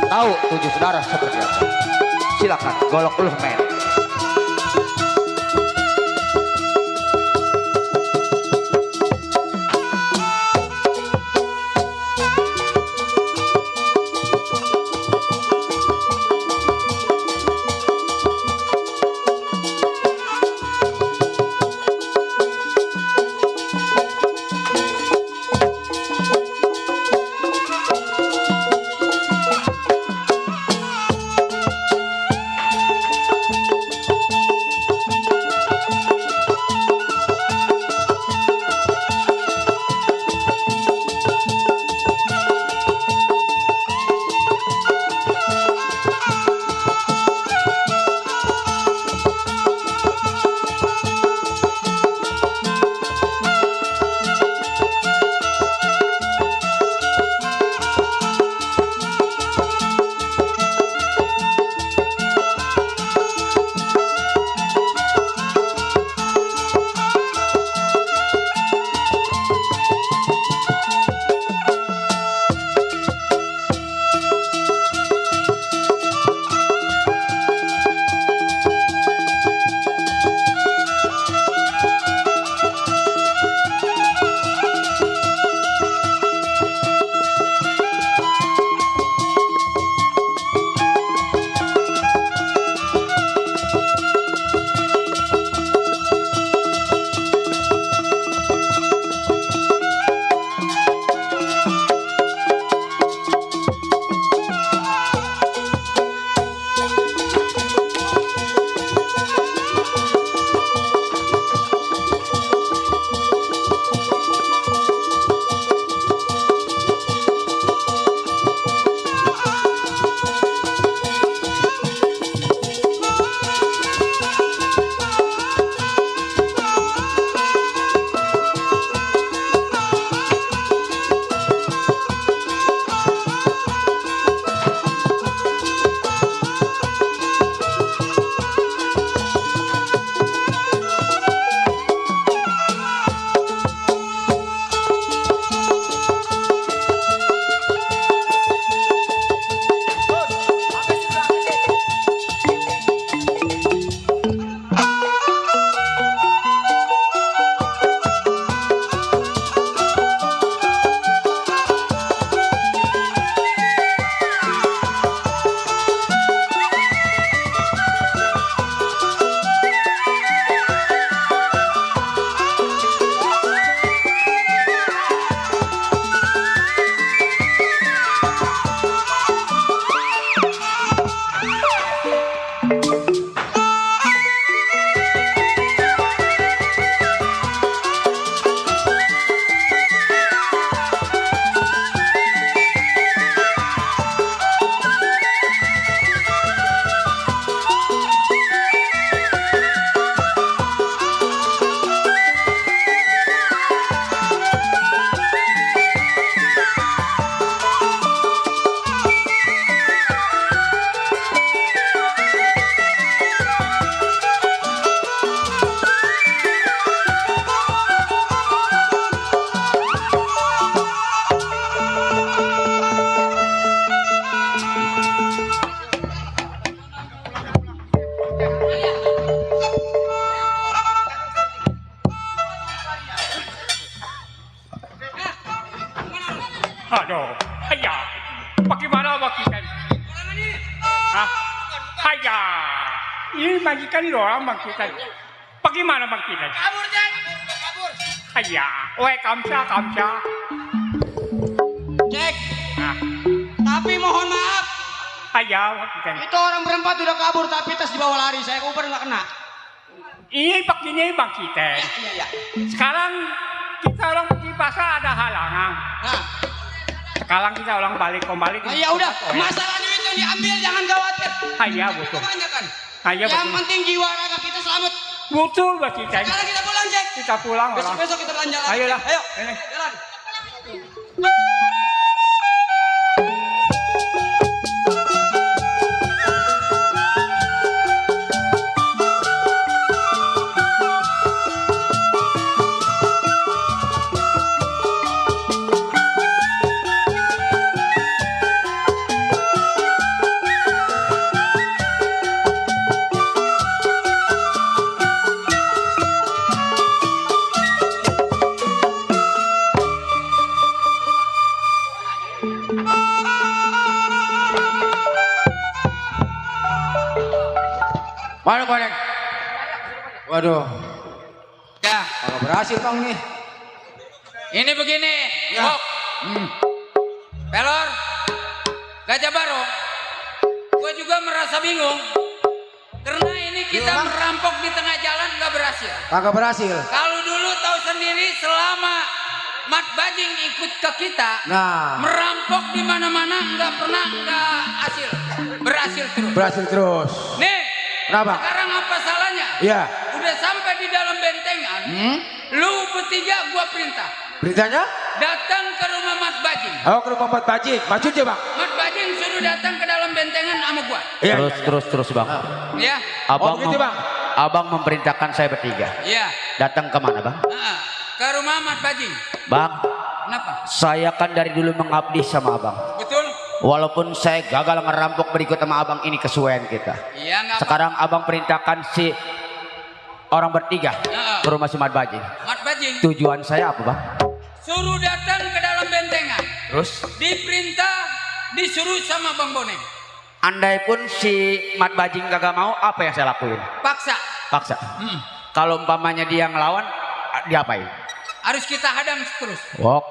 Tahu 7 saudara seperti apa? Silakan golok dulu men. Haya. Ini majikan doang Bang kita. Bagaimana Bang kita? Kabur, Jack. Kabur. Haya. Weh, kamsa. Jack, Nah, tapi mohon maaf. haya Bang kita. Itu orang berempat udah kabur tapi tas dibawa lari. Saya Uber nggak kena. Ini begini Bang kita. Iya. Sekarang kita orang pergi pasar ada halangan. Nah, Sekarang kita orang balik kembali. nah ya udah. Masalah duit yang diambil jangan khawatir. Haya betul. Kebanyakan. Haya Yang betul. penting jiwa raga kita selamat. Betul Bang kita. Sekarang kita pulang, Jack. Kita pulang orang. Besok-besok kita belanja lagi. Ayolah. Ayo. Ini. Jalan. Mana Koneng? Waduh, Ya, kalau berhasil Bang nih. ini begini. Ya. Bok. Pelor. Gajah Barong. Gue juga merasa bingung. Karena ini kita Iya, Bang. merampok di tengah jalan nggak berhasil. Kagak berhasil. Kalau dulu tahu sendiri selama Mat Bajing ikut ke kita, Nah, merampok di mana-mana nggak pernah nggak hasil, berhasil terus. berhasil terus. Nih, Kenapa? sekarang apa salahnya? Iya. Udah sampai di dalam bentengan, lu bertiga gua perintah Beritanya? datang ke rumah Mat Bajing. Oh, ke rumah Pak Bajing. Maksudnya Bang? Mat Bajing suruh datang ke dalam bentengan sama gua. Iya. Terus bang. Ya, Abang begitu, Bang? Abang memerintahkan saya bertiga. ya. Datang ke mana bang? Ke rumah Mat Bajing. Bang, Kenapa? saya kan dari dulu mengabdi sama abang. Betul? Walaupun saya gagal ngerampok berikut sama abang, ini kesuaian kita. Iya nggak apa. Sekarang abang perintahkan si orang bertiga Heeh. ke rumah si Mat Bajing. Mat Bajing Tujuan saya apa bang? suruh datang ke dalam bentengan. Terus? Diperintah, disuruh sama Bang Boneng. Andai pun si Mat Bajing kagak mau, apa yang saya lakuin? Paksa. Paksa. Kalau umpamanya dia ngelawan, diapain? Harus kita hadang terus. Wok.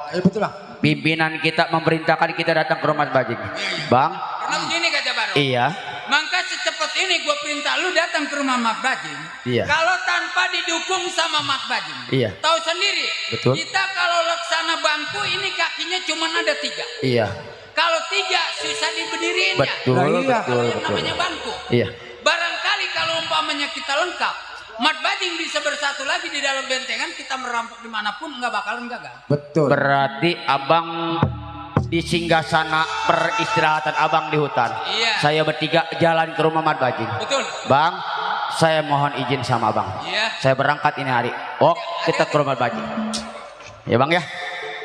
Iya betul Bang. Pimpinan kita memerintahkan kita datang ke rumah Mat Bajing. Bang? Karena begini Gajah Baru. Iya. Maka secepat ini gue perintah lu datang ke rumah Mat Bajing. Iya. Kalau tanpa didukung sama Mat Bajing. Iya. Tahu sendiri. Betul. Kita kalau laksana bangku ini kakinya cuma ada 3. Iya. Kalau 3 susah diberdiriinnya. Betul, Nah, iya. betul, Kalau yang betul. namanya bangku. Iya. Barangkali kalau umpamanya kita lengkap, Mat Bajing bisa bersatu lagi di dalam bentengan, kita merampok dimanapun nggak bakalan gagal. Betul. Berarti abang di singgasana peristirahatan abang di hutan. Iya. Saya bertiga jalan ke rumah Mat Bajing. Betul. Bang, saya mohon izin sama abang. Iya. Saya berangkat ini hari. Oh, kita ke rumah Mat Bajing. Ya bang ya.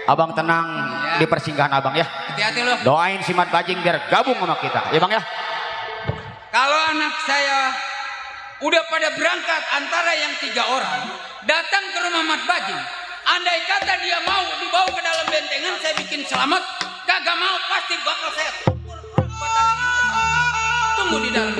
Abang tenang Iya. di persinggahan abang ya. Hati-hati loh. Doain si Mat Bajing biar gabung sama kita. Ya bang ya. Kalau anak saya udah pada berangkat antara yang 3 orang datang ke rumah Mat Bajing, andai kata dia mau dibawa ke dalam bentengan, saya bikin selamat. Kagak mau pasti bakal saya pukul batang ini. Tunggu di dalam.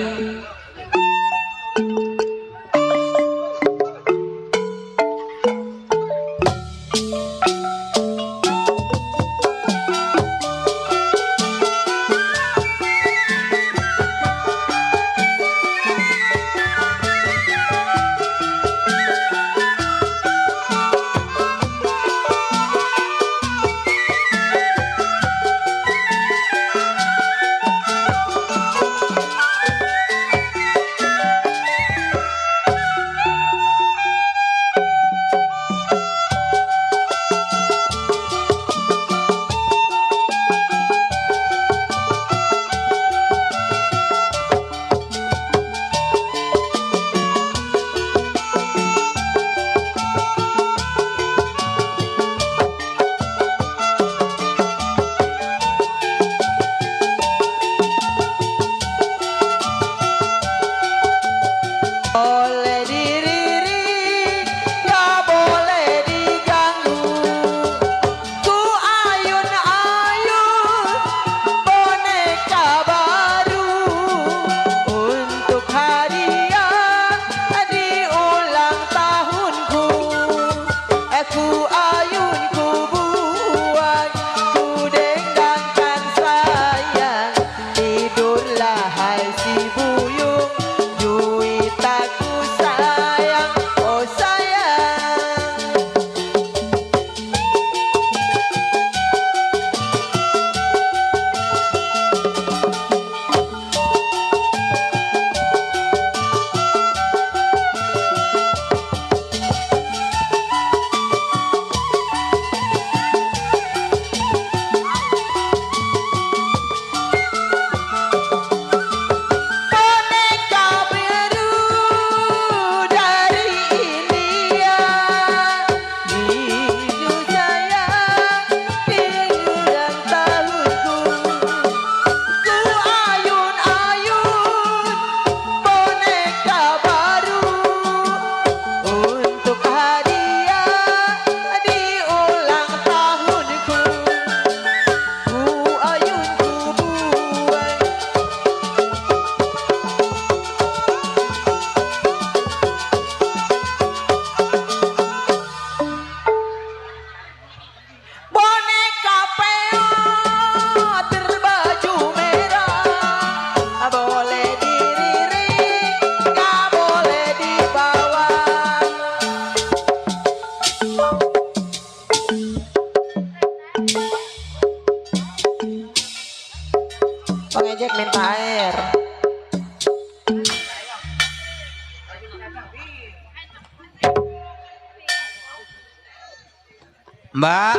Mbak,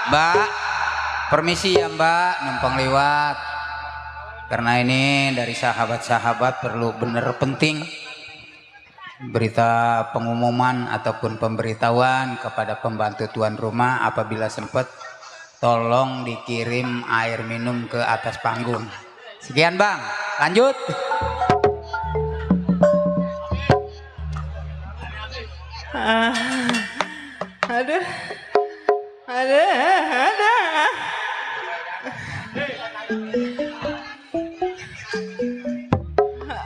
Mbak, permisi ya Mbak, numpang lewat. Karena ini dari sahabat-sahabat perlu bener penting berita pengumuman ataupun pemberitahuan kepada pembantu tuan rumah apabila sempat tolong dikirim air minum ke atas panggung. Sekian Bang, lanjut. Aduh. Aduh.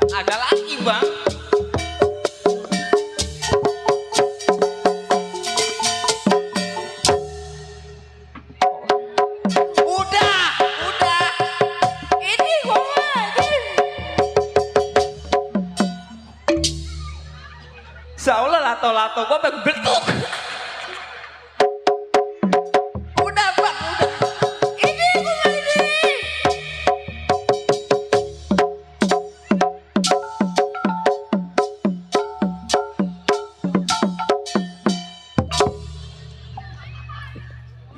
Ada lagi bang. Udah. Ini gua lagi. Seolah lato-lato gua betul. Udah bang, udah. Ini gua lagi.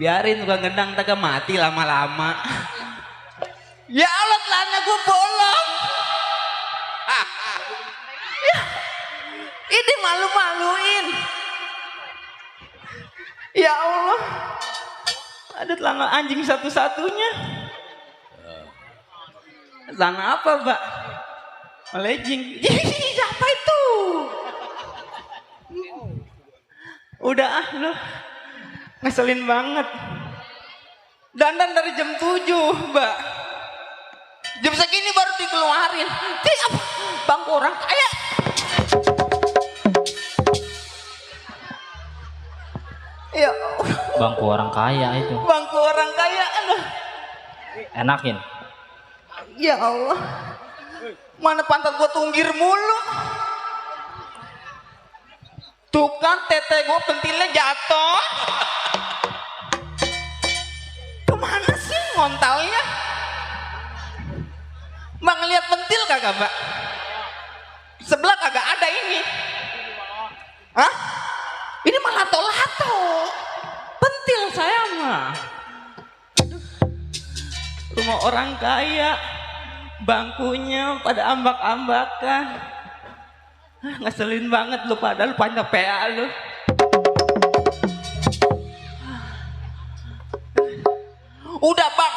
Biarin gua gendang tak mati lama-lama. Ya Allah, celana gua bolong. Ini malu-maluin. Ya Allah. Ada celana anjing satu-satunya. Celana apa, Mbak? Legging. Siapa itu? Udah lu. Ngeselin banget. Dandan dari jam 7, Mbak. Jam segini baru dikeluarin. Apa? Bang orang kaya. Ya Allah. Bangku orang kaya itu. Bangku orang kaya. Aduh. Enakin. Ya Allah. Mana pantat gua tunggir mulu. Tuh kan tete gua pentilnya jatuh. Kemana sih ngontalnya? Mbak ngeliat pentil kagak, Mbak? Sebelah kagak ada ini. Hah? Ini mah lato-lato. Pentil saya mah. Rumah orang kaya. Bangkunya pada ambak-ambakan. Ngeselin banget lu, padahal panjang PA lu. Udah bang.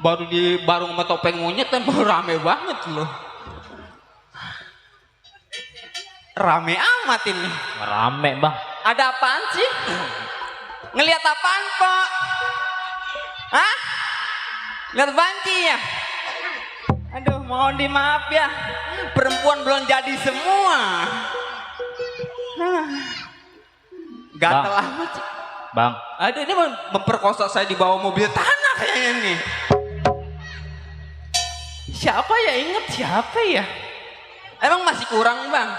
Baru di barung sama topeng monyet kan baru rame banget lu. Rame amat ini. Rame bang. Ada apaan sih? Ngelihat apaan Pak? Hah? Lihat banci ya? Aduh, mohon dimaaf ya. Perempuan belum jadi semua. Gatel Bang. amat sih. Bang. Aduh, ini memperkosa saya di bawah mobil tanah kayaknya nih. Siapa ya? Ingat siapa ya? Emang masih kurang bang?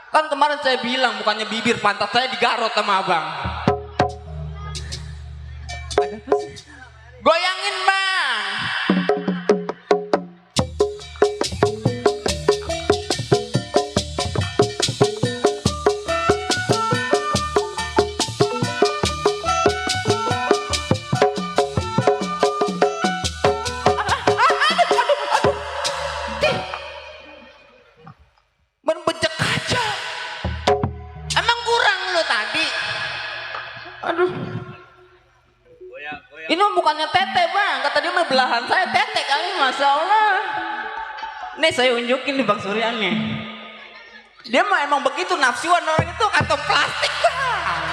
Kan kemarin saya bilang bukannya bibir pantat saya digarot sama abang. Ada apa sih? Goyangin bang. Berbejek aja. Emang kurang lo tadi? Aduh. Ini bukannya tete bang, kata dia mah belahan saya tete kali, masya Allah. Nih saya unjukin nih bang Surya nih. Dia mah emang begitu nafsuan orang itu, kantong plastik bang.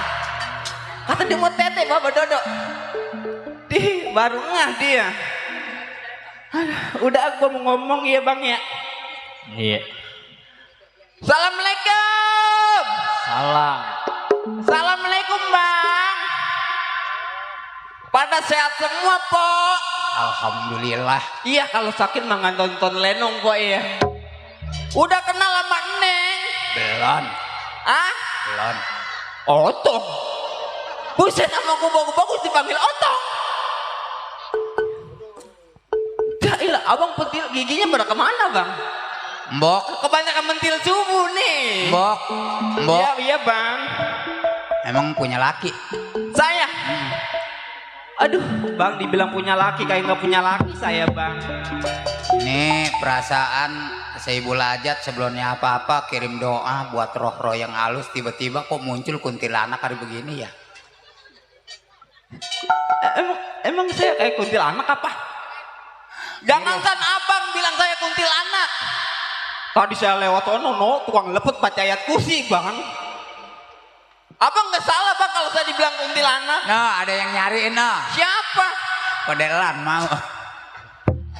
Kata dia mau tete bapak Dodo. Baru ngah dia. Aduh, udah aku mau ngomong ya bang ya. Iya. Assalamualaikum. Salam. Assalamualaikum bang. Pada sehat semua Pok. Alhamdulillah. Iya kalau sakit mah nggak nonton lenong Pok ya. Udah kenal sama Neng? Belum. Ah? Belum. Otong. Buset sama gue bagus dipanggil Otong. Gailah abang pentil giginya pada kemana bang? Mbok. Kebanyakan mentil subuh nih. Mbok. Mbok. Iya bang. Emang punya laki? Aduh, Bang dibilang punya laki kayak nggak punya laki saya, Bang. Ini perasaan Saibul Ajat sebelumnya apa-apa kirim doa buat roh-roh yang halus, tiba-tiba kok muncul kuntilanak hari begini ya. Emang saya kayak kuntilanak apa? Jangankan abang bilang saya kuntilanak. Tadi saya lewat no, tukang lepet baca ayat kursi, Bang. Abang nggak salah bang kalau saya dibilang kuntilanak. Nah, ada yang nyariin nah. Siapa? Kodelan mau.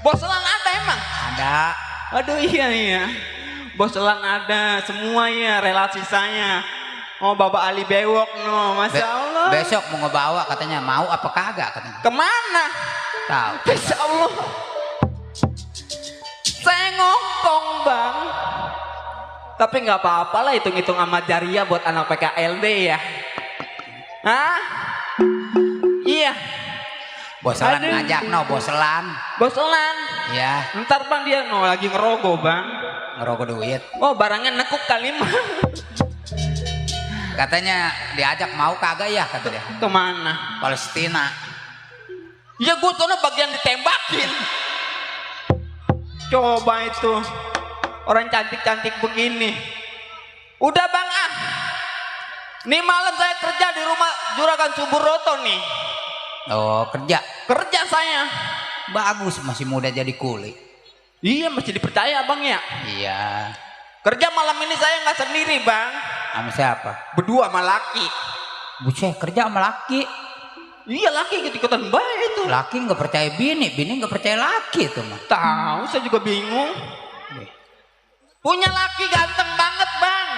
Boselan ada emang? Ada. Aduh iya. Boselan ada, semua ya relasi saya. Oh Bapak Ali Bewok no, Masya Allah. Besok mau ngebawa katanya, mau apa kagak katanya. Kemana? Tahu. Masya Allah. Saya ngomong bang. Tapi nggak apa-apa lah, hitung-hitung amat jariah buat anak PKLD ya. Hah? Iya. Boselan Aduh. ngajak no, boselan. Boselan. Ya, Ntar bang dia no lagi ngerogoh bang. ngerokok duit. Oh barangnya nekuk kali mah. Katanya diajak mau kagak ya kata dia. Kemana? Palestina. Ya gue soalnya bagian ditembakin. Coba itu. Orang cantik-cantik begini. Udah bang ah. Nih malam saya kerja di rumah Juragan Suburoto nih. Oh, kerja. Kerja saya. Bagus, masih muda jadi kuli. Iya masih dipercaya bang ya. Iya. Kerja malam ini saya nggak sendiri bang. Sama siapa? Berdua sama laki. Buceh kerja sama laki. Iya laki ikut-ikutan baik itu. Laki nggak percaya bini nggak percaya laki itu mah. Tahu saya juga bingung. Punya laki ganteng banget bang.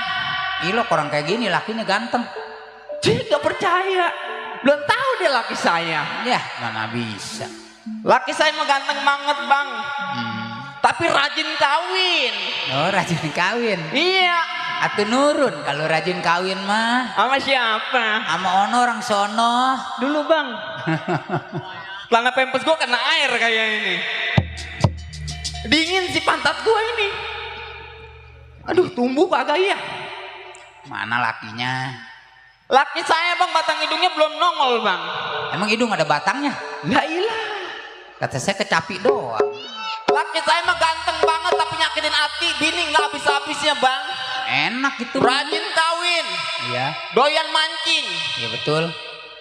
Ilo orang kayak gini lakinya ganteng. Dia nggak percaya. Belum tahu dia laki saya. Ya mana bisa. Laki saya mah ganteng banget bang. Tapi rajin kawin. Oh rajin kawin. Iya. Atuh nurun kalau rajin kawin mah. Sama siapa? Sama ono orang sono. Dulu bang. Celana pempes gue kena air kayak ini. Dingin si pantat gue ini. Aduh tumbuh kagak ya? Mana lakinya? Laki saya bang batang hidungnya belum nongol bang. Emang hidung ada batangnya? Lah ilah. Kata saya kecapi doang. Laki saya mah ganteng banget tapi nyakitin hati. Bini nggak habis-habisnya bang. Enak gitu. Rajin kawin. Iya. Doyan mancing. Iya betul.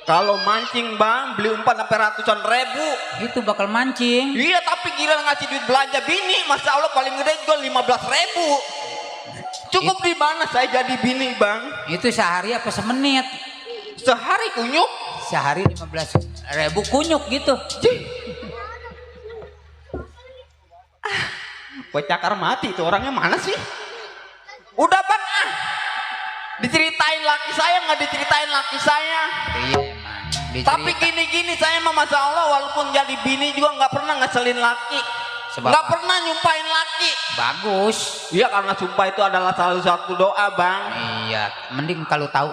Kalau mancing bang beli umpan sampai ratusan ribu. Itu bakal mancing. Iya tapi gila ngasih duit belanja bini. Masya Allah paling gede juga 15.000. Cukup di mana saya jadi bini bang? Itu sehari apa semenit? Sehari kunyuk. Sehari 15.000 kunyuk gitu. Gue cakar mati itu orangnya mana sih? Udah bang ah. Diceritain laki saya nggak diceritain laki saya. Iya emang. Tapi gini-gini saya mah Masya Allah walaupun jadi bini juga nggak pernah ngeselin laki. Sebab Nggak apa? pernah nyumpain laki. Bagus. Iya karena sumpah itu adalah salah satu doa bang. Iya. Mending kalau tahu.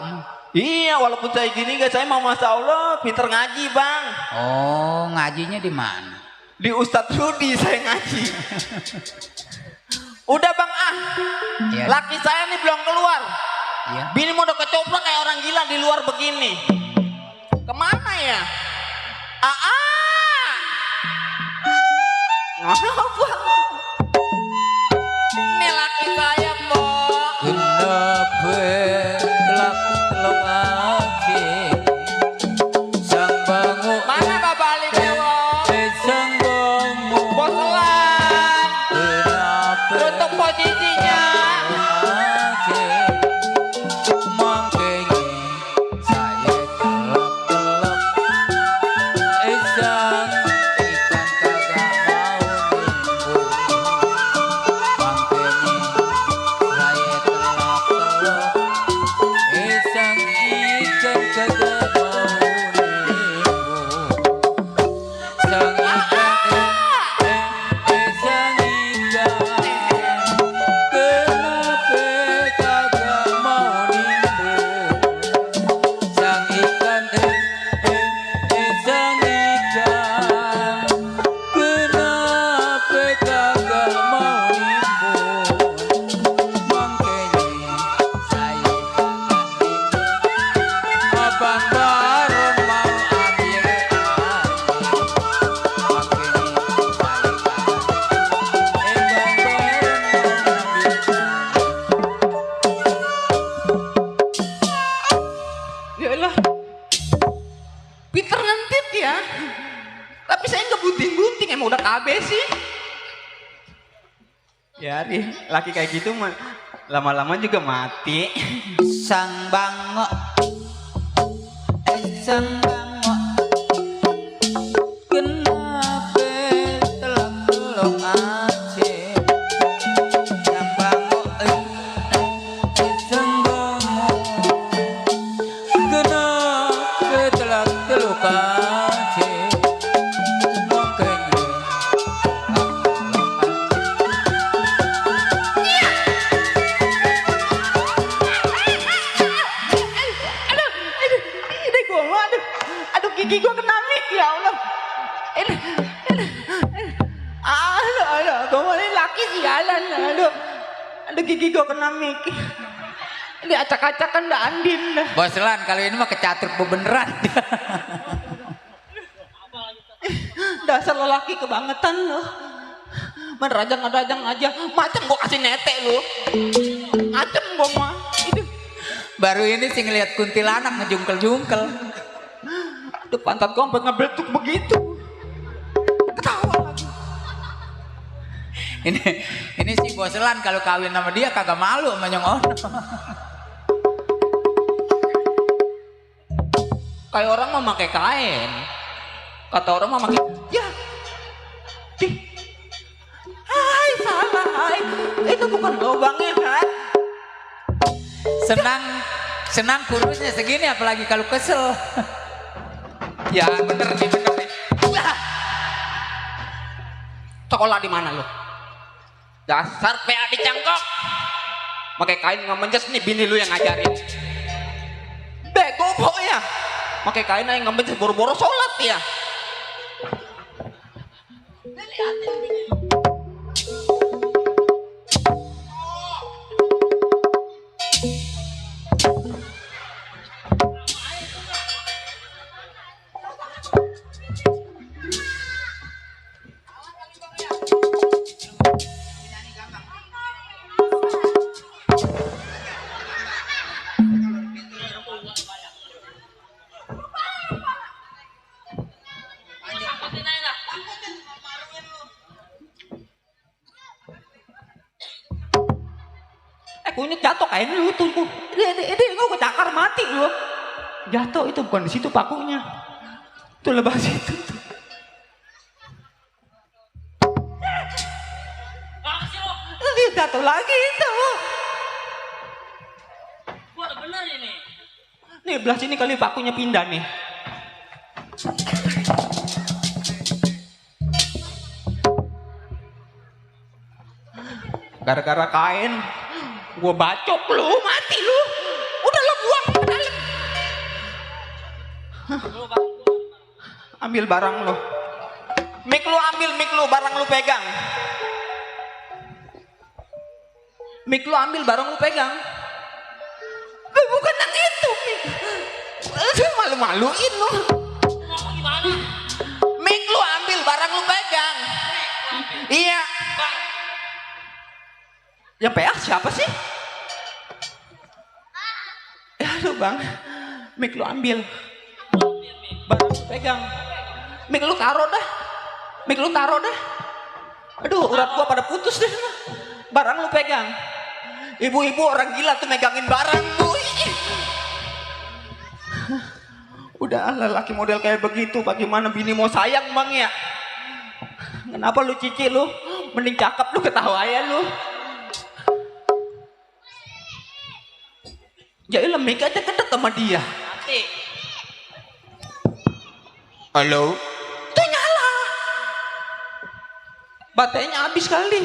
Iya walaupun saya gini guys saya mau Masya Allah pinter ngaji bang. Oh ngajinya di mana? Di Ustadz Rudi saya ngaji. Udah bang ah. Iya. Laki saya nih belum keluar. Iya. Bini mau udah kecoplak kayak orang gila di luar begini. Kemana ya? Apa? Ini laki saya mbok. Kenapa telak telok aja sang bangu Mana Bapak Ali Bewok? sang bangu Boselan. kenapa Tutup posisinya. aja mangkene saya telak telok sang ikan kagak mau nimbu mangkene saya telak telok sang ikan kagak mau nimbu sang ikan sang ikan biarin. Laki kayak gitu mah lama-lama juga mati. Sang bango, sang bango, kenapa telah belum aceh? Sang bango, sang bango, kenapa telah terluka aceh? Makanya Ini gua mah, aduh gigi gua kena mik ya Allah. Ini. Aduh, gua mah ini laki sialan, aduh gigi gua kena mik. Ini acak-acakan dah Andin dah. Boselan kali ini mah kecatur beneran. Dasar lelaki kebangetan lo. Merajang-rajang aja, macam gua kasih netek lo. Macam gua mah. Baru ini sih ngeliat kuntilanak ngejungkel-jungkel. Aduh pantat gua sampai ngebeletuk begitu. Ketawa lagi. Ini si Boselan kalau kawin sama dia kagak malu sama Nyong Ono. Kayak orang mah pakai kain. Kata orang mah pakai ya. Hai salah hai. Itu bukan lubangnya kan. Senang kurusnya segini apalagi kalau kesel. Ya bener nih. Sekolah di mana lo? Dasar PA di Cangkok. Pakai kain nggak menjes nih bini lu yang ngajarin. Bego pokoknya. Pakai kain aja nggak menjes boro-boro sholat ya. Kunyit jatuh kain lu tuh. Ini gua cakar mati lu. Jatuh itu bukan di situ pakunya. Tuh lebah situ tuh. Dia jatuh lagi itu. Gua udah bener ini. Nih belah sini kali pakunya pindah nih. Gara-gara kain gua bacok lu, mati lu. Udah lo buang ke dalam. Ambil barang lu. Mik lu ambil, mik lu, barang lu pegang. Mik lu ambil, barang lu pegang. Bukan yang itu, Mik. Aduh, malu-maluin lu. Mik lu ambil, barang lu pegang. Iya. Yang PA siapa sih? Aduh bang, mik lu ambil, barang lu pegang, mik lu taruh dah, mik lu taruh dah. Aduh urat gua pada putus deh, barang lu pegang. Ibu-ibu orang gila tuh megangin barang lu. Udah lelaki model kayak begitu, bagaimana bini mau sayang bang ya? Kenapa lu cici lu? Mending cakep lu ketawa ya lu. Ya ilah Mik aja kedek sama dia. Mati. Halo? Itu nyala. Baterainya habis kali.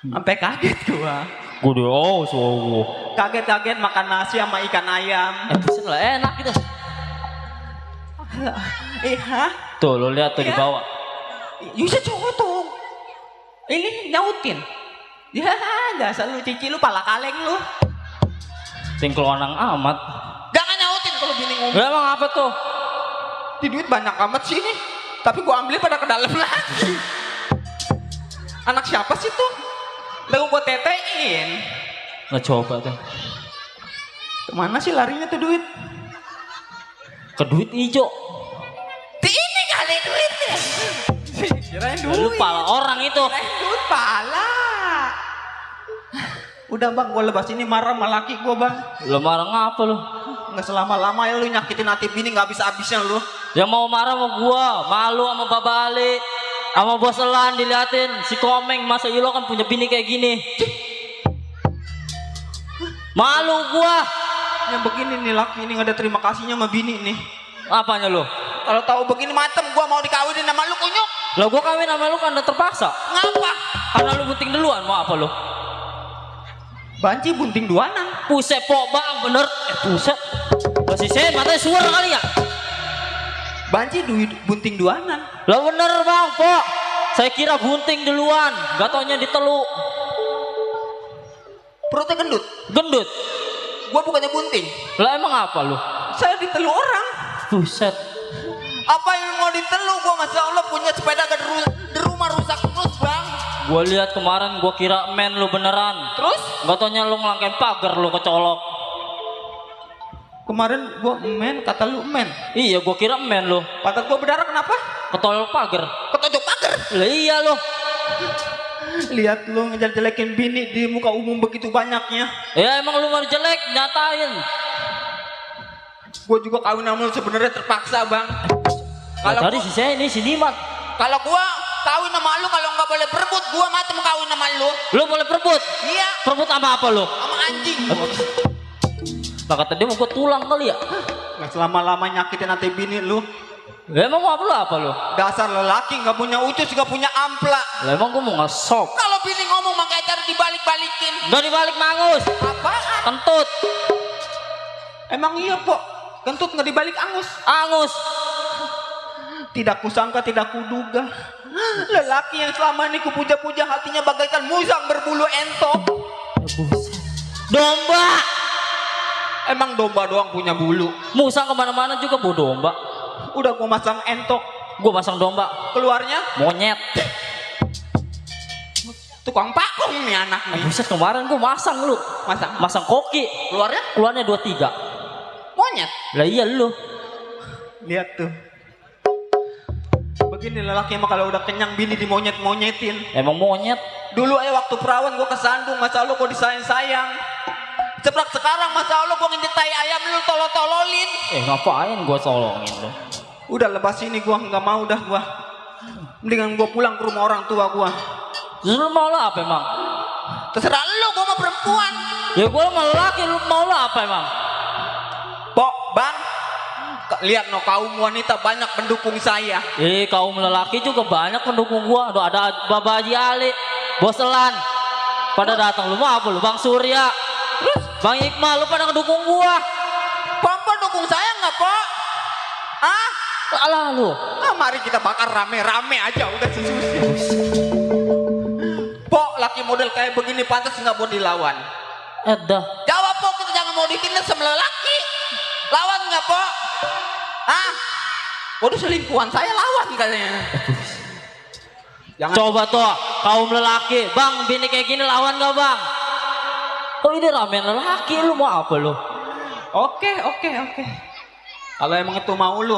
Sampai kaget gua. Kaget-kaget makan nasi sama ikan ayam. Pesen lah enak gitu. Iya. Tuh lo lihat tuh di bawah. Bisa cowok tuh. Ini nyautin. Ya dasar lu cici lu pala kaleng lu. Tingkel onang amat. Jangan nyautin kalau bini ngomong. Ya emang apa tuh? Di duit banyak amat sih ini. Tapi gua ambil pada ke dalam lagi. Anak siapa sih tuh? Lalu gua tetein. Nggak coba tuh. Kemana sih larinya tuh duit? Ke duit hijau. Di ini kali duitnya. Kirain Lupa lah orang itu. duit pala. Udah bang, gue lepas ini marah sama laki gue bang. Lo marah ngapa lo? Nggak selama-lama ya lu nyakitin hati bini nggak habis-habisnya lu. Yang mau marah sama gua, malu sama Baba Ali, sama Bos Elan diliatin si Komeng, masa Ilo kan punya bini kayak gini. Malu gua. Yang begini nih laki ini nggak ada terima kasihnya sama bini nih. Apanya lo? Kalau tahu begini matem gua mau dikawinin sama lu kunyuk. Lah gua kawin sama lu kan udah terpaksa. Ngapa? Karena lu bunting duluan, mau apa lo? Banci bunting duanan. Puset po bang, bener. Puset. Masih saya matanya suara kali ya? Banci bunting duanan. Lah bener bang, po. Saya kira bunting duluan, gak taunya diteluk. Perutnya gendut. Gendut. Gua bukannya bunting. Lah emang apa lu? Saya diteluk orang. Buset. Apa yang mau diteluk? Gua masya Allah punya sepeda di rumah rusak terus bang. Gua lihat kemarin, gua kira men lu beneran. Terus? Gak taunya lu ngelangkain pagar lu kecolok. Kemarin gua men, kata lu men. Iya, gua kira men lu. Pantat gua berdarah kenapa? Ketolok pagar. Ketojok pagar. Lah iya lu. Lihat lu ngejelek-jelekin bini di muka umum begitu banyaknya. Ya emang lu mau jelek, nyatain. Gua juga kawin sama lu sebenarnya terpaksa bang. Kalau tadi si saya ini si Dimat. Kalau gua kawin sama lu kalau nggak boleh berebut, gua mati mau kawin sama lu. Lu boleh perebut? Iya. Perebut sama apa lu? Sama anjing. Lah kata dia mau gua tulang kali ya. Nggak selama-lama nyakitin hati bini lu. Ya emang mau apa lu? Dasar lelaki nggak punya ucus, nggak punya ampla. Lah emang gua mau ngesok. Kalau bini ngomong makanya cara dibalik-balikin. Udah dibalik mangus. Apaan? Kentut. Emang iya pok. Kentut nggak dibalik angus. Angus. Tidak kusangka, tidak kuduga. Lelaki yang selama ini kupuja-puja hatinya bagaikan musang berbulu entok. Domba. Emang domba doang punya bulu. Musang kemana-mana juga bawa domba. Udah gua masang entok. Gua masang domba. Keluarnya Monyet. tukang pakung nih anak nih. Buset, kemarin gua masang lu. Masang koki. Keluarnya 23. Monyet. Lah iya lu. Lihat tuh. Begini lelaki emang kalau udah kenyang bini dimonyet-monyetin. Emang monyet. Dulu aja waktu perawan gua kesandung, masa Allah gua disayang-sayang. Ceplak sekarang masa Allah gua nginjek tai ayam lu tolol-tololin. Ngapain gua tolongin lu? Udah lepas ini gua nggak mau dah gua. Mendingan gua pulang ke rumah orang tua gua. Terus lu mau lah apa emang? Terserah lu, gua mau perempuan. Ya gua mau laki, lu mau lah apa emang? Pok, bang. Lihat no, kaum wanita banyak pendukung saya. Kaum lelaki juga banyak pendukung gua. Aduh, ada Baba Haji Ali, Bos Elan. Pada datang. Lu mau apa lu? Bang Surya. Terus Bang Iqmal, lu pada ngedukung gua. Papa dukung saya nggak, Pak? Ah? Alah lu. Nah, mari kita bakar rame-rame aja udah sesuai. Pok, laki model kayak begini pantas nggak mau dilawan. Dah. Jawab Pok, kita jangan mau ditindas sama lelaki. Lawan nggak, Pok? Hah? Waduh, selingkuhan saya lawan katanya. Jangan. Coba tuh kaum lelaki, bang bini kayak gini lawan nggak bang? Oh ini ramen lelaki, lu mau apa lu? Oke. Kalau emang itu mau lu,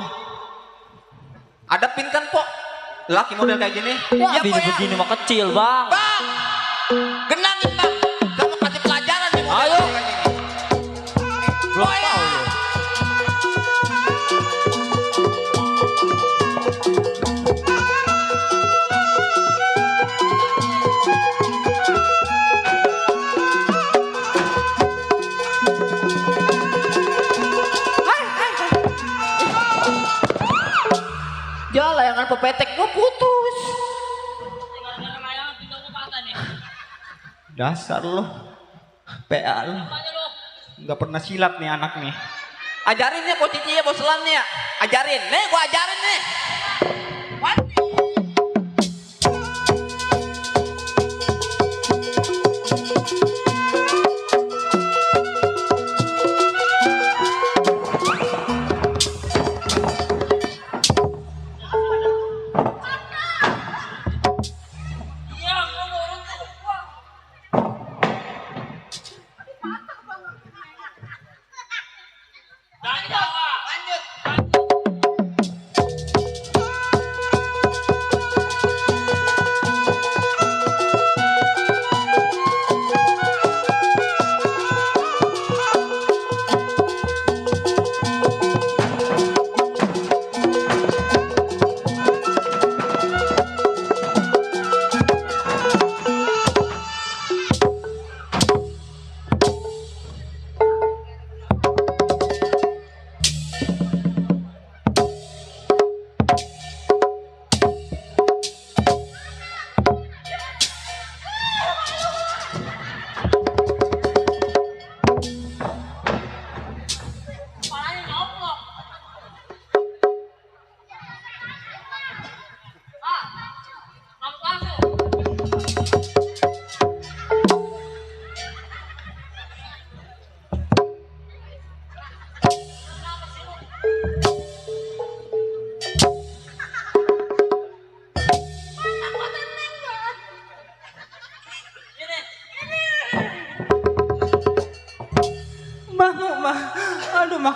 adapin kan Pok, lelaki model kayak gini. Ya, Pok, bini begini mah kecil bang. Bang, genangin bang, kamu kasih pelajaran nih. Ayo. Belum Oh, ya. tahu lu. Ya layangan pepetek gua putus. Dasar lo, PA lo. Nggak pernah silat nih anak nih. Ajarin nih posisinya Bos Elan nih ya. Ajarin, nih gua ajarin nih.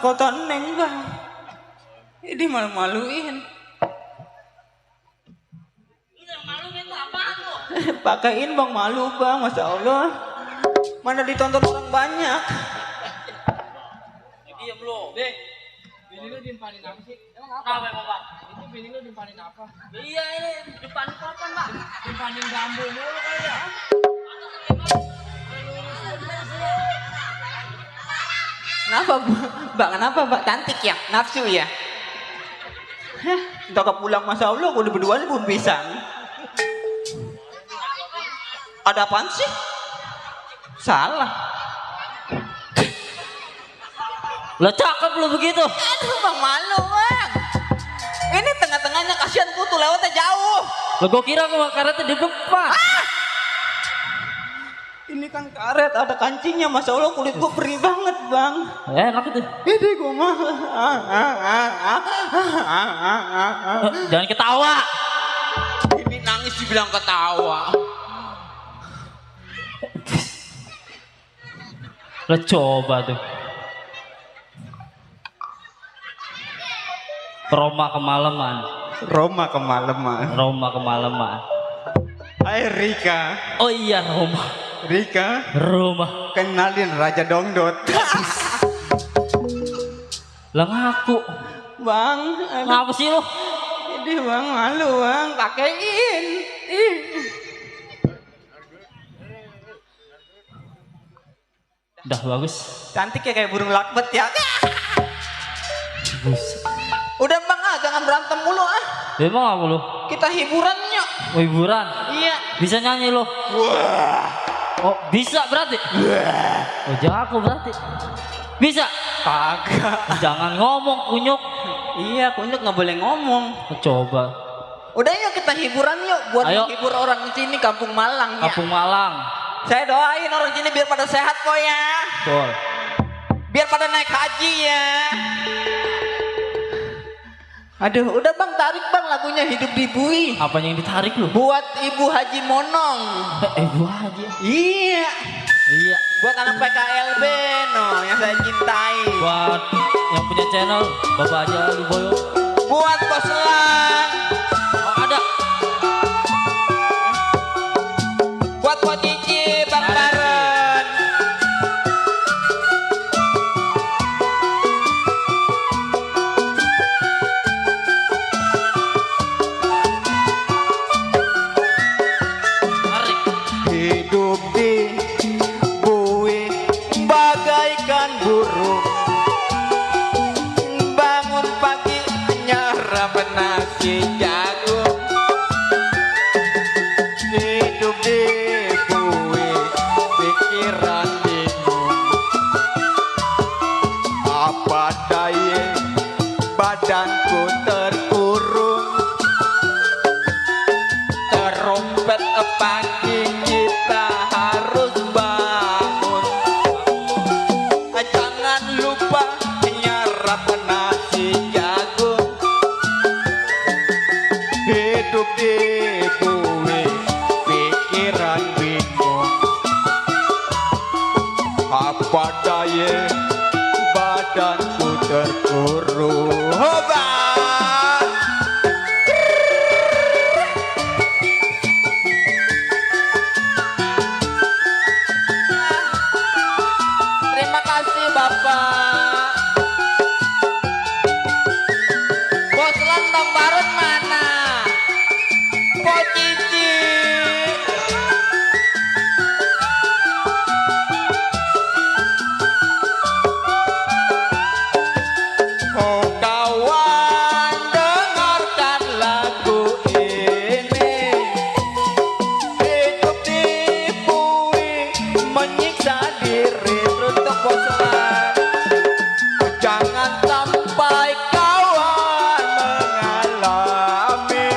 angkotan neng bang. Ini malu-maluin. Pakaiin bang, malu bang, masya Allah. Mana ditonton orang banyak. Diam lo. Deh. Bini lu dimpanin apa sih? Emang apa emang, Pak? Itu bini lu dimpanin apa? Iya, ini dimpanin papan, Pak. Dimpanin bambu mulu kali ya. Kenapa bang? Kenapa bang? Cantik ya? Nafsu ya? Entah pulang masya Allah, gue berdua ini belum pisang. Ada apaan sih? Salah. Lah cakep lu begitu. Aduh bang, malu bang. Ini tengah-tengahnya kasihan kutu lewatnya jauh. Lo gua kira karetnya di depan. Ini kan karet, ada kancingnya, masya Allah kulit gue perih banget bang. Enak itu. Ini gue mah. Jangan ketawa. Ini nangis dibilang ketawa. Lo coba tuh. Roma kemalaman. Roma kemalaman. Roma kemalaman. Hai Rika. Oh iya Roma. Rika. Roma. Kenalin Raja Dongdot. Lah ngaku. Bang. Ngapa sih lo? Ini bang, malu bang. Pakein. Ih. Udah bagus. Cantik ya kayak burung lakbet ya. Buset. Udah bang jangan berantem mulu ah. Emang apa lu? Kita hiburannya. Oh, hiburan? Iya. Bisa nyanyi lo? Wah. Oh bisa berarti? Oh jago berarti. Bisa? Kagak. Jangan ngomong kunyuk. Iya kunyuk nggak boleh ngomong. Coba. Udah yuk kita hiburan yuk buat Ayo. menghibur orang sini Kampung Malang ya. Kampung Malang. Saya doain orang sini biar pada sehat po ya. Betul. Biar pada naik haji ya. Aduh, udah bang tarik bang lagunya Hidup di Bui. Apanya yang ditarik lu? Buat Ibu Haji Monong. Ibu Haji. Iya. Iya. Buat anak PKLB no yang saya cintai. Buat yang punya channel Bapak Haji Ali Boyo. Buat Bos Lang. Oh ada. Buat Po Cici, Bang Baron. Tarik. Hidup di bui bagaikan burung. Bangun pagi nyerap nasi jagung. Hidup di bui pikiran bingung. Apa daya badanku terkurung. Terompet pagi kita harus bangun. Jangan lupa nyerap nasi jagung. Hidup di bumi pikiran bingung. Apa daya badanku terkurung. Hoba. Terima kasih Bapak. Bos Lang Bang Baron mana? Po Cici. Oh kawan dengarkan lagu ini. Hidup di bumi menyiksa diri untuk Bos Lang. Jangan sampai kawan mengalami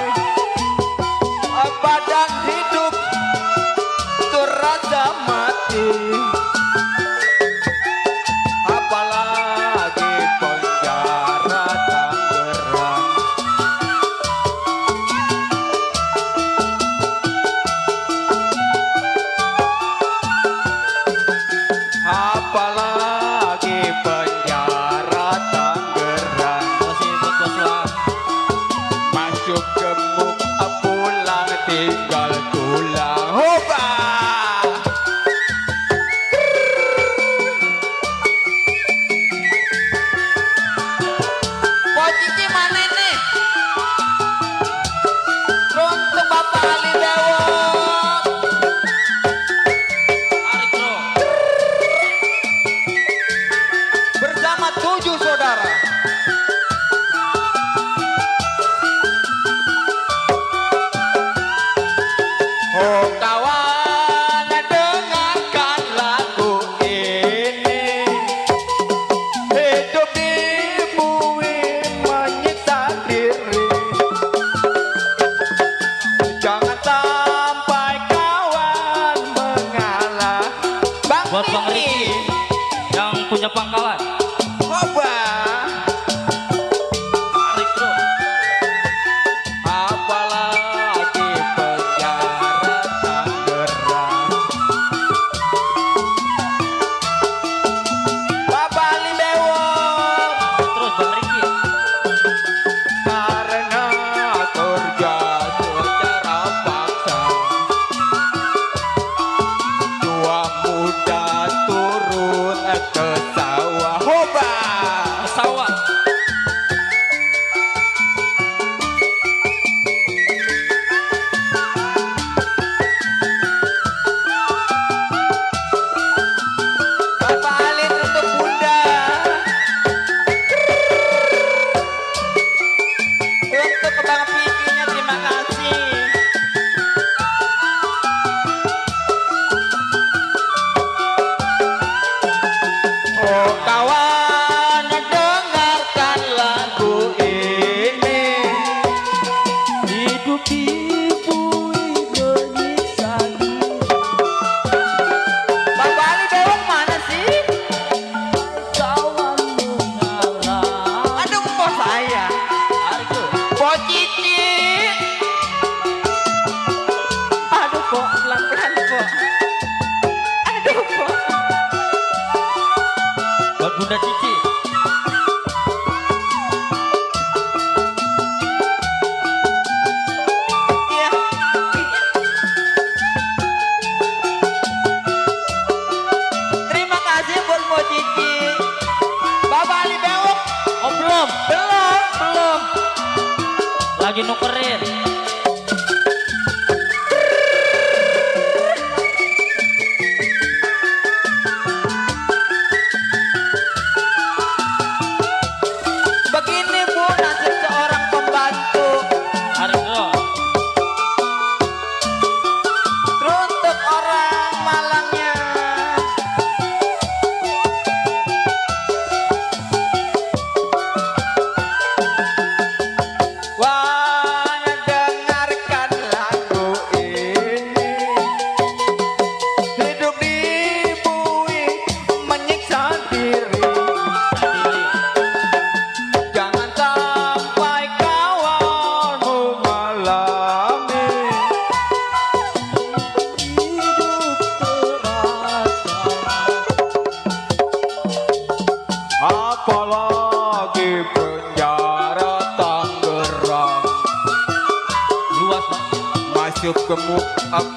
masuk gemuk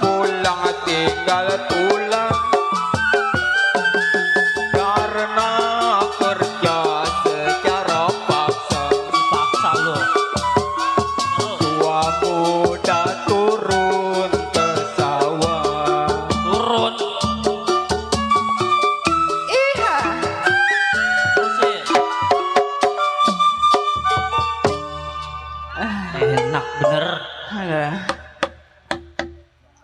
pulang tinggal tulang karena kerja secara paksa. Paksa lo. Tua muda turun ke sawah. Turun. Iya. Terusin. Enak bener.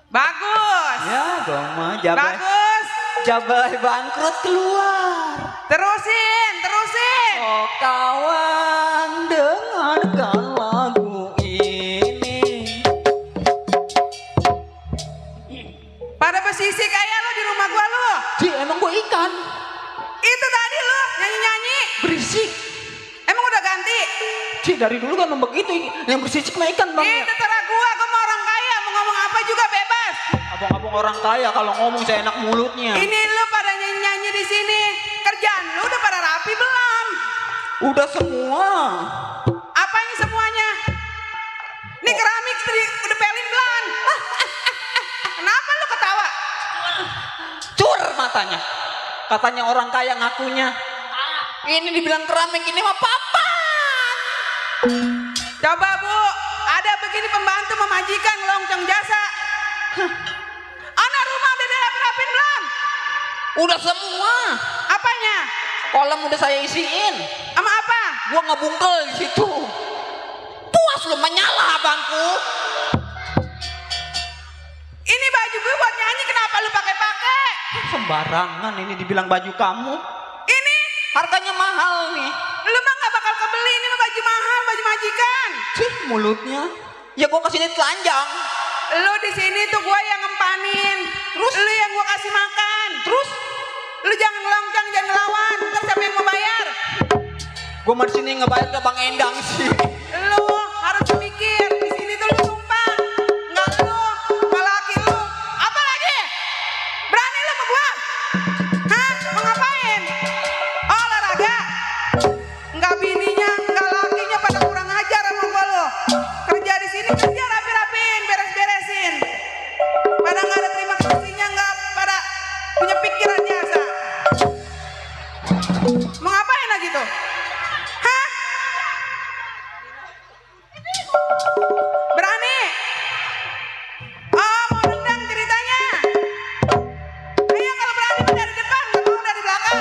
Bagus. Ya, dong mah jabai. Bagus. Jabai bangkrut keluar. Terusin, terusin. Oh kawan, dengarkan lagu ini. Pada pesisi kayak lo di rumah gua lo. Ji, emang gue ikan. Itu tadi lo nyanyi-nyanyi. Berisik. Emang udah ganti? Ji, dari dulu kan memang begitu. Yang berisik mah ikan bang. Itu terserah gua mau orang kaya, mau ngomong apa juga bebas. Abang-abang orang kaya kalau ngomong saya enak mulutnya. Ini lo pada nyanyi-nyanyi di sini. Kerjaan lo udah pada rapi belum? Udah semua. Apanya semuanya? Ini keramik udah pelin belum? Kenapa lo ketawa? Cur matanya. Katanya orang kaya ngakunya. Ini dibilang keramik, ini mah papan. Coba Bu, ada begini pembantu memajikan ngeloncong jasa. Anak rumah udah dirapin belum? Udah semua. Apanya? Kolam udah saya isiin. Sama apa? Gua ngebungkel di situ. Puas lu menyala abangku. Ini baju gue buat nyanyi, kenapa lu pakai-pakai? Sembarangan ini dibilang baju kamu. Ini Harganya mahal nih. lu mah gak bakal kebeli, ini mah baju mahal, baju majikan. Cih, mulutnya. Ya gua kasih ini telanjang. Lu di sini tuh gua yang ngempanin. Terus lu yang gua kasih makan. Terus Lu jangan ngelongcang, jangan ngelawan. Ntar siapa yang mau bayar? gua mah di sini ngebayar ke Bang Endang sih. Lu harus mikir, di sini tuh lu numpang. Enggak lu, enggak laki lu. Apa lagi? Berani lu sama gua? Hah? Mau ngapain? Oh, olahraga? Enggak bininya, enggak lakinya pada kurang ajar sama gua lu. Kerja di sini kerja rapi-rapiin, beres-beresin. Pada enggak ada terima kasihnya, enggak pada punya pikiran jasa. Mau ngapain lagi tuh? Hah? Berani? Oh, mau nendang ceritanya? Ayo kalau berani mah dari depan, gak mau dari belakang.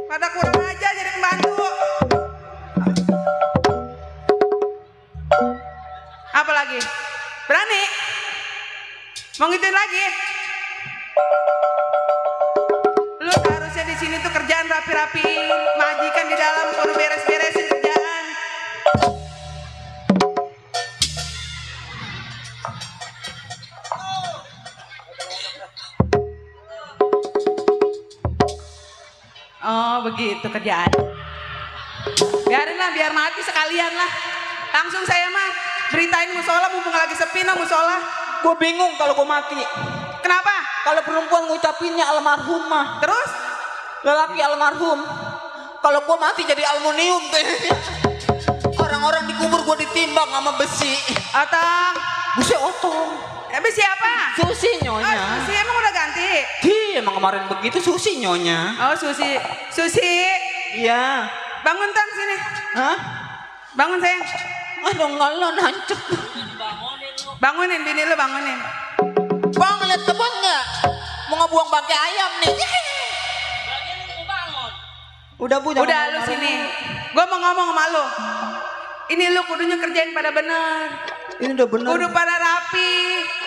Pada kurang aja jadi pembantu. Apa lagi? Berani? Mau ngituin lagi? Lu harusnya di sini tuh kerjaan rapi-rapiin, majikan di dalam kudu beres-beresin kerjaan. Oh begitu kerjaan. Biarin lah, biar mati sekalian lah. Langsung saya mah beritain musola mumpung lagi sepi nah musola. Gua bingung kalau gua mati. Kenapa? Kalau perempuan ngucapinnya almarhum mah. Terus? Lelaki almarhum. Kalau gua mati jadi aluminium tuh. Orang-orang dikubur gua ditimbang sama besi. Atang. Busi otong. Besi apa? Susi Oh, nyonya. Susi emang udah ganti? Hi, emang kemarin begitu Susi nyonya. Oh Susi. Susi. Iya. Bangun Tang sini. Hah? Bangun sayang. Aduh ngalon hancur. Bangunin bini lu bangunin. Bang lihat kebun nggak? Mau ngebuang bangkai ayam nih. Udah bu, jangan Udah lu marah-marah. sini. Gua mau ngomong sama lu. Ini lu kudunya kerjain pada bener. Ini udah bener. Kudu pada rapi.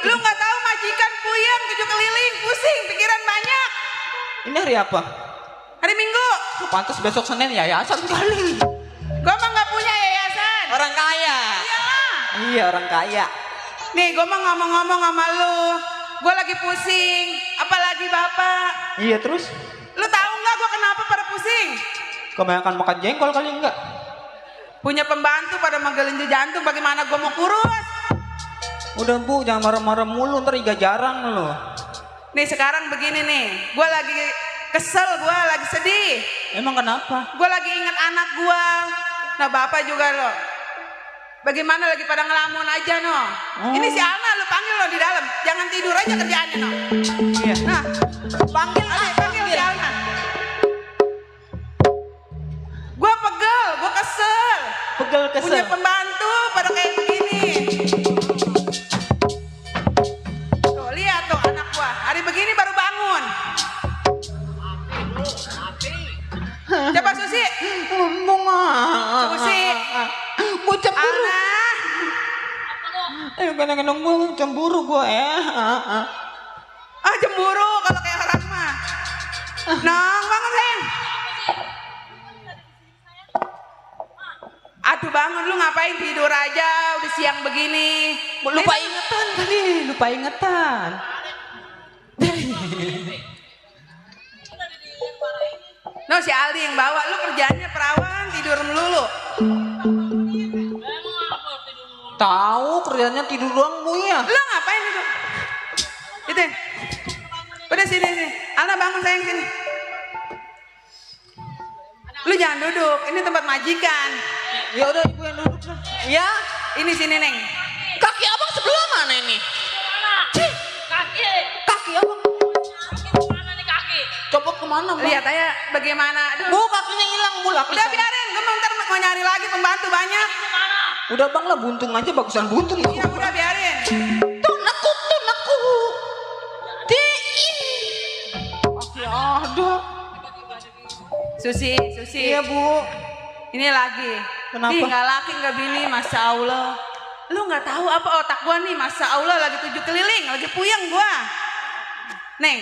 Lu nggak tahu majikan puyeng 7 keliling, pusing, pikiran banyak. Ini hari apa? Hari Minggu. Pantas besok Senin yayasan kali. Gua mah nggak punya yayasan. Orang kaya. Iyalah. Iya orang kaya. Nih gua mah ngomong-ngomong sama lu. Gua lagi pusing, apalagi bapak. Iya terus? Lu tahu nggak gua kenapa pada pusing? Kebanyakan makan jengkol kali enggak? Punya pembantu pada menggelinjir jantung, bagaimana gua mau kurus? Udah bu, jangan marah-marah mulu, ntar iga jarang lo. Nih sekarang begini nih, gua lagi kesel, gua lagi sedih. Emang kenapa? Gua lagi inget anak gua. Nah bapak juga lo. Bagaimana lagi pada ngelamun aja no. Ini si Alna lu panggil lo di dalam. Jangan tidur aja kerjaannya no. Iya. Nah, panggil si Alna. Gua pegel, gua kesel. Pegel Punya kesel. pembantu pada kayak begini. Tuh lihat tuh anak gua. Hari begini baru bangun. Coba Susi. Susi. Mau cemburu. Alna. Kadang-kadang mau cemburu gue ya. Ah cemburu kalau kayak orang mah. Nong bangun sayang. Aduh bangun lu ngapain tidur aja udah siang begini. Lupa ingatan kali, lupa ingatan. No si Aldi yang bawa lu kerjanya perawan tidur melulu. Tahu kerjanya tidur doang Bu ya. Lu ngapain itu? Itu. Udah sini. Alna bangun sayang sini. Lu jangan duduk, ini tempat majikan. Ya udah Ibu yang duduk lah. Ya, Ini sini Neng. kaki Abang sebelah mana ini? Cih, kaki Abang. Coba kemana Bang? Lihat aja bagaimana. Aduh. Bu kakinya hilang Bu lah. Udah biarin, gue ntar mau nyari lagi pembantu banyak. Udah Bang lah buntung aja bagusan buntung. Iya udah biarin. Tuh naku. Kaki ada. Susi. Iya Bu. Ini lagi. Kenapa? Ih nggak laki nggak bini, masya Allah. Lu nggak tahu apa otak gua nih, masya Allah lagi 7 keliling, lagi puyeng gua. Neng,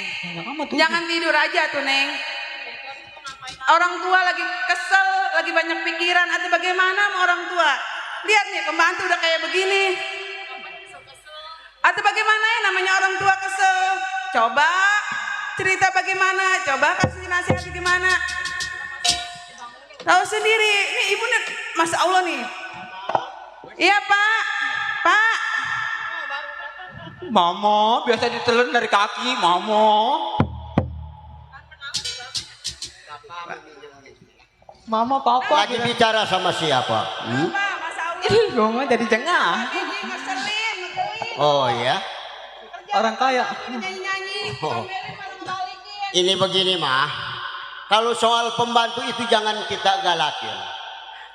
jangan tidur aja tuh Neng. Orang tua lagi kesel, lagi banyak pikiran. Atau bagaimana sama orang tua? Lihat nih pembantu udah kayak begini. Atau bagaimana ya namanya orang tua kesel? Coba cerita bagaimana, coba kasih nasihat gimana. Tahu sendiri, ini ibu nih, masya Allah nih. Iya Pak. Mama biasa ditelan dari kaki, Mama. Mama, Papa. Lagi bicara sama siapa? Ini Mama jadi jengah. Ngeselin. Oh ya. Orang kaya. Nyanyi-nyanyi. Oh. Ini begini mah. Kalau soal pembantu itu jangan kita galakin.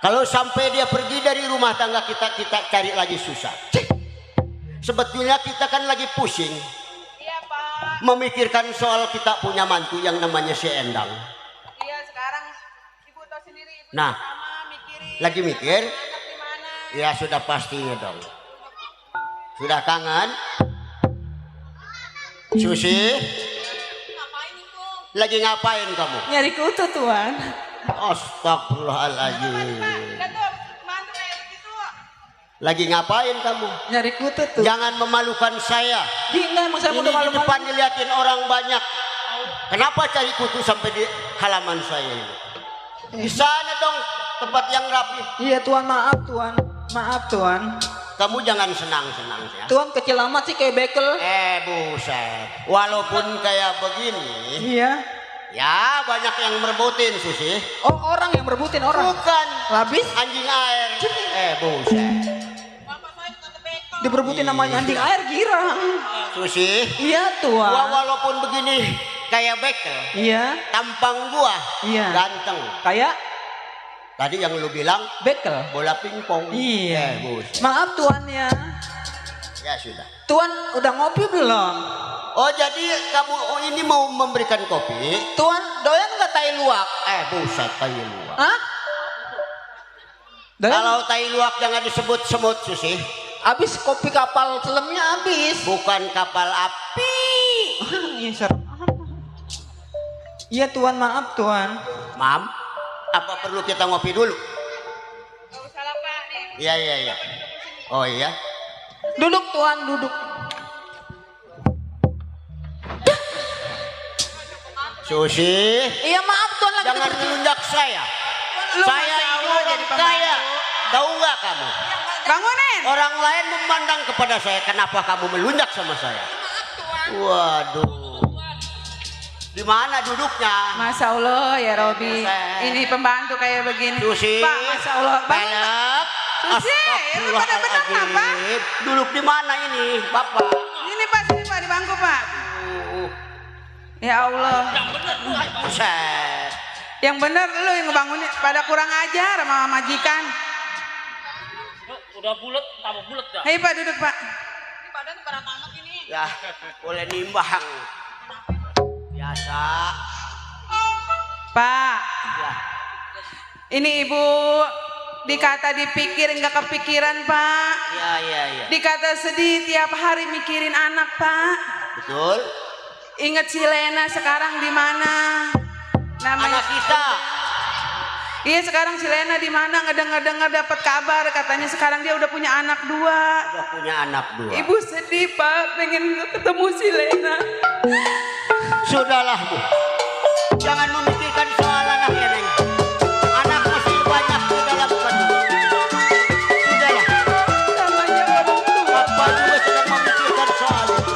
Kalau sampai dia pergi dari rumah tangga kita cari lagi susah. Sebetulnya kita kan lagi pusing. Iya Pak. Memikirkan soal kita punya mantu yang namanya si Endang. Iya sekarang ibu tahu sendiri. Ibu Nah, sama mikirin. lagi mikir? Anak di mana? Ya sudah pastinya dong. Sudah kangen? Susi? Lagi ngapain kamu? Nyari kutu Tuan. Astagfirullahaladzim. Lagi ngapain kamu? Nyari kutu tuh. Jangan memalukan saya. Enggak, emang saya Ini udah di malu-malu. depan dilihatin orang banyak. Kenapa cari kutu sampai di halaman saya ini? Di sana dong tempat yang rapi. Iya Tuan, maaf Tuan. Maaf Tuan. Kamu jangan senang-senang ya. Tuan kecil amat sih kayak bekel. Buset. Walaupun kayak begini, Iya. ya banyak yang merebutin Susi. Oh, orang yang merebutin orang. Bukan. Labis Anjing air. Buset. diperebutin namanya anjing air girang. Susi. Iya Tuan. Gua walaupun begini kayak bekel. Iya. Tampang gua Iya. ganteng. Kayak Tadi yang lu bilang bekel. bola pingpong. Iya. Buset. Maaf Tuan ya. Ya sudah. Tuan udah ngopi belum? Oh jadi kamu ini mau memberikan kopi? Tuan doyan nggak tai luwak? Buset tai luwak. Hah? Doyan? Kalau tai luwak jangan disebut semut Susi. Abis kopi kapal selemnya habis. Bukan kapal api. Iya serem. Iya Tuan, maaf Tuan. Mam, apa perlu kita ngopi dulu? Gak usah lah Pak nih. Iya. Oh iya. Duduk Tuan, duduk. Susi, Iya maaf Tuan lagi jangan melunjak saya. Lu Saya masya ini Allah orang jadi pembantu. kaya. Tahu nggak kamu? Bangunin. Orang lain memandang kepada saya, kenapa kamu melunjak sama saya? Waduh. Di mana duduknya? Masya Allah ya Robi. Buset. Ini pembantu kayak begini. Susi, Pak, Masya Allah. Bangun, Pak. pelek. Lu pada benar apa? Duduk di mana ini, Bapak? Ini Pak, sini Pak, di bangku Pak. Ya Allah. Buset. Yang bener lu yang ngebangunin, pada kurang ajar sama majikan. Udah bulat, tambah bulat dah. Hei Pak, duduk Pak. Ini badan berat amat ini. Ya, boleh nimbang. Biasa. Pak, Ya. ini ibu dikata dipikir nggak kepikiran Pak. Ya. Dikata sedih tiap hari mikirin anak Pak. Betul. Ingat si Lena sekarang di mana? Anak kita. Iya sekarang si Lena di mana? Ngedengar dapat kabar katanya sekarang dia udah punya anak 2. Udah punya anak 2. Ibu sedih Pak, pengen ketemu si Lena. Sudahlah, Bu. Jangan memikirkan soal anaknya, Neng. Anak masih banyak di dalam kandungan. Sudahlah. Namanya orang tua. Bapak juga sedang memikirkan soal itu.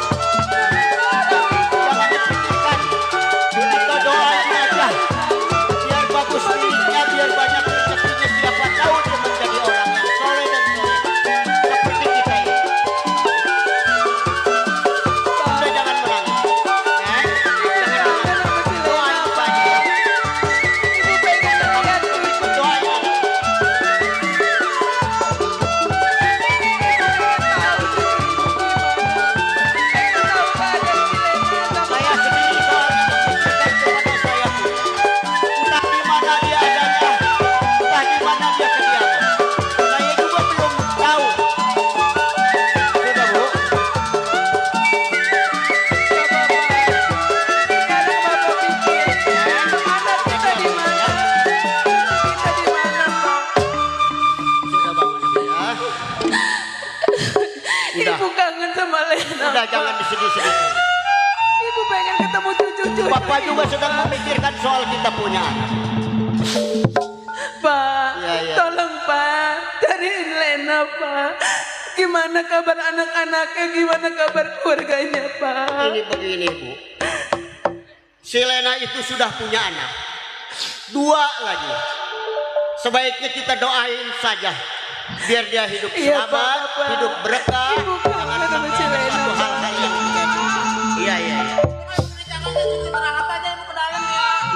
Jangan dipikirkan. Kita doain aja. Biar bagus miliknya, biar banyak rezekinya. Siapa tahu dia menjadi orang yang soleh dan soleh. Seperti kita ini. Udah jangan menangis. Neng, jangan menangis. Doain saja. Ibu pengen lihat tuh. Doain. Saya sendiri soalnya memikirkan kepada saya. Entah di mana dia adanya, entah di mana dia kediaman. Saya juga belum tahu. Sudah, Bu. Sekarang Bapak pikir anak kita di mana? Kita di mana Pak? Sudah bangun ya. Udah, Ibu kangen sama Lena. udah Pak. jangan disedih-sedihkan. Ibu pengen ketemu cucu-cucu. Bapak juga sedang memikirkan soal kita punya anak. Pak, Ya. tolong Pak, cariin Lena Pak. Gimana kabar anak-anaknya, gimana kabar keluarganya Pak? Ini begini, Bu. Si Lena itu sudah punya anak. 2 lagi. Sebaiknya kita doain saja. Biar dia hidup Iya, sabar, Pak. hidup berkah. Ibu kangen sama si Ada Lena, suatu Pak. hal-hal yang terjadi. Iya.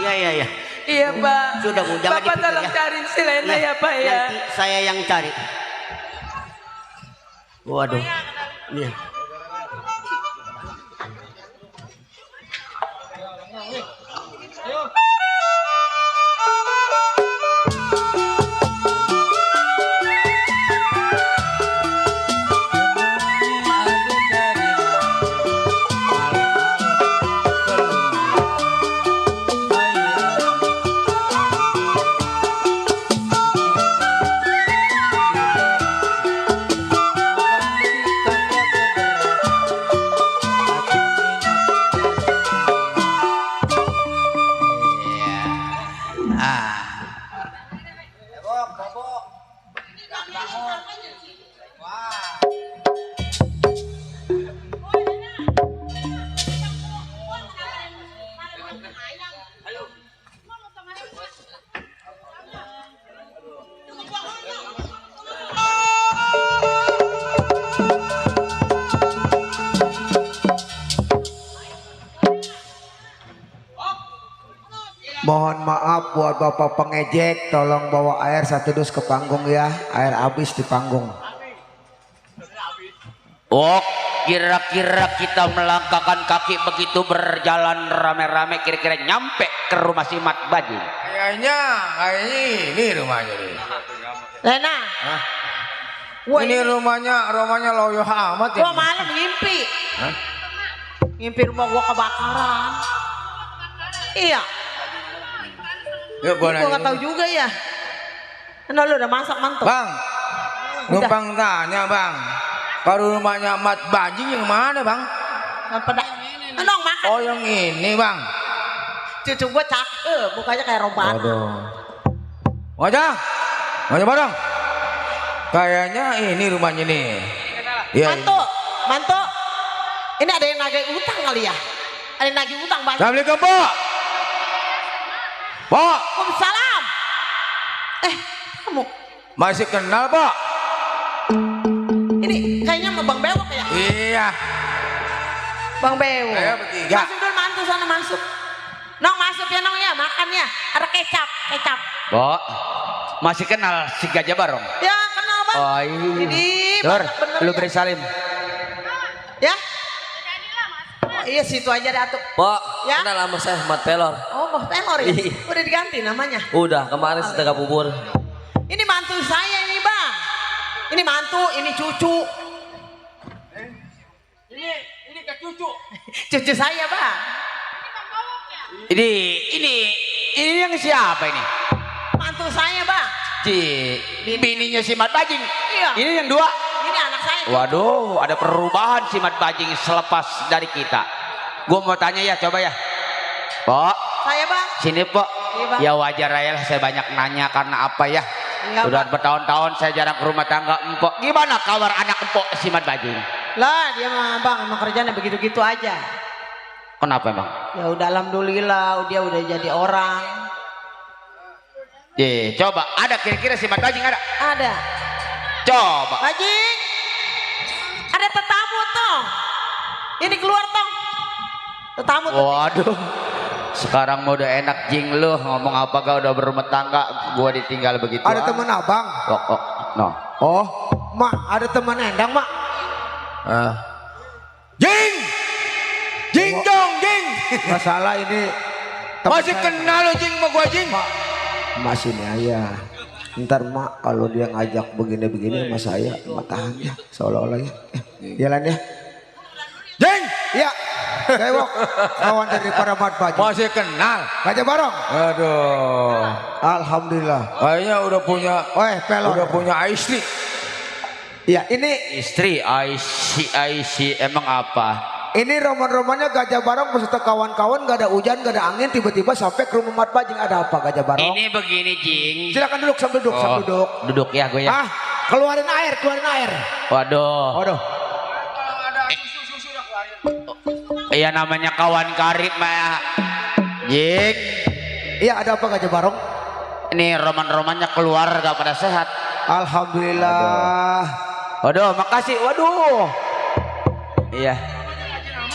Iya. Iya Pak. Sudah, Bu, jangan Bapak dipikir, tolong ya. cariin si Lena ya Pak ya. Nanti saya yang cari. Waduh. Nih. Mohon maaf buat bapak pengejek, tolong bawa air 1 dus ke panggung ya. Air habis di panggung. Oh, kira-kira kita melangkahkan kaki begitu berjalan rame-rame kira-kira nyampe ke rumah si Mat Bajing. Kayaknya ini rumahnya nih. Lena. Hah? Wah, Ini rumahnya loyo amat ya. Gua malam ngimpi. Hah? Ngimpi rumah gua kebakaran. Iya. Yuk gua Gua nggak nanya. tahu juga ya. Nah lu udah masak mantap. Bang, numpang tanya bang. Kalau rumahnya Mat Bajing yang mana bang? Nong makan. Oh yang ini bang. Cucu gua cakep, mukanya kayak rombana. Wajah bareng. Kayaknya ini rumahnya nih. Iya. Mantu. Ini ada yang nagih utang kali ya? Ada yang nagih utang banyak. Assalamualaikum Pak. Pak, Waalaikumsalam. Kamu masih kenal Pak? Ini kayaknya sama Bang Bewok ya. Iya. Bang Bewok. Ayo bertiga. Masuk dulu mantu sana masuk. Nong masuk ya Nong ya, makan ya. Ada kecap. Bo, masih kenal si Gajah Barong? Ya kenal Bang. Oh iya. Ini Dur, banyak bener lu ya. beri salim. Ya. Oh, iya situ aja deh atuh. Pak, Ya? kenal sama saya Mat Pelor. Oh, Bang Pelor ya. Iya. Udah diganti namanya. Udah, kemarin setengah bubur. Ini mantu saya ini Bang. Ini mantu, ini cucu. Ini ke cucu. Cucu saya Bang. Ini yang siapa ini? Mantu saya Bang. Bininya si Mat Bajing. Iya. Ini yang dua. Ini anak saya. Waduh, ada perubahan si Mat Bajing selepas dari kita. Gue mau tanya ya, coba ya. Pok, Saya Bang. sini Pok. Iya, Bang. Ya wajar aja lah saya banyak nanya karena apa ya. Iya, Udah Bang. bertahun-tahun saya jarang ke rumah tangga Empok. Gimana kabar anak Empok si Mat Bajing? Lah dia mah Bang emang kerjanya begitu-gitu aja. Kenapa emang? Ya udah alhamdulillah dia udah jadi orang. Coba ada kira-kira si Mat Bajing ada? Ada. Coba. Bajing. Ada tetamu toh. Ini keluar toh. Tetamu toh. Waduh. Sekarang mau udah enak Jing lu ngomong apa gak udah berumah tangga gua ditinggal begitu. Ada teman abang. No. Oh, mak ada teman endang mak. Jing. Jing dong, Jing. Masalah ini. teman Masih saya. kenal lo Jing sama gua Jing. Mak sini aja. Ntar mak kalau dia ngajak begini-begini sama saya, mak tahan ya. Seolah-olah ya. Jalan ya. Jing. Ya. Bewok, kawan dari para Mat Bajing. Masih kenal. Gajah Barong. Aduh. Alhamdulillah. Kayaknya udah punya Pelor. udah punya istri. Ya ini Istri Aisyah emang apa? roman-romannya Gajah Barong beserta kawan-kawan, gak ada hujan, gak ada angin, tiba-tiba sampai ke rumah Mat Bajing. Ada apa Gajah Barong? Ini begini Jing. Silakan duduk, sambil duduk, sambil duduk. Duduk ya gue ya. Ah, keluarin air. Waduh. Waduh. Iya namanya kawan karib mah. Jing. Iya ada apa Gajah Barong? Ini roman-romannya keluar gak pada sehat. Alhamdulillah. Waduh, makasih. Waduh. Iya.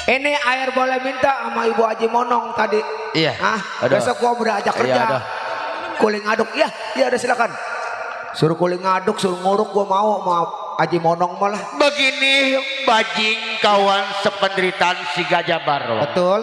Ini air boleh minta sama Ibu Haji Monong tadi. Iya. Aduh. Besok gua udah ajak kerja. Iya, aduh. Kuling aduk. Iya udah silakan. Suruh kuling aduk, suruh nguruk gua mau Haji Monong malah. Begini Bajing kawan sependeritaan si Gajah Barong. Betul.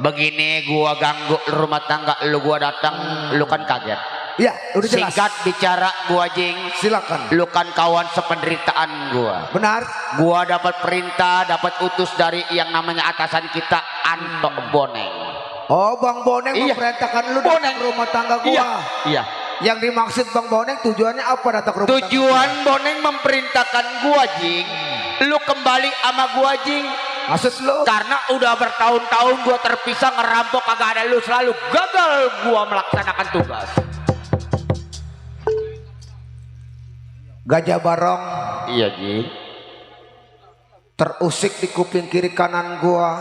Begini gua ganggu rumah tangga lu, gua datang lu kan kaget. Iya, udah jelas. Singkat bicara gua Jing. Silakan. Lu kan kawan sependeritaan gua. Benar. Gua dapat perintah, dapat utus dari yang namanya atasan kita Anto Boneng. Oh, Bang Boneng Iya. memerintahkan lu datang ke rumah tangga gua. Iya. Yang dimaksud Bang Boneng tujuannya apa datang ke rumah Tujuan tangga Boneng memerintahkan gua Jing. Lu kembali sama gua Jing. gua? Maksud lu? Karena udah bertahun-tahun gua terpisah ngerampok kagak ada lu, selalu gagal gua melaksanakan tugas. Gajah Barong Iya Jing. terusik di kuping kiri kanan gua,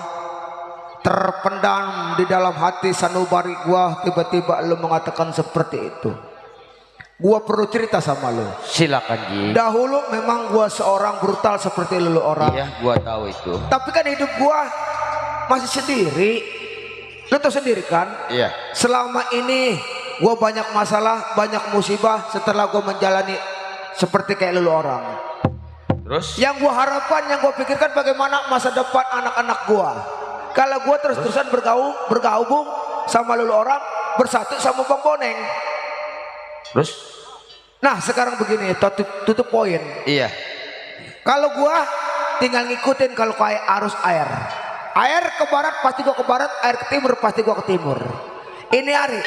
terpendam di dalam hati sanubari gua. Tiba-tiba lu mengatakan seperti itu. Gua perlu cerita sama lu. Silakan Jing. Dahulu memang gua seorang brutal seperti lu orang. Iya, gua tahu itu. Tapi kan hidup gua masih sendiri. Lu tahu sendiri kan? Iya. Selama ini gua banyak masalah, banyak musibah setelah gua menjalani seperti kayak lu orang. Terus? Yang gua harapkan, yang gua pikirkan bagaimana masa depan anak-anak gua. Kalau gua terus-terusan bergabung sama lu orang, bersatu sama Bang Boneng. Terus? Nah sekarang begini, tutup poin. Iya. Kalau gua tinggal ngikutin kalau kayak arus air. Air ke barat pasti gua ke barat, air ke timur pasti gua ke timur. Ini hari.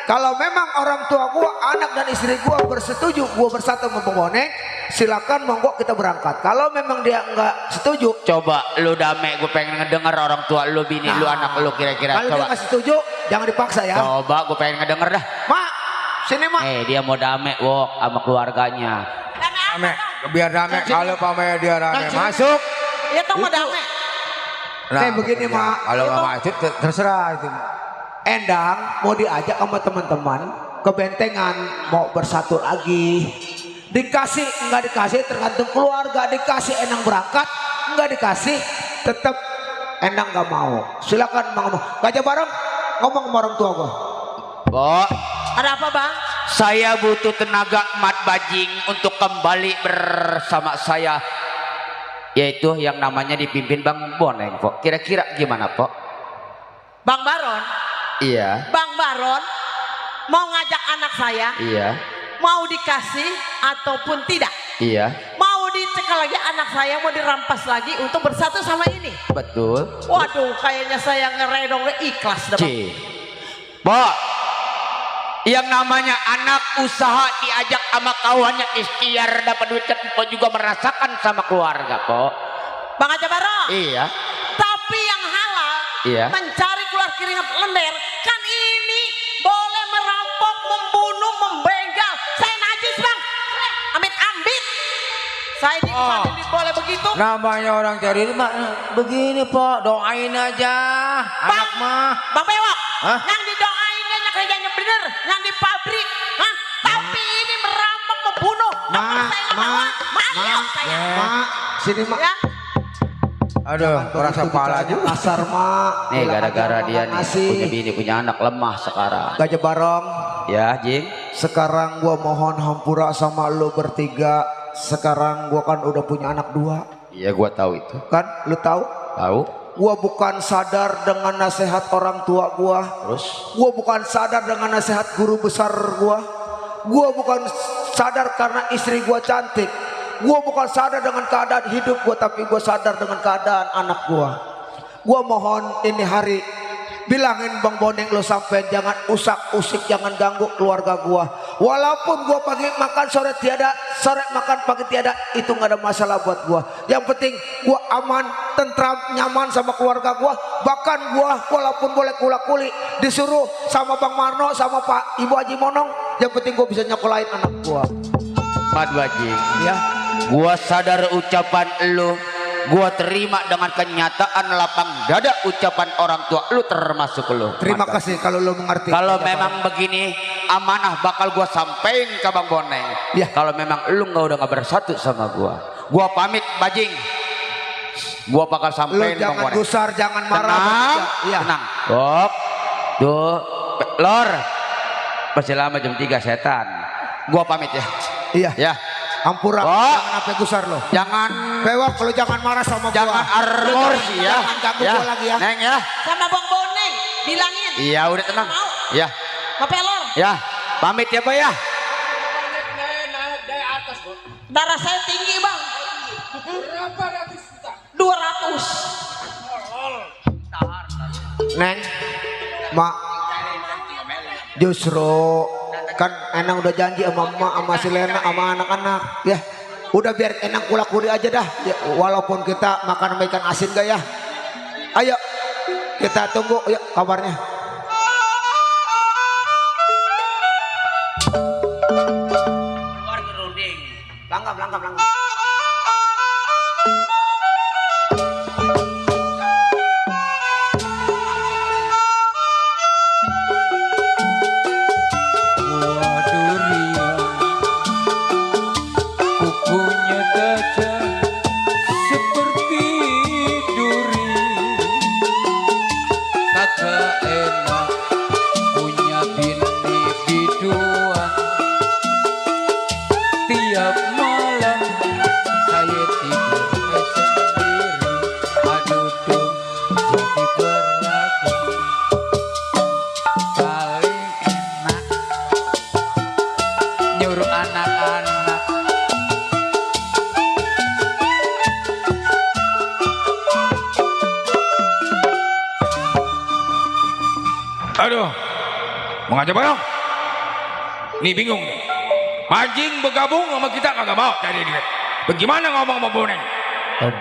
Kalau memang orang tua gua, anak dan istri gua bersetuju gua bersatu sama Bang Boneng, silakan monggo kita berangkat. Kalau memang dia enggak setuju, Coba lu dame, gue pengen ngedenger orang tua lu, bini lu, anak lu kira-kira. kalau dia Coba. enggak setuju, jangan dipaksa ya. Coba gue pengen ngedenger dah. Mak, sini mak. Dia mau dame wok sama keluarganya. Rame, biar rame. Kalau pamanya dia rame masuk. Ya tong mau damai. Kayak begini, Mak. Kalau nggak masuk terserah itu. Endang mau diajak sama teman-teman ke bentengan, mau bersatu lagi. Dikasih enggak dikasih tergantung keluarga, dikasih Enang berangkat, enggak dikasih tetap Enang nggak mau. Silakan ngomong. Gajah Barong ngomong sama orang tua gua. Bo, Ada apa bang? saya butuh tenaga Mat Bajing untuk kembali bersama saya, yaitu yang namanya dipimpin Bang Boneng, Pok. Kira-kira gimana, Pok? Bang Baron? Iya. Bang Baron mau ngajak anak saya? Iya. Mau dikasih ataupun tidak? Iya. Mau dicekal lagi anak saya, mau dirampas lagi untuk bersatu sama ini? Betul. Waduh, kayaknya saya ngeredong ikhlas dah, Bang. C. Pok, yang namanya anak usaha diajak sama kawannya ikhtiar dapat duit, Pok juga merasakan sama keluarga, Pok. Bang Haja Baron? Iya. Tapi yang halal, Iya. mencari keluar keringat lendir, kan ini boleh merampok, membunuh, membegal. Saya najis bang, amit-amit. Saya ini boleh begitu. Namanya orang cari ini begini Pak, doain aja. Anak mah. Bang Bewok, Hah? yang didoain kerjanya bener, yang di pabrik. Hah? Tapi ini merampok, membunuh. Maaf saya. Mak, sini mak. Ya. Aduh, merasa kepala aja. Kasar mak. Nih Bilang gara-gara aja dia makan nih nasi. punya bini punya anak lemah sekarang. Gajah Barong. Ya, Jing. Sekarang gua mohon hampura sama lo bertiga. Sekarang gua kan udah punya anak 2. Iya, gua tahu itu. Kan lu tahu? Tahu? Gua bukan sadar dengan nasihat orang tua gua. Terus? Gua bukan sadar dengan nasihat guru besar gua. Gua bukan sadar karena istri gua cantik. Gua bukan sadar dengan keadaan hidup gua, tapi gua sadar dengan keadaan anak gua. Gua mohon ini hari bilangin Bang Boneng lo sampai jangan usak-usik, jangan ganggu keluarga gua. Walaupun gua pagi makan sore tiada, sore makan pagi tiada, itu nggak ada masalah buat gua. Yang penting gua aman, tentram, nyaman sama keluarga gua. Bahkan gua walaupun boleh kula-kuli disuruh sama Bang Marno sama Pak Ibu Haji Monong, yang penting gua bisa nyekolahin anak gua. Mat Bajing. Ya. Gua sadar ucapan lu, gua terima dengan kenyataan lapang dada ucapan orang tua lu termasuk lu. Terima Mat kasih kalau lo mengerti. Kalau Gajah memang Barong. begini amanah bakal gua sampein ke Bang Boneng. Ya. Kalau memang lu udah nggak bersatu sama gua pamit Bajing. Gua bakal Lu sampein Bang jangan Boneng. gusar, jangan marah. Tenang, Iya. tenang. Dok, tuh, Lor, masih lama jam 3 setan. Gua pamit ya. Iya. Ya. Ampura, Oh. jangan sampai gusar lo. Jangan, Bewok, lu jangan marah sama gua. jangan armor sih ya. Jangan ganggu Ya, gua lagi ya. Neng ya. Sama Bang Boneng, bilangin. Iya udah tenang. Mau. Ya, Pak Pelor, ya. Pamit ya Pak ya. Naik dari atas, Bu. darah saya tinggi bang. Berapa ratus juta? 200. Neng, mak, justru kan Enang udah janji sama emak, sama si Lena, sama anak-anak ya. Udah biar Enang kula-kuli aja dah ya, walaupun kita makan sama ikan asin gak ya. Ayo kita tunggu yuk kabarnya. Langgam. Buah durian, kukunya tajam seperti duri. Kagak enak punya bini biduan. Tiap malam saya tidur sendiri. Aduh tuh jadi berlagu paling enak nyuruh anak-anak. Aduh, mau ngajak bareng? Nih bingung nih. Bajing bergabung sama kita kagak mau cari duit. Bagaimana ngomong sama Boneng?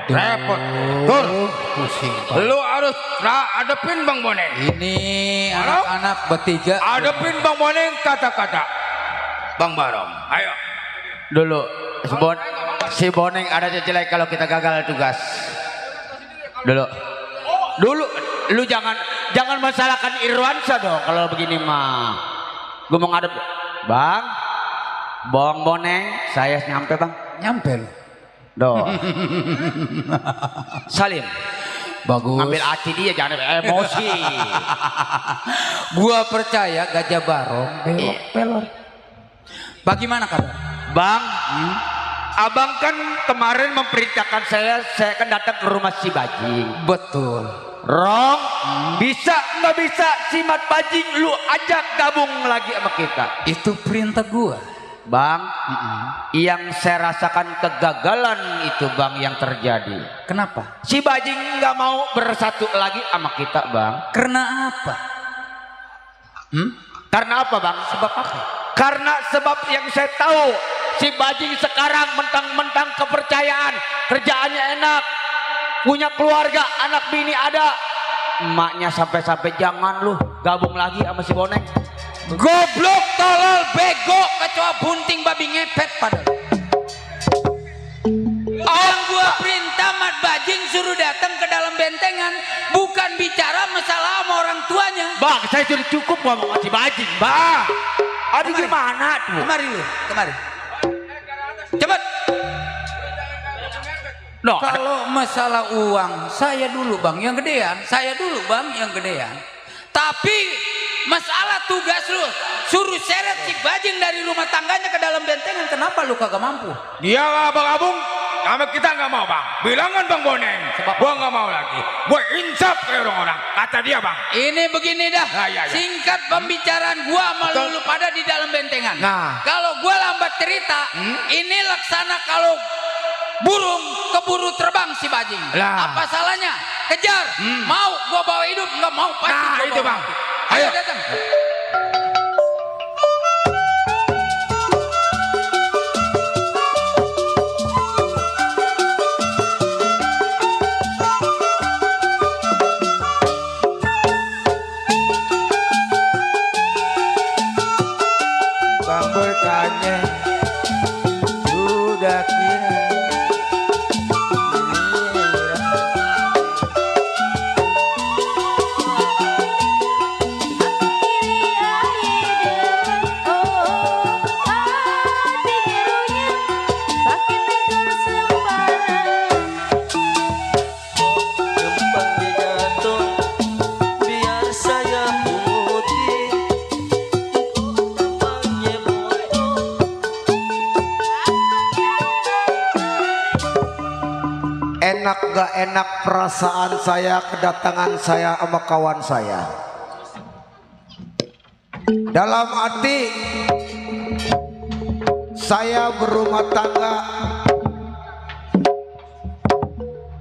Repot. Tur, Pusing Pak. lu harus adepin Bang Boneng. Ini Halo? anak-anak bertiga. Adepin Bang Boneng kata-kata. Bang Barong, ayo. Dulu si Boneng ada jelek kalau kita gagal tugas. Dulu lu jangan masalahkan Irwansa dong kalau begini mah. Gue mau ngadep. Bang, Bang Boneng, saya nyampe bang. Nyampe lu. Doh. Salim. Bagus. Ngambil hati dia jangan emosi. Gua percaya Gajah Barong belok pelor. Bagaimana kabar? Bang, abang kan kemarin memerintahkan saya akan datang ke rumah si Bajing. Betul. Rong, bisa nggak bisa si Mat Bajing lu ajak gabung lagi sama kita? Itu perintah gua. Bang, yang saya rasakan kegagalan itu bang yang terjadi. Kenapa? Si Bajing nggak mau bersatu lagi sama kita bang. Karena apa? Karena apa bang? Sebab apa? Karena sebab yang saya tahu si Bajing sekarang mentang-mentang kepercayaan, kerjaannya enak, punya keluarga, anak bini ada, emaknya sampai-sampai jangan lu gabung lagi sama si Boneng. Goblok, tolol, bego, kecoa bunting babi ngepet padahal. Yang gua perintah Mat Bajing suruh datang ke dalam bentengan, bukan bicara masalah sama orang tuanya. Bang, saya sudah cukup ngomong sama si Bajing, bang. Aduh gimana tuh? Kemari lu, kemari. Cepat. No, Kalau masalah uang, saya dulu bang yang gedean. Saya dulu bang yang gedean. Tapi masalah tugas lu suruh seret si Bajing dari rumah tangganya ke dalam bentengan, Kenapa lu kagak mampu? Dia nggak gabung, sama kita nggak mau bang. Bilangan bang Boneng, gua nggak mau lagi. Gua insaf kayak orang-orang, kata dia bang. Ini begini dah, Ya. singkat pembicaraan gua sama lu pada di dalam bentengan. Nah. Kalau gua lambat cerita, ini laksana kalau burung keburu terbang si Bajing. Lah. Apa salahnya? Kejar. Mau gua bawa hidup, nggak mau pasti Nah gua itu bawa bang. mati. Ayo. Datang. Bang bertanya, sudah kira. Enak gak enak perasaan saya kedatangan saya sama kawan saya. Dalam hati saya berumah tangga,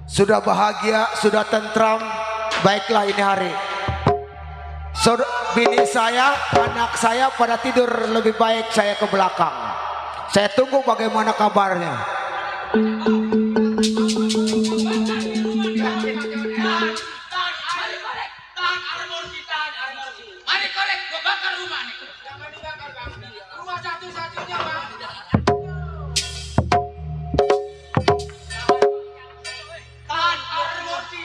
sudah bahagia, sudah tentram. Baiklah ini hari bini saya, anak saya pada tidur, lebih baik saya ke belakang. Saya tunggu bagaimana kabarnya. Mari korek, gua bakar rumah nih. Jangan dibakar bang. Rumah satu-satunya bang. Tahan, armosi.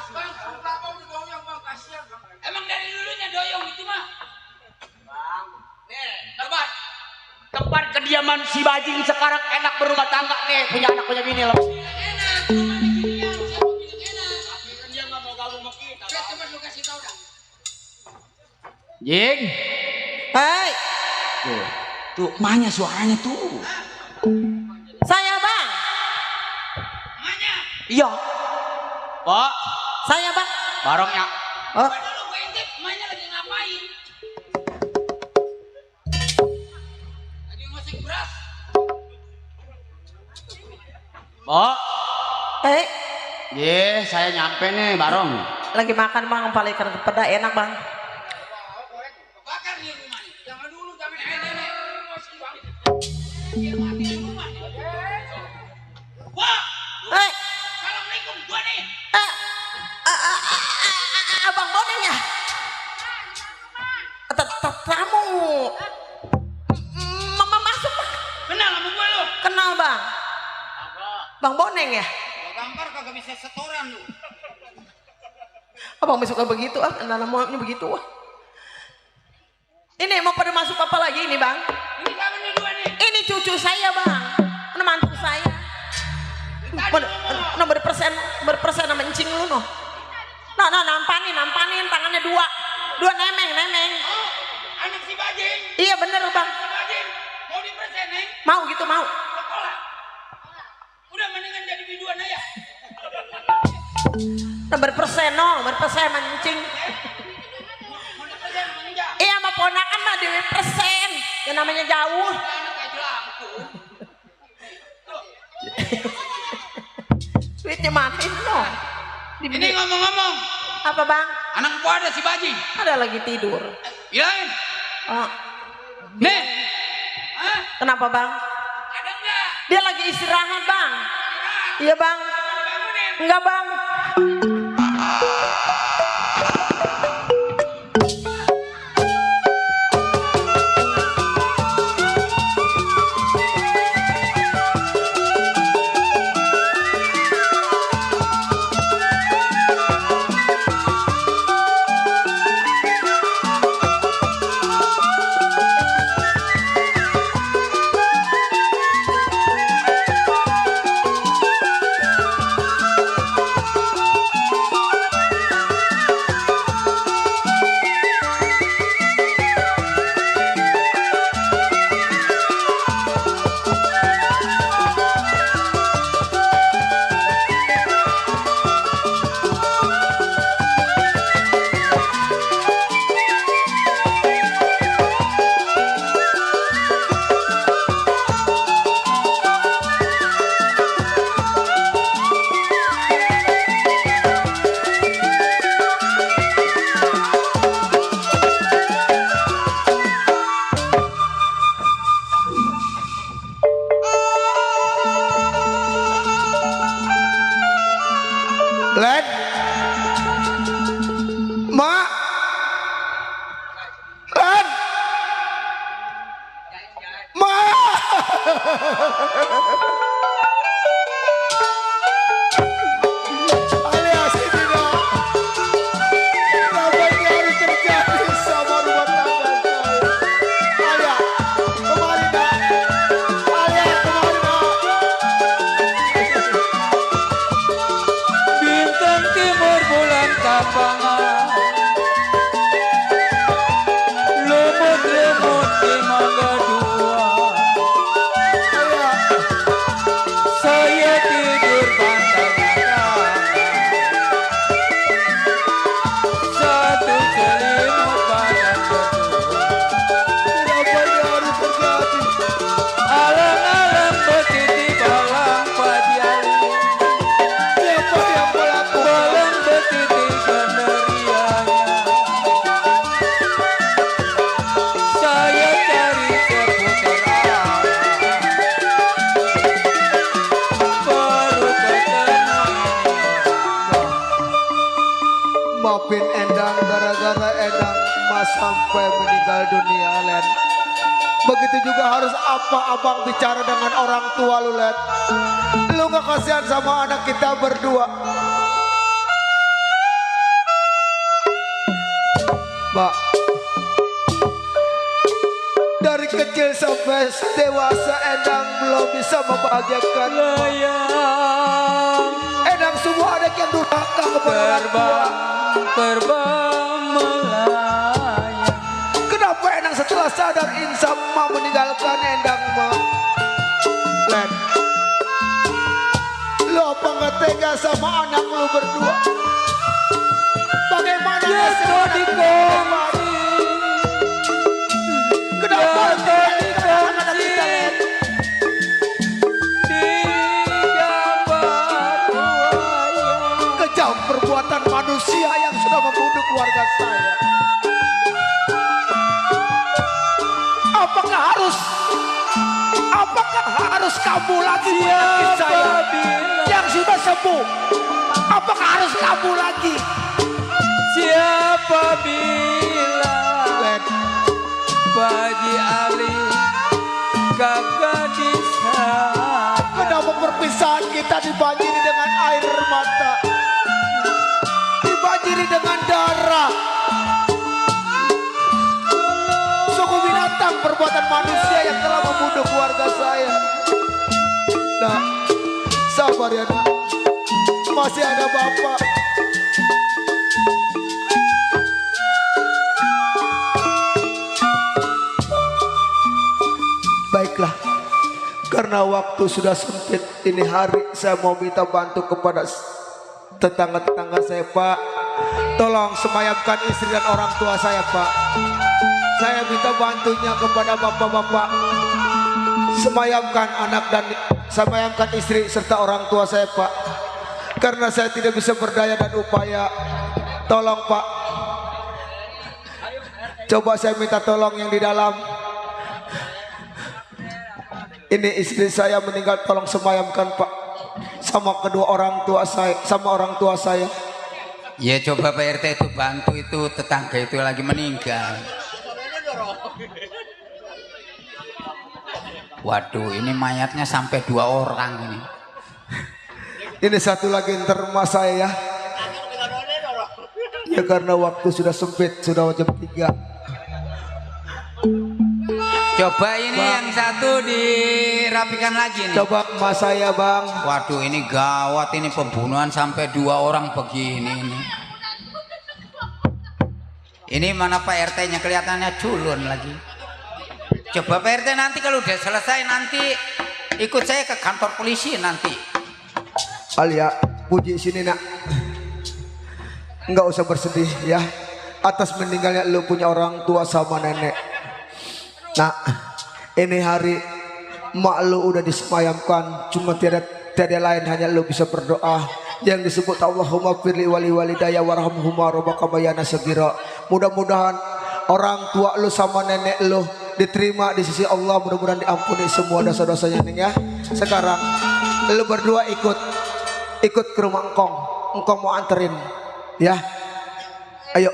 Bang, kenapa udah doyong bang? Kasian bang. Emang dari dulunya doyong itu mah. Bang, nih, tempat kediaman si Bajing sekarang enak berumah tangga nih, punya anak punya bini loh. enak, rumah diginian. Siapa bilang enak? Tapi kan dia nggak mau gabung sama kita. Ya, coba lu kasih tau dah. Jing, Hei, tuh mahnya suaranya tuh. saya bang. Emaknya. Iya. Pak, Saya bang. barongnya. Oh, Dulu gue intip, emaknya lagi ngapain? Lagi ngosek beras. Pak, hei, saya nyampe nih barong. lagi makan bang, paling ikan peda enak bang. Bakar nih rumah nih. Jangan dulu, jangan nenek. Emosi bang. Dia mati di rumah nih. Wah, Hei, assalamualaikum, gua nih. abang Boneng ya? Tamu. Mama masuk bang. Kenal sama gua lu. Kenal bang. Bang Boneng ya? Gua gambar kagak bisa setoran lu. Abang suka begitu namanya begitu Ini mau pada masuk apa lagi ini bang? Ini kapan nih dua nih? Ini cucu saya bang, ini mantu saya. No berpersen sama encing lu no. No nampanin tangannya dua nemeng. Oh, anak si Bajing. Iya bener bang. Si Bajing mau dipersening? Mau gitu mau. Sekolah. Udah mendingan jadi biduan aja. No berpersen mancing. Mau dipersen menja. Iya sama ponakan mah di persen. Yang namanya jauh. Anak kayak jelangku. Duitnya mana no? Ini ngomong-ngomong. Apa bang? Anak gua ada si Bajing. Ada lagi tidur. Bilangin. Oh, Nih. Hah? kenapa bang? Ada enggak? Dia lagi istirahat bang. Iya bang. Dibangunin. Enggak bang. Len, Mak, Len, Mak. Alias ini dong. Kenapa ini harus terjadi sama rumah tangga saya? Alia, kemari nak. Alia, kemari nak. Bintang timur bulan kapangan, lumut-lumut di mangga dua. Saya tidur bantal tangan, satu selimut badan berdua. Kenapa ini harus terjadi? Alang-alang betiti balang padi aling, Siapa yang melakukan? balang betiti ganerianya. Saya cari seputar alam, baru ketemu ini orang. Maafin Endang, gara-gara Endang Mas sampai meninggal dunia, Len. Begitu juga harus apa abang bicara dengan orang tua lu, Len. Lu gak kasihan sama anak kita berdua. Mbak, dari kecil sampai dewasa Endang belum bisa membahagiakan. Layang Endang semua anak yang durhaka kepada orang tua. terbang melayang. Kenapa Endang setelah sadar insya mau meninggalkan Endang, Ma? Len, lu apa nggak tega sama anak lu berdua? Bagaimana nasib anak lu kemarin? Kenapa lu tega sama anak kita, Len? Kejam perbuatan manusia yang sudah membunuh keluarga saya. Apakah harus kamu lagi menyakit saya yang sudah sembuh? Apakah harus kamu lagi? Siapa bilang Len, Baji Ali kagak disayang? kenapa perpisahan kita dibanjiri dengan air mata, dibanjiri dengan darah? Suku binatang perbuatan manusia yang telah membunuh keluarga saya. Nah, sabar ya nak, masih ada bapak. Baiklah, karena waktu sudah sempit, ini hari saya mau minta bantu kepada tetangga-tetangga saya, Pak. Tolong semayamkan istri dan orang tua saya, Pak. Saya minta bantunya kepada bapak-bapak. Semayamkan anak dan semayamkan istri serta orang tua saya, Pak. Karena saya tidak bisa berdaya dan upaya. Tolong, Pak. Coba saya minta tolong yang di dalam. Ini istri saya meninggal, tolong semayamkan, Pak. Sama kedua orang tua saya, sama orang tua saya. Ya coba Pak RT itu bantu itu tetangga itu lagi meninggal. Waduh, ini mayatnya sampai 2 orang ini. Ini satu lagi terma saya ya. Ya karena waktu sudah sempit, sudah jam 3. Coba ini bang, yang satu dirapikan lagi nih. Coba emas saya, Bang. Waduh, ini gawat, ini pembunuhan sampai 2 orang begini ini. Ini mana Pak RT-nya, kelihatannya culun lagi. Coba Pak RT nanti kalau udah selesai nanti ikut saya ke kantor polisi nanti. Alia, puji sini nak. Enggak usah bersedih ya atas meninggalnya lu punya orang tua sama nenek. Nah, ini hari mak lu udah disemayamkan, cuma tiada lain hanya lu bisa berdoa yang disebut Allahumma firli wali walidayya warhamhuma rabbakamaya sagira. Mudah-mudahan orang tua lu sama nenek lu diterima di sisi Allah, mudah-mudahan diampuni semua dosa-dosanya nih ya. Sekarang lu berdua ikut ke rumah engkong mau anterin ya. Ayo.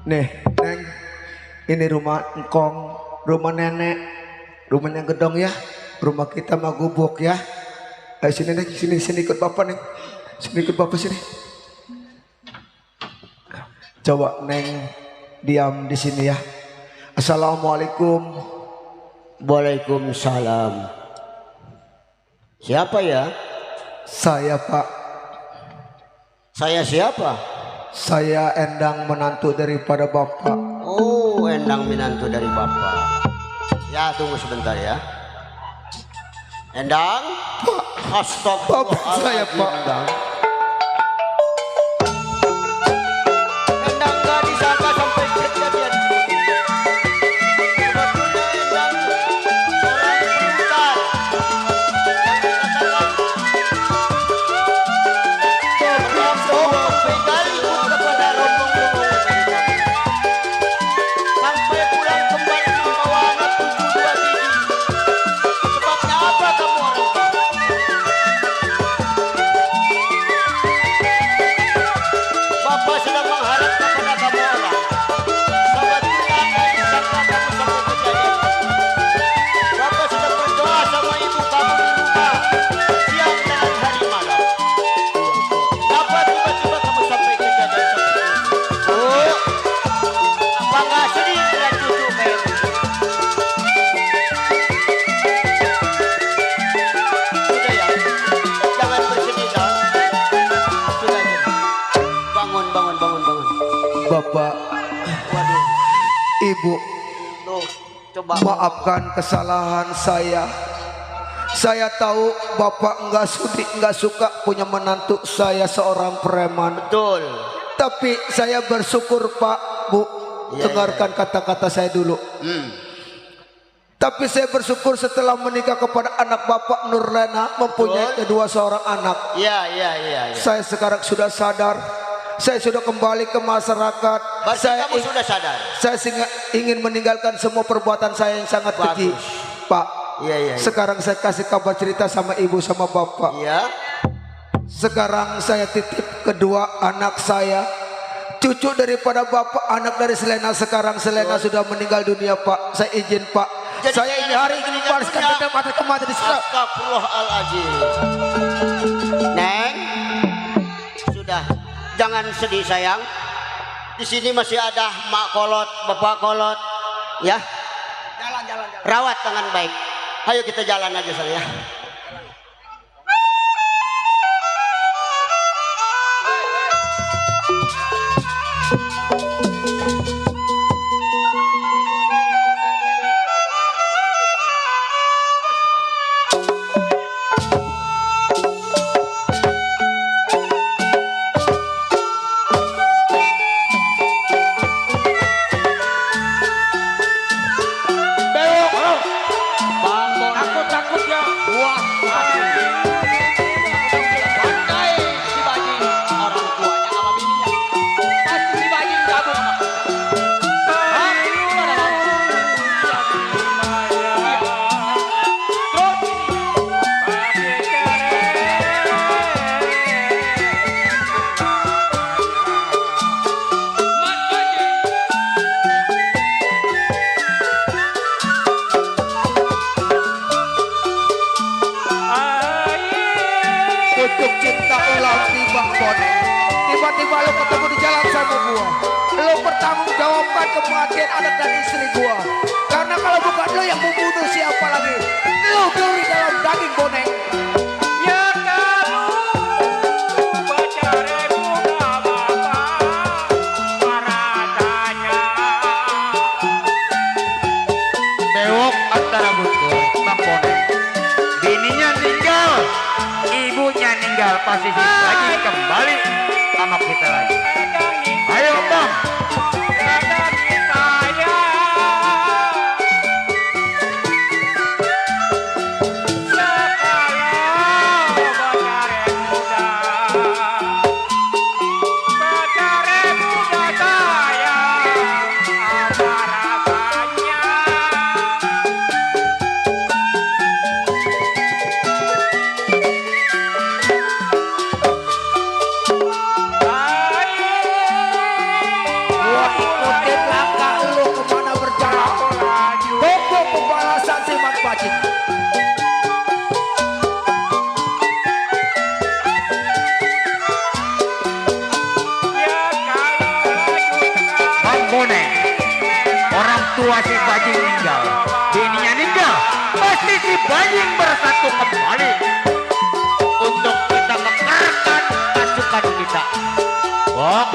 Nih, Neng, ini rumah engkong, rumah nenek, rumahnya gedong ya, rumah kita mah gubuk ya. Ayo sini Neng, sini ikut bapak Neng, sini ikut bapak sini. Coba Neng diam di sini ya. Assalamualaikum. Waalaikumsalam. Siapa ya? Saya Pak. Saya siapa? Saya Endang, menantu daripada bapak. Oh, Endang menantu dari bapak. Ya, tunggu sebentar ya. Endang, astagfirullah. Bapak saya Pak. Endang gak disangka sampai kejadian. Sebetulnya Endang orang pintar. Yang dikatakan pegang ikut kepada rombongan dari kami. Sampai pulang kembali membawa anak 7 buah biji. Sebabnya apa kamu orang tua? Bapak sedang mengharap kepada kamu orang. Sebetulnya nggak disangka kamu sampai kejadian. Bapak sedang berdoa sama ibu kamu di rumah siang dan hari malam. Kenapa tiba-tiba kamu sampai kejadian seperti ini? Oh, apa nggak sedih dengan cucu kayak ini? Sudah ya, jangan bersedih dah. Sudah ya. Bangun. Bapak, Waduh, Ibu, tuh, coba. maafkan kesalahan saya. Saya tahu Bapak nggak suka punya menantu saya seorang preman. Betul. Tapi saya bersyukur Pak, Bu, Iya, dengarkan kata-kata saya dulu. Tapi saya bersyukur setelah menikah kepada anak Bapak Nurlena, mempunyai kedua seorang anak. Iya. Saya sekarang sudah sadar. Saya sudah kembali ke masyarakat. Berarti Saya kamu sudah sadar. Saya ingin meninggalkan semua perbuatan saya yang sangat keji, Pak. Iya. Sekarang saya kasih kabar cerita sama ibu sama bapak. Iya. Sekarang saya titip kedua anak saya cucu daripada bapak, anak dari Selena. Sekarang Selena sudah meninggal dunia, Pak. Saya izin, Pak. Jadi Saya ini hari ini membalaskan dendam atas kematian istri. Astagfirullahaladzim. Neng, sudah, jangan sedih sayang. Di sini masih ada mak kolot, bapak kolot, ya. Jalan. Rawat dengan baik. Ayo kita jalan aja saya. Takut ya. Wah, pandai si Bajing. Orang tuanya sama bininya. Pasti si Bajing gabung. Hah? Gimana, Bang? Pucuk cinta ulang tiba Boneng. Tiba-tiba lo ketemu di jalan sama gua. Lo bertanggung jawabkan kematian anak dan istri gua. Karena kalau bukan lo yang membunuh, siapa lagi? Lo duri dalam daging Boneng. Ya kalau pacare muda bapak maratanya. Bewok antara butuh Bang Boneng. Bininya tinggal, ibunya ninggal, pasti si Bajing kembali sama kita lagi. Ayo Bang. Gua ikutin langkah lo kemana berjalan. Tunggu pembalasan si Mat Bajing. Bang Boneng, orang tua si Bajing meninggal, bininya ninggal, pasti si Bajing bersatu kembali untuk kita mekarkan pasukan kita. Bok.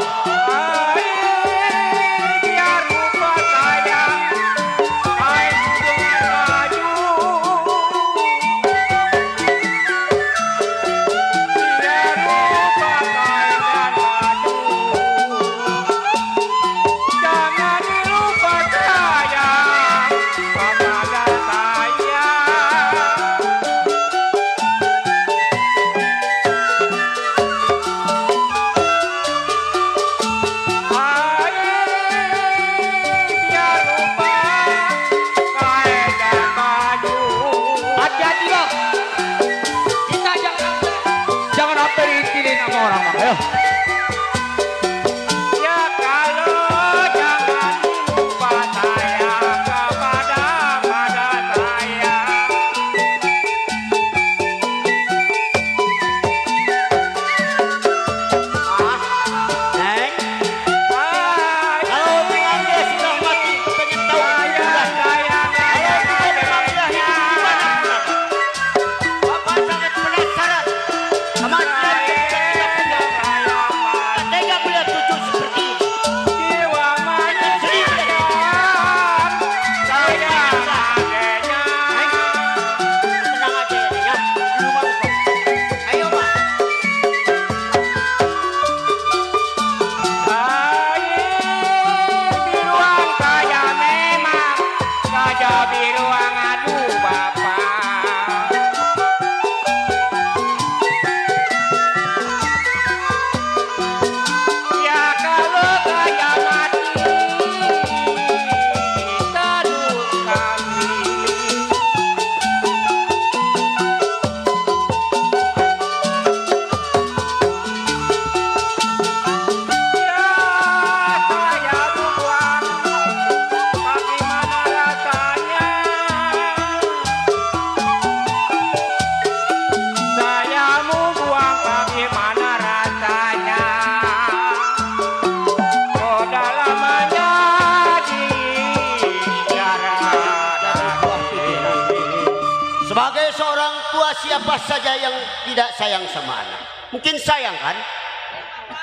tua siapa saja yang tidak sayang sama anak? Mungkin sayang kan?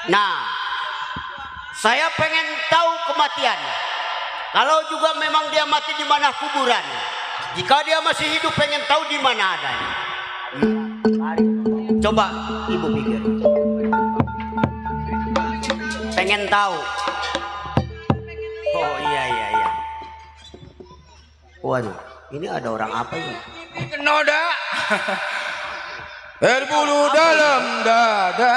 Nah, saya pengen tahu kematiannya. Kalau juga memang dia mati di mana kuburan. Jika dia masih hidup pengen tahu di mana adanya. Coba ibu pikir. Pengen tahu. Oh iya. Waduh, ini ada orang apa ini? Noda. Berbulu dalam dada.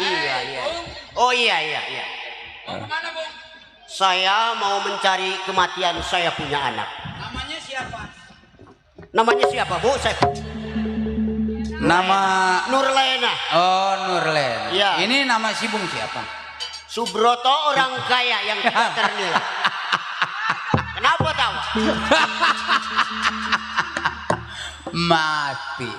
Iya. Oh iya. Saya mau mencari kematian saya punya anak. Namanya siapa? Namanya siapa, Bu? Nama Nurlena. Oh, Nurlen. Iya. Ini nama si Bung siapa? Subroto, orang kaya yang tidak ternilai. Kenapa tahu? Mati.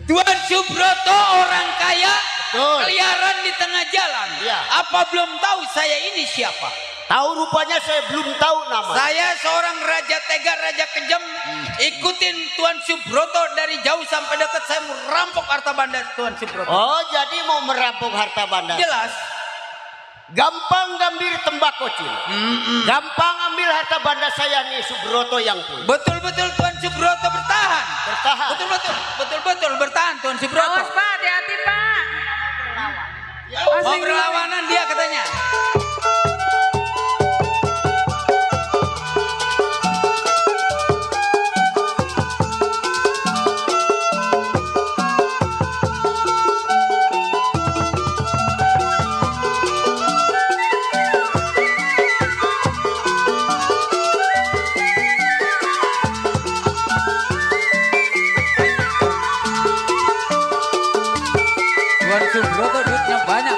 Tuan Subroto orang kaya Betul. keliaran di tengah jalan. Iya. Apa belum tahu saya ini siapa? Tahu rupanya saya belum tahu nama. Saya seorang raja tega, raja kejam. Ikutin Tuan Subroto dari jauh sampai dekat. Saya mau rampok harta banda Tuan Subroto. Oh, jadi mau merampok harta banda. Jelas. Gampang ngambil tembakau cil. Gampang ambil harta banda saya nih Subroto yang punya. Betul-betul Tuan Subroto bertahan. Bertahan. Betul-betul bertahan Tuan Subroto. Awas Pak, hati-hati Pak. Mau berlawanan dia katanya. Tuan Subroto duitnya banyak.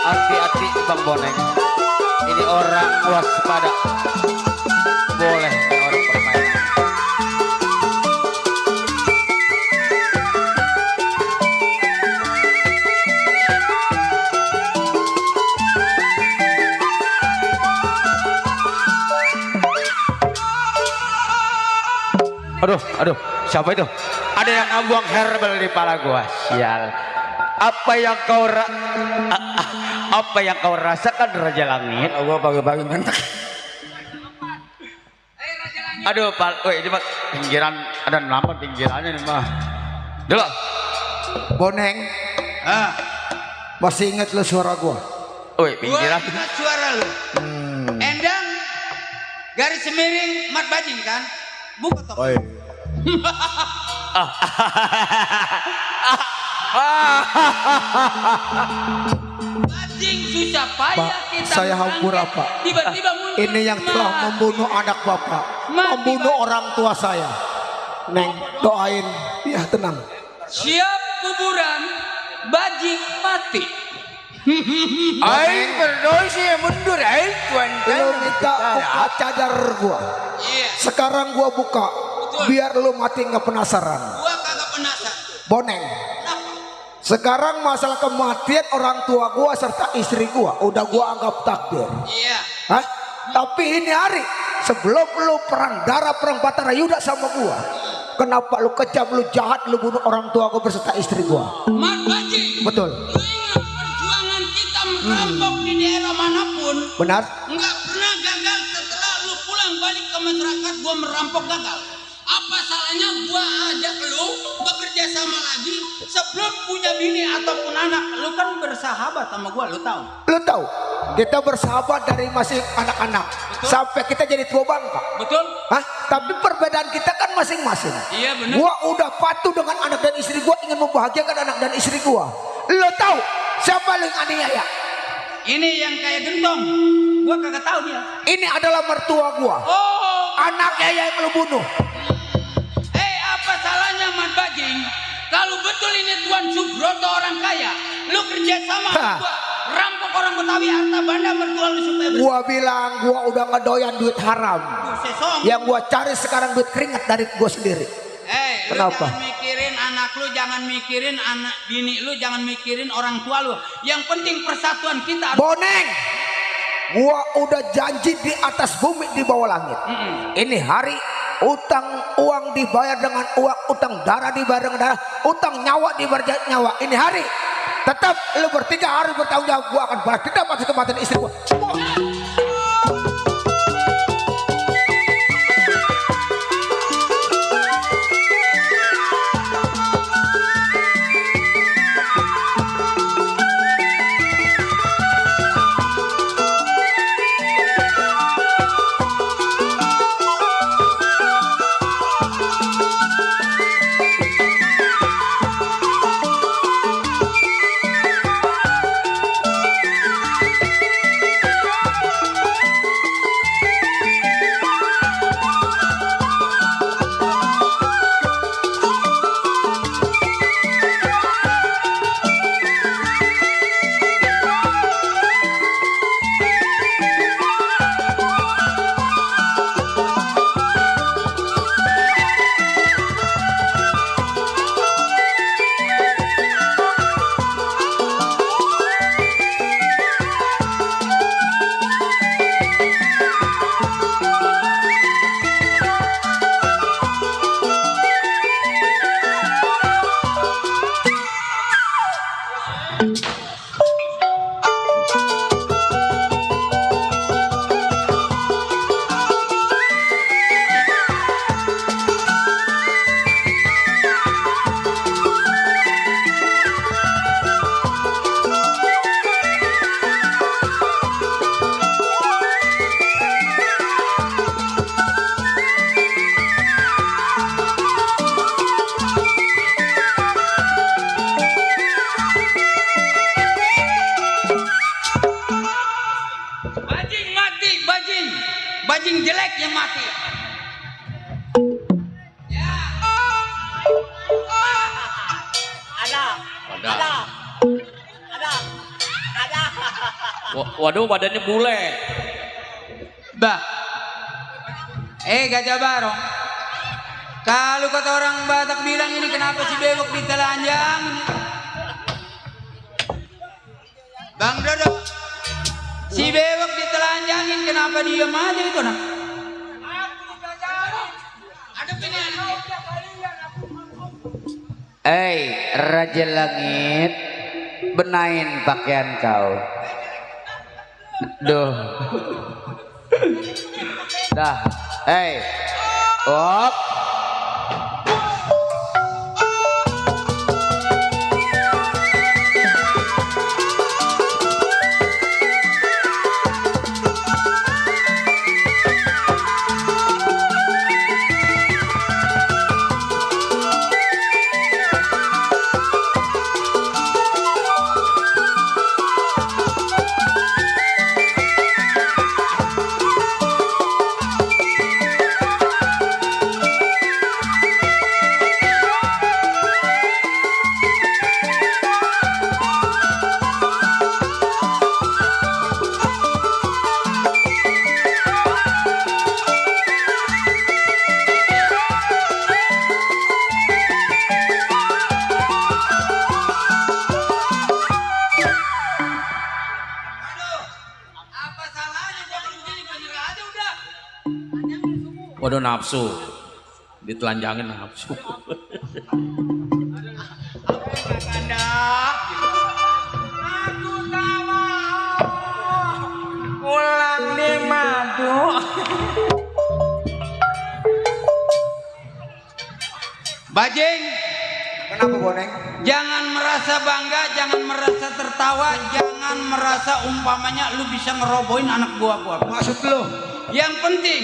Hati-hati Bang Boneng. Ini orang waspada. Boleh kayak orang permainan. Aduh, siapa itu? Ada yang ngebuang herbal di pala gua. Sial. Apa yang kau rasakan Raja Langit? Gua pagi-pagi mentek. Aduh, Pak. Woi, ini mah pinggiran, ada nama pinggirannya nih mah. Dulu. Boneng, masih ingat lo suara gua? Woi, pinggiran. Gua ingat suara lu. Endang garis miring mat bajing kan? Buka toko. Oi. Bajing susah payah Pak, kita. saya mengangkat. hampura, Pak. Tiba-tiba muncul. Ini yang telah membunuh anak Bapak, membunuh orang tua saya. Neng, doain, ya tenang. Siap kuburan, bajing mati. Aing berdosa mundur aing tuan. Lo minta buka cadar gua. Iya. Sekarang gua buka, biar lo mati nggak penasaran. Gua Boneng. Sekarang masalah kematian orang tua gua serta istri gua udah gua anggap takdir. Iya. Hah? Tapi ini hari sebelum lu perang darah perang Batara Yuda sama gua, kenapa lu kejam, lu jahat, lu bunuh orang tua gua beserta istri gua? Mat Baji. Betul. Lu ingat perjuangan kita merampok di daerah manapun. Benar. Nggak pernah gagal. Setelah lu pulang balik ke masyarakat, gua merampok gagal. Apa salahnya gua ajak lu bekerja sama lagi sebelum punya bini ataupun anak? Lu kan bersahabat sama gua, lu tahu? Lu tahu, kita bersahabat dari masih anak-anak sampai kita jadi tua bangka. Betul? Hah? Tapi perbedaan kita kan masing-masing. Iya benar. Gua udah patuh dengan anak dan istri gua, ingin membahagiakan anak dan istri gua. Lu tahu siapa yang aniaya? Ini yang kayak gentong. Gua kagak tahu dia. Ini adalah mertua gua. Oh, anaknya yang lu bunuh. Apa salahnya Mat Bajing? Kalau betul ini Tuan Subroto orang kaya, lu kerja sama gua, rampok orang Betawi harta benda mertua lu supaya gua bilang gua udah ngedoyan duit haram. Yang gua cari sekarang duit keringat dari gua sendiri. Kenapa? Lu jangan mikirin anak lu, jangan mikirin anak bini lu, jangan mikirin orang tua lu. Yang penting persatuan kita. Boneng, gua udah janji di atas bumi di bawah langit. Ini hari utang uang dibayar dengan uang, utang darah dibayar dengan darah, utang nyawa dibayar nyawa. Ini hari tetap lu bertiga harus bertanggung jawab. Gua akan balas dendam atas kematian istri gua. Bajing jelek yang mati. Ya. Ada. Waduh, badannya bule. Bah. Gajah Barong. Kalau kata orang Batak bilang ini kenapa si bewok ditelanjang? Bang Dodo. Si bewok ditelanjangin kenapa diam aja itu nak? Ada pilihan. Raja Langit, benain pakaian kau. Duh. Dah. Op. Waduh nafsu. Ditelanjangin nafsu. Pulang di madu. Bajing, Kenapa Boneng? jangan merasa bangga, jangan merasa tertawa, jangan merasa umpamanya lu bisa ngerobohin anak gua. Maksud lu? Yang penting,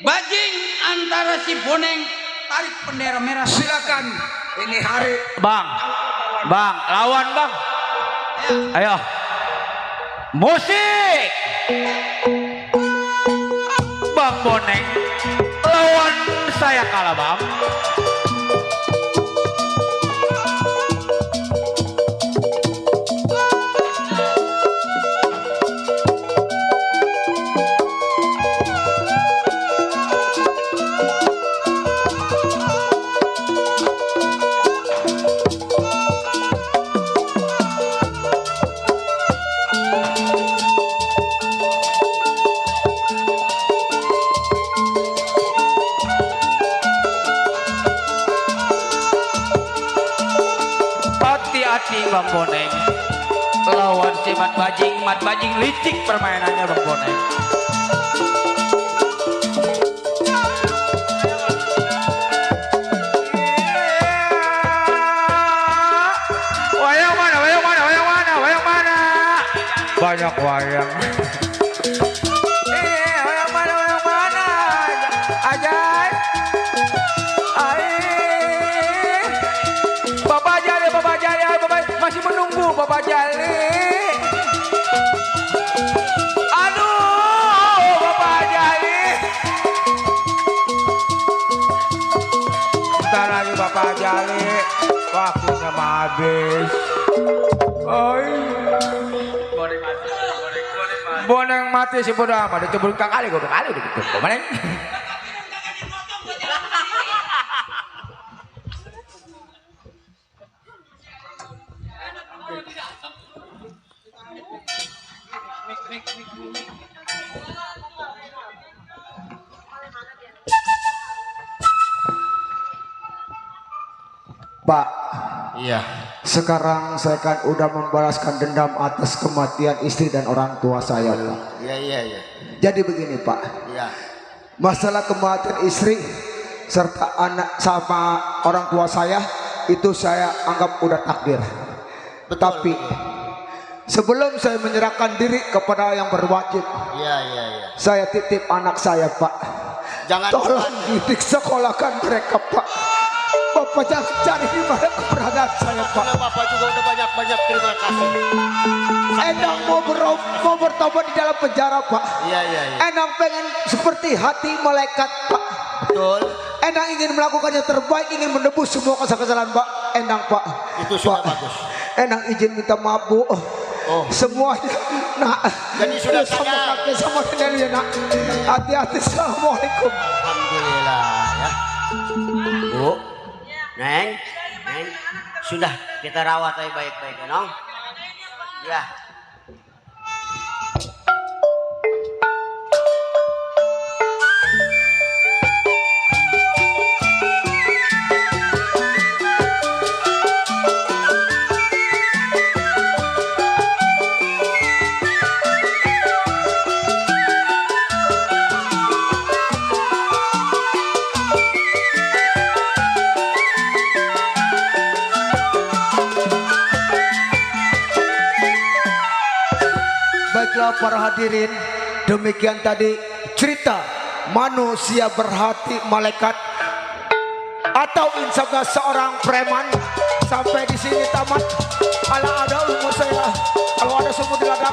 bajing antara si Boneng tarik bendera merah. Silakan. Ini hari Bang, lawan bang. Ayo, musik. Bang Boneng, lawan saya kalah bang. Hati-hati Bang Boneng, lawan si Mat Bajing licik permainannya Bang Boneng. Wayang mana? Banyak wayang. Wayang mana? Ajay. Bapak Jali, masih menunggu Bapak Jali. Aduh, Bapak Jali. Bentar lagi Bapak Jali, waktunya mau habis. Boneng mati si bodoh amat, dicebur kali udah gitu. Boneng. Pak. Iya. Sekarang saya kan udah membalaskan dendam atas kematian istri dan orang tua saya, Pak. Iya. Jadi begini, Pak. Iya. Masalah kematian istri serta anak sama orang tua saya itu saya anggap udah takdir. Tetapi sebelum saya menyerahkan diri kepada yang berwajib, Iya. saya titip anak saya, Pak. Jangan Tolong didik sekolahkan mereka, Pak. Bapak jangan cari di mana keberadaan saya, Pak. Bapak juga udah banyak terima kasih. Endang mau bertobat di dalam penjara, Pak. Iya. Endang pengen seperti hati malaikat, Pak. Betul. Endang ingin melakukan yang terbaik, ingin menebus semua kesalahan Pak. Endang, Pak. Itu sudah Pak. bagus. Endang izin minta maaf, Bu. Semuanya, nak. Jadi sudah sama sadar. kakek sama nenek ya, nak. Hati-hati. Assalamualaikum. Alhamdulillah ya. Bu, Neng, sudah kita rawat aja baik-baik ya, Nong. Ya. Baiklah para hadirin, demikian tadi cerita manusia berhati malaikat atau insafnya seorang preman. Sampai di sini tamat. Kalau ada umur saya, kalau ada sumur di ladang,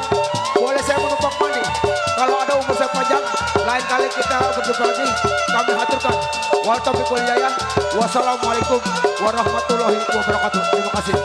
boleh saya menumpang mandi. Kalau ada umur saya panjang, lain kali kita berjumpa lagi. Kami haturkan. Wassalamualaikum warahmatullahi wabarakatuh. Terima kasih.